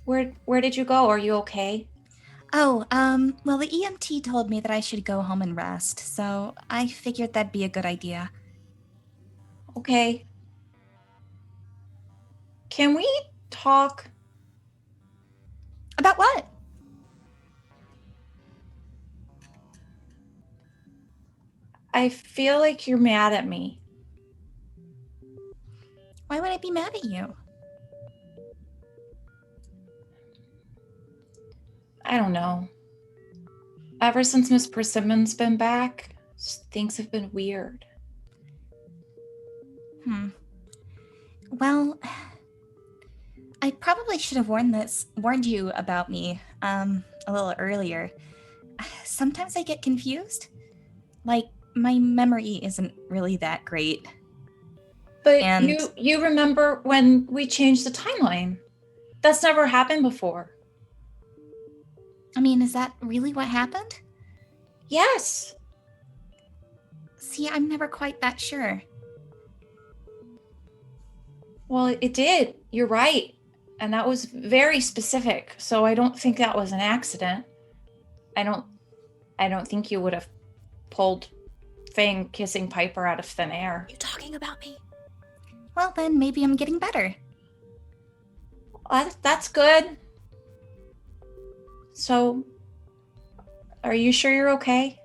Where did you go? Are you okay? Oh, well, the EMT told me that I should go home and rest, so I figured that'd be a good idea. Okay. Can we talk? About what? I feel like you're mad at me. Why would I be mad at you? I don't know. Ever since Miss Persimmon's been back, things have been weird. Well, I probably should have warned you about me, a little earlier. Sometimes I get confused. Like, my memory isn't really that great. But And- you remember when we changed the timeline? That's never happened before. I mean, is that really what happened? Yes. See, I'm never quite that sure. Well, it did. You're right. And that was very specific. So I don't think that was an accident. I don't think you would have pulled Feng kissing Piper out of thin air. You talking about me? Well, then maybe I'm getting better. That's good. So, are you sure you're okay?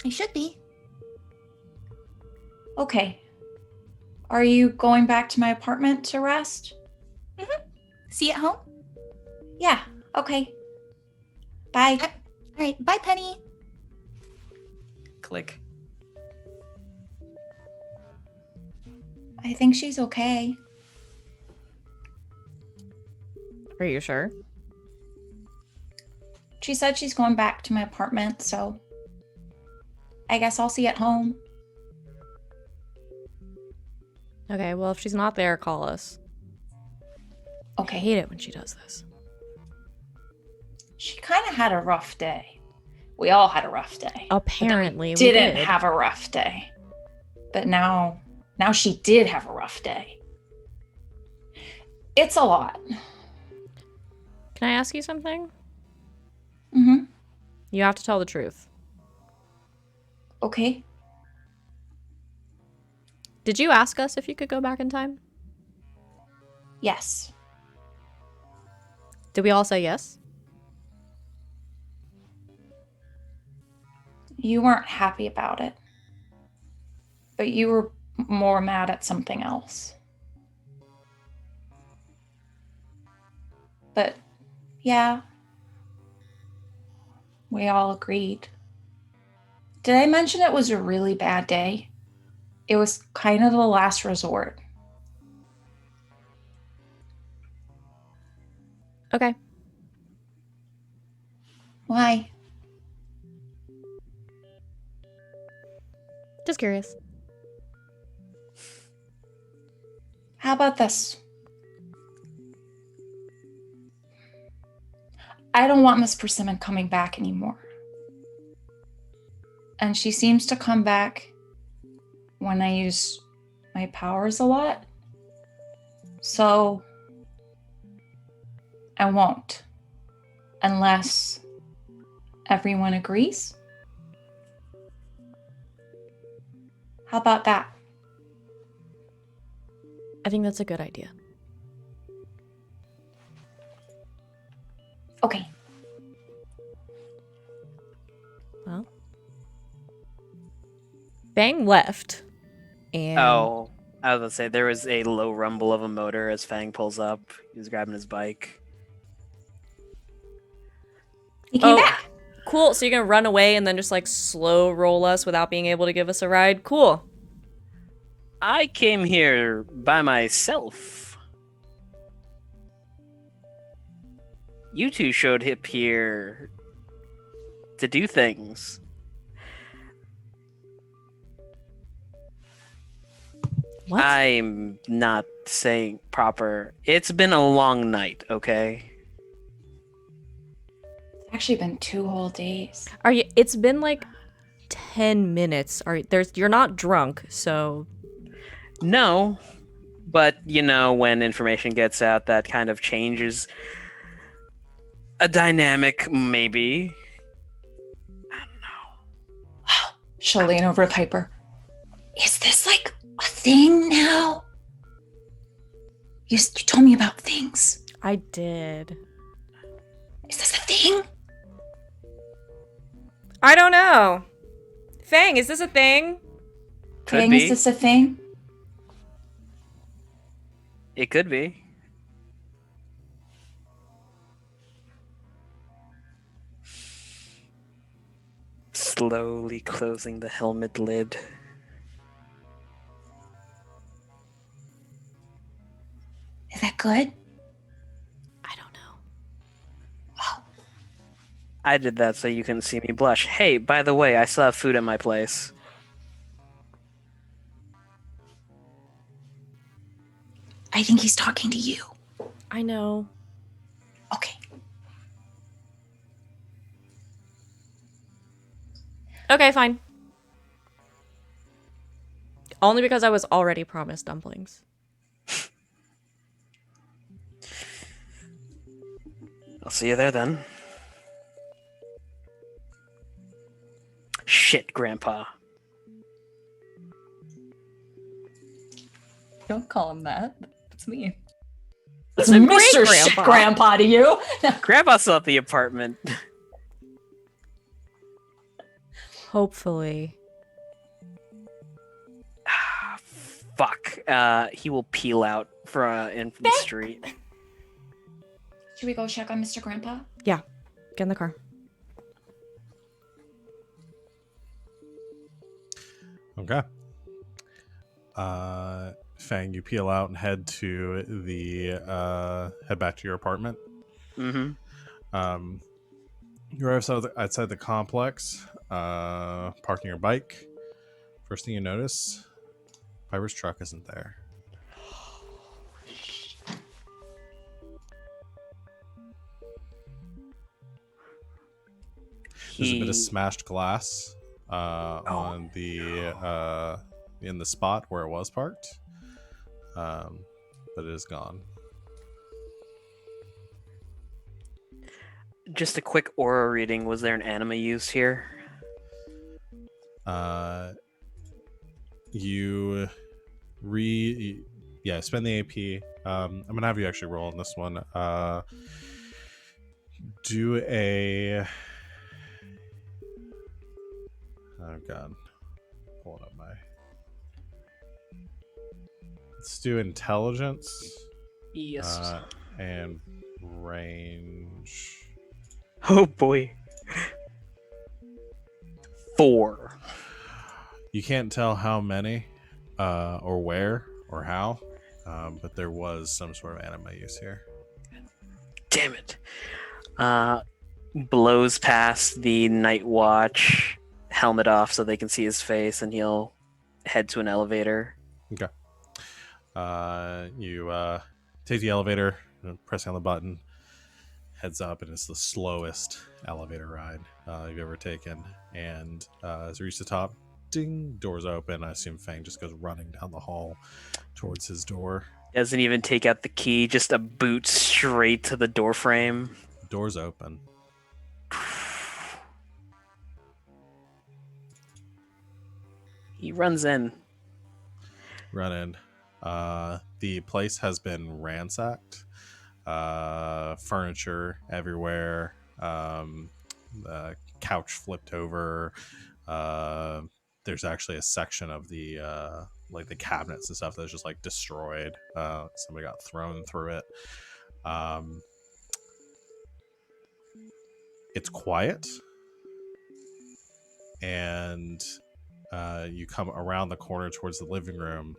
I should be. Okay. Are you going back to my apartment to rest? See you at home? Yeah. Okay. Bye. All right, bye, Penny. Click. I think she's okay. Are you sure? She said she's going back to my apartment, so I guess I'll see you at home. Okay, well, if she's not there, call us. I Okay. hate it when she does this. She kind of had a rough day. We all had a rough day. Apparently, we Didn't did. have a rough day. But now she did have a rough day. It's a lot. Can I ask you something? Mm-hmm. You have to tell the truth. Okay. Did you ask us if you could go back in time? Yes. Did we all say yes? You weren't happy about it. But you were more mad at something else. But yeah, we all agreed. Did I mention it was a really bad day? It was kind of the last resort. Okay. Why? Just curious. How about this? I don't want Miss Persimmon coming back anymore. And she seems to come back when I use my powers a lot. So I won't. Unless everyone agrees. How about that? I think that's a good idea. Okay. Well, Feng left. And Oh, I was gonna say there was a low rumble of a motor as Fang pulls up. He's grabbing his bike. He came Oh. back. Cool. So you're going to run away and then just like slow roll us without being able to give us a ride? Cool. I came here by myself. You two showed up here to do things. What? I'm not saying proper. It's been a long night, okay? It's actually been 2 whole days. Are you? It's been like 10 minutes. You're not drunk, so No, but you know, when information gets out, that kind of changes a dynamic, maybe. I don't know. She'll lean over to Piper. Is this like a thing now? You told me about things. I did. Is this a thing? I don't know. Fang, is this a thing? Could Fang, be. is this a thing? It could be. Slowly closing the helmet lid. Is that good? I don't know. Oh, I did that so you couldn't see me blush. Hey, by the way, I still have food at my place. I think he's talking to you. I know. Okay. Okay, fine. Only because I was already promised dumplings. I'll see you there then. Shit, Grandpa. Don't call him that. It's me. It's a Mr. great Shit grandpa. Grandpa to you. Grandpa's still at the apartment. Hopefully. Fuck. He will peel out in from the street. Should we go check on Mr. Grandpa? Yeah. Get in the car. Okay. Fang, you peel out and head to the head back to your apartment. Mm-hmm. You're outside the complex, parking your bike. First thing you notice, Piper's truck isn't there. There's a bit of smashed glass on the in the spot where it was parked, but it is gone. Just a quick aura reading. Was there an anima used here? You spend the AP. I'm gonna have you actually roll on this one. Do a oh god, pulling up my Let's do intelligence. Yes. And range. Oh boy. 4. You can't tell how many, or where, or how, but there was some sort of anima use here. Damn it. Blows past the night watch, helmet off so they can see his face, and he'll head to an elevator. Okay. You take the elevator, pressing on the button, heads up, and it's the slowest elevator ride you've ever taken. And as you reach the top, ding, doors open. I assume Feng just goes running down the hall towards his door. Doesn't even take out the key, just a boot straight to the door frame. Doors open. He runs in. Run in. The place has been ransacked. Furniture everywhere. The couch flipped over. There's actually a section of the like the cabinets and stuff that's just like destroyed. Somebody got thrown through it. It's quiet, and you come around the corner towards the living room,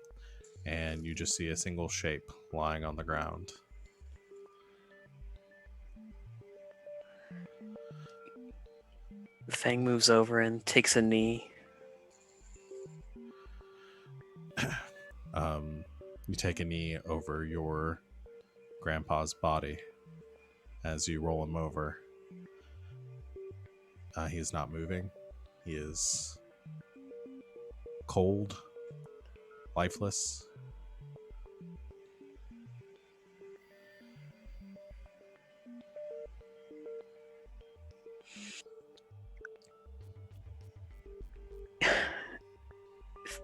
and you just see a single shape lying on the ground. Feng moves over and takes a knee. You take a knee over your grandpa's body as you roll him over. He is not moving. He is cold, lifeless.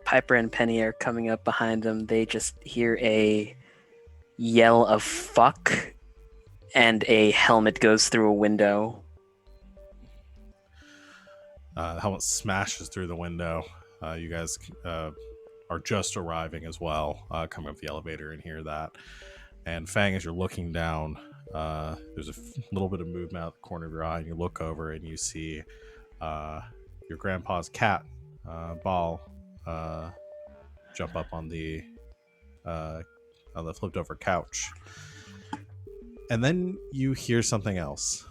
Piper and Penny are coming up behind them. They just hear a yell of fuck, and a helmet goes through a window. The helmet smashes through the window. You guys are just arriving as well, coming up the elevator and hear that. And Feng, as you're looking down, there's a little bit of movement out the corner of your eye, and you look over and you see your grandpa's cat, Ball, jump up on the flipped over couch. And then you hear something else.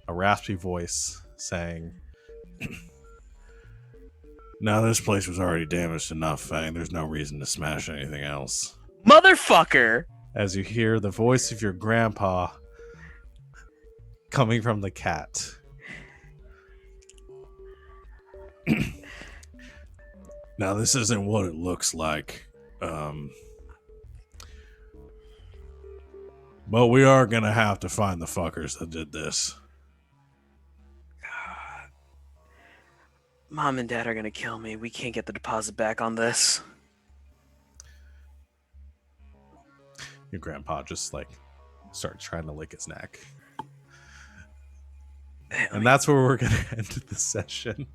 A raspy voice saying, "Now this place was already damaged enough, Fang. There's no reason to smash anything else." Motherfucker! As you hear the voice of your grandpa coming from the cat. Now this isn't what it looks like. But we are gonna have to find the fuckers that did this. Mom and Dad are gonna kill me. We can't get the deposit back on this. Your grandpa just like starts trying to lick his neck. And that's where we're gonna end the session.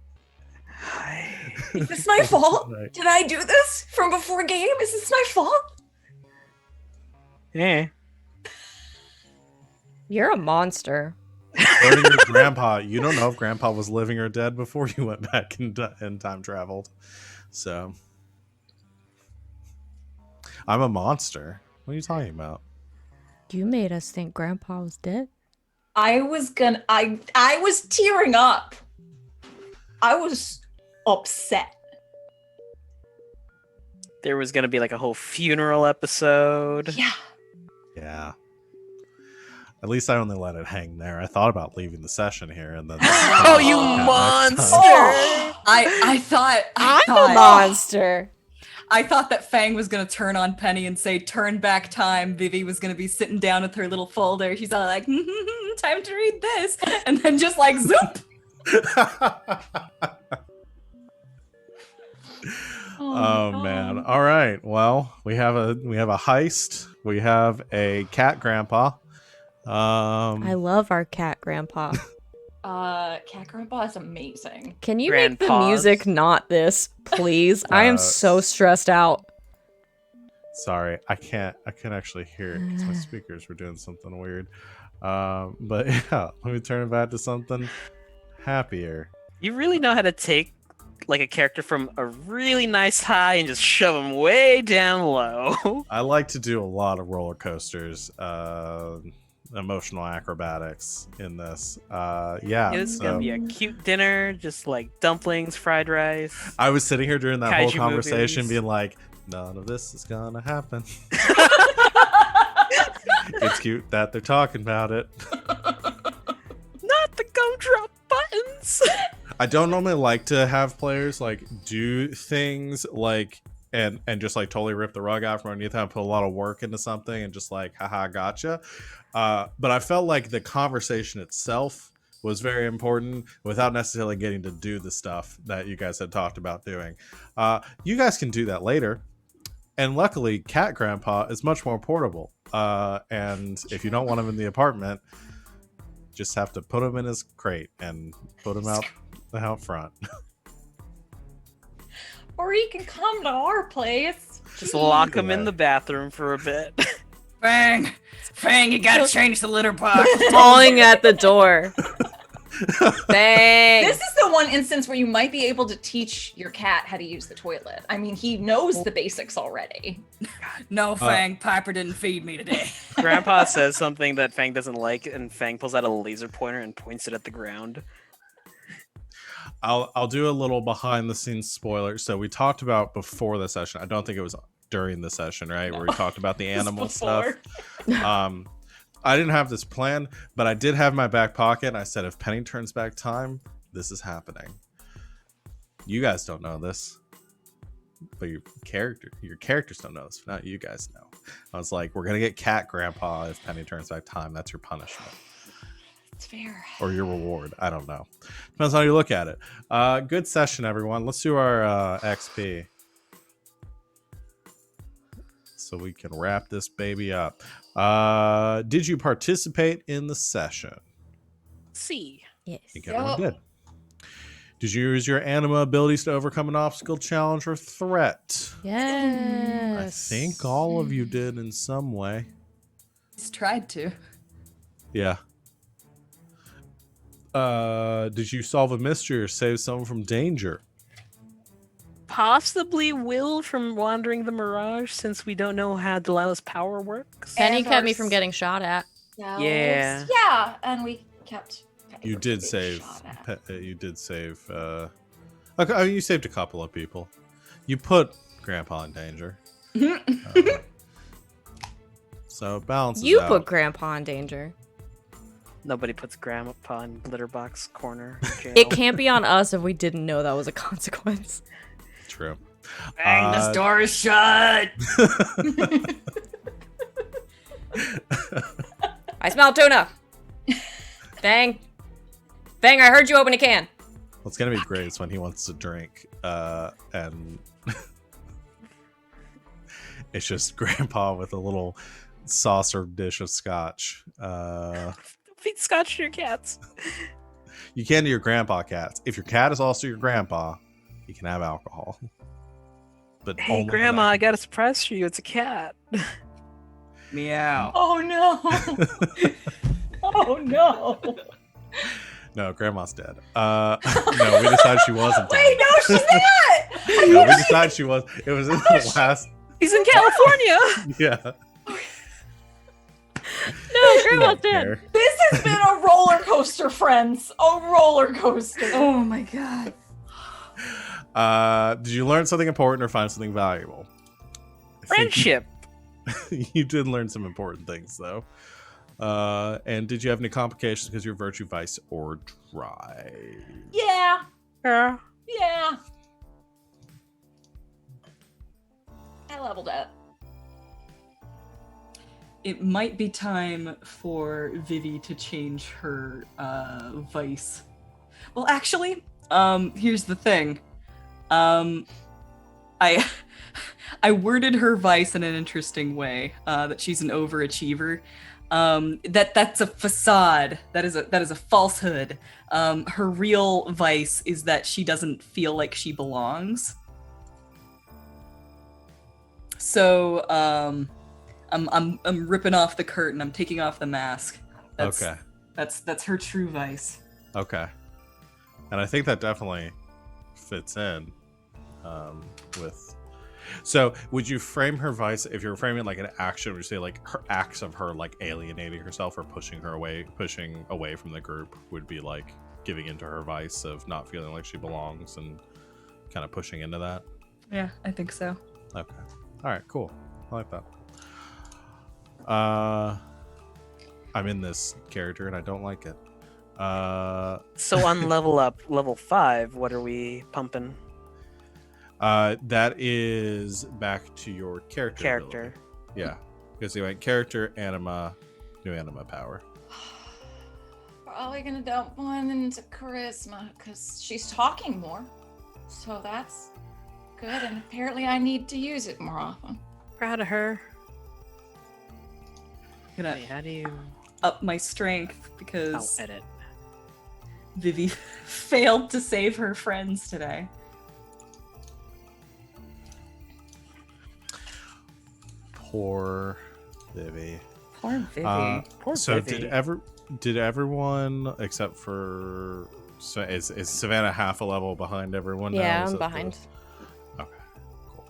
Hi. Is this my fault? Right. Did I do this from before game? Is this my fault? Yeah. You're a monster. Learning your grandpa, you don't know if grandpa was living or dead before you went back and time traveled. So I'm a monster. What are you talking about? You made us think grandpa was dead. I was tearing up. I was upset. There was gonna be like a whole funeral episode. Yeah. Yeah. At least I only let it hang there. I thought about leaving the session here and then. Oh, you Yeah, monster! Oh, I thought I'm a monster. I thought that Fang was gonna turn on Penny and say, "Turn back time." Vivi was gonna be sitting down with her little folder. She's all like, "Time to read this," and then just like zoop. Oh man. All right. Well, we have a heist. We have a cat grandpa. I love our cat grandpa. Cat Grandpa is amazing. Can you make the Grandpas. music not this, please? I am so stressed out. Sorry, I can't actually hear it because my speakers were doing something weird. But yeah, let me turn it back to something happier. You really know how to take like a character from a really nice high and just shove them way down low. I like to do a lot of roller coasters, emotional acrobatics in this. Yeah, This is gonna be a cute dinner, just like dumplings, fried rice. I was sitting here during that whole Kaiju conversation movies. being like, none of this is gonna happen. It's cute that they're talking about it. Not the gumdrop buttons. I don't normally like to have players like do things like and just like totally rip the rug out from underneath them, put a lot of work into something and just like haha gotcha. But I felt like the conversation itself was very important without necessarily getting to do the stuff that you guys had talked about doing. You guys can do that later. And luckily, Cat Grandpa is much more portable. And if you don't want him in the apartment, just have to put him in his crate and put him out front. Or he can come to our place. Just lock them in the bathroom for a bit. Feng, you gotta change the litter box. Falling at the door. Bang. This is the one instance where you might be able to teach your cat how to use the toilet. I mean, he knows the basics already. No, Feng, Piper didn't feed me today. Grandpa says something that Feng doesn't like, and Feng pulls out a laser pointer and points it at the ground. I'll do a little behind the scenes spoiler. So we talked about before the session. I don't think it was during the session, right? Where we talked about the animal stuff. I didn't have this plan, but I did have my back pocket. I said, if Penny turns back time, this is happening. You guys don't know this, but your characters don't know this. Not you guys know. I was like, we're gonna get Cat Grandpa if Penny turns back time. That's your punishment. It's fair. Or your reward. I don't know. Depends how you look at it. Good session, everyone. Let's do our XP. So we can wrap this baby up. Did you participate in the session? See. Yes. I think everyone did. Did you use your anima abilities to overcome an obstacle, challenge, or threat? Yes. I think all of you did in some way. He's tried to. Yeah. Did you solve a mystery or save someone from danger? Possibly Will from wandering the mirage, since we don't know how Delilah's power works. Penny And kept me ours. from getting shot at. Yeah. Yeah, and we kept. You from did being save. shot at. You did save. Okay, I mean, you saved a couple of people. You put Grandpa in danger. So it balances You out. put Grandpa in danger. Nobody puts Grandpa in litter box corner. Jail. It can't be on us if we didn't know that was a consequence. True. Bang, this door is shut. I smell tuna. Bang. Bang, I heard you open a can. What's gonna be great is when he wants to drink, and it's just Grandpa with a little saucer dish of scotch. Feed scotch to your cats. You can to your grandpa cats. If your cat is also your grandpa, you can have alcohol. But Hey, only Grandma, I that. got a surprise for you. It's a cat. Meow. Oh no! Oh no! No, Grandma's dead. No, we decided she wasn't dead. Wait, no, she's not. No, we decided she was. It was in the last. He's in California. Yeah. No, Grandma's Don't dead. care. This has been a roller coaster, friends. A roller coaster. Oh my god. Did you learn something important or find something valuable? I think Friendship. You did learn some important things, though. And did you have any complications because of your virtue, vice, or drive? Yeah. Yeah. Yeah. I leveled up. It might be time for Vivi to change her vice. Well, actually, here's the thing. I worded her vice in an interesting way. That she's an overachiever. That's a facade. That is a falsehood. Her real vice is that she doesn't feel like she belongs. So I'm ripping off the curtain. I'm taking off the mask. Okay. That's her true vice. Okay. And I think that definitely fits in with. So, would you frame her vice, if you're framing like an action, would you say like her acts of her like alienating herself or pushing away from the group would be like giving into her vice of not feeling like she belongs and kind of pushing into that? Yeah, I think so. Okay. All right, cool. I like that. I'm in this character and I don't like it. So on level 5, what are we pumping? That is back to your character. Ability. Yeah, because you went character, anima, new anima power. Probably gonna dump one into charisma because she's talking more. So that's good, and apparently I need to use it more often. Proud of her. Gonna Wait, how do you up my strength because edit? Vivi failed to save her friends today. Poor Vivi. Poor Vivi. Poor So Vivi. did everyone except for is Savannah half a level behind everyone now? Yeah, Is I'm it behind. Okay, cool.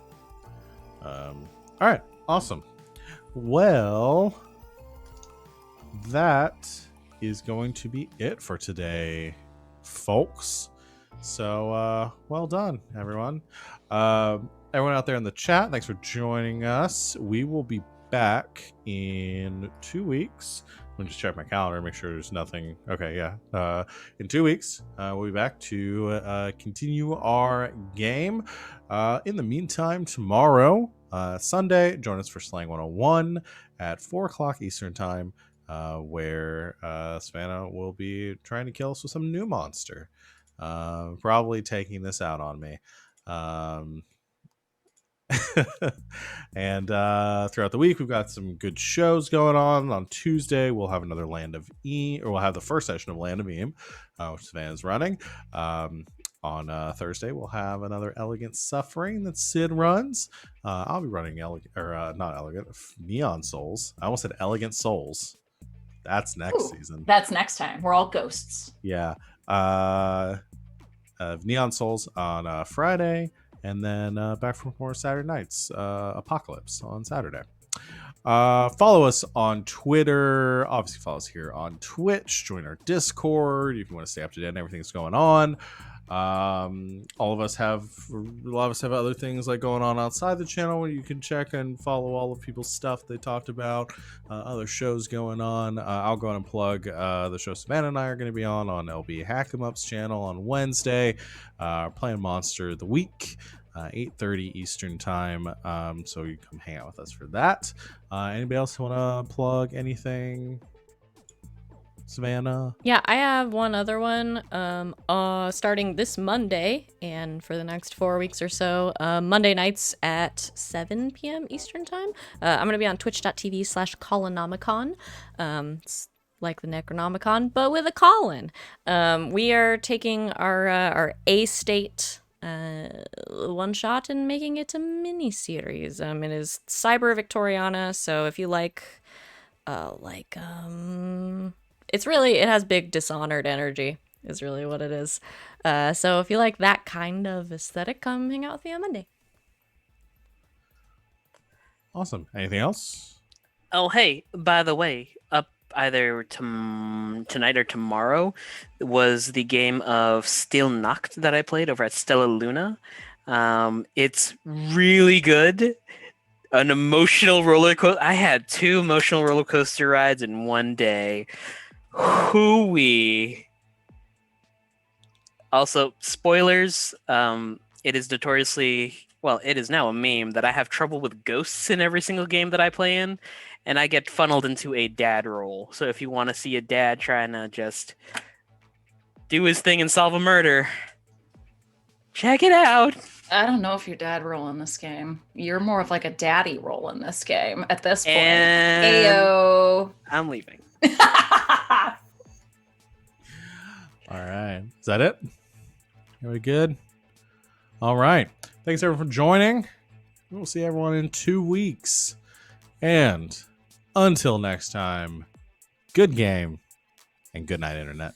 All right, awesome. Well, that is going to be it for today, folks. So, well done, everyone. Everyone out there in the chat, thanks for joining us. We will be back in 2 weeks. Let me just check my calendar and make sure there's nothing. Okay, yeah. In 2 weeks, we'll be back to continue our game. In the meantime, tomorrow, Sunday, join us for Slang 101 at 4 o'clock Eastern Time, where Savannah will be trying to kill us with some new monster. Probably taking this out on me. And throughout the week, we've got some good shows going on. On Tuesday, we'll have another Land of E, or we'll have the first session of Land of Eam, which Savannah's running. On Thursday, we'll have another Elegant Suffering that Sid runs. I'll be running Neon Souls. I almost said Elegant Souls. That's next season. That's next time. We're all ghosts. Yeah. Neon Souls on Friday. And then back for more Saturday nights, Apocalypse on Saturday. Follow us on Twitter. Obviously, follow us here on Twitch. Join our Discord if you want to stay up to date on everything that's going on. A lot of us have other things like going on outside the channel where you can check and follow all of people's stuff they talked about. Other shows going on. I'll go ahead and plug the show Savannah and I are going to be on LB Hack 'em Up's channel on Wednesday. Playing Monster of the Week. 8:30 Eastern time, so you come hang out with us for that. Anybody else want to plug anything? Savannah? Yeah, I have one other one. Starting this Monday and for the next 4 weeks or so, Monday nights at 7 p.m. Eastern time. I'm gonna be on twitch.tv/Colonomicon. It's like the Necronomicon, but with a Colin. We are taking our A state one shot and making it a mini series. It is Cyber Victoriana, so if you like it has big Dishonored energy is really what it is. So if you like that kind of aesthetic, come hang out with me on Monday. Awesome. Anything else? Oh, hey, by the way, up either tonight or tomorrow was the game of Stille Nacht that I played over at Stella Luna. It's really good. An emotional roller coaster. I had 2 emotional roller coaster rides in one day. Hooey. Also, spoilers. It is notoriously, well, it is now a meme that I have trouble with ghosts in every single game that I play in, and I get funneled into a dad role. So if you want to see a dad trying to just do his thing and solve a murder, check it out. I don't know if your dad role in this game. You're more of like a daddy role in this game at this point. And Ayo. I'm leaving. All right. Is that it? Are we good? All right. Thanks everyone for joining. We'll see everyone in 2 weeks. And until next time, good game and good night, Internet.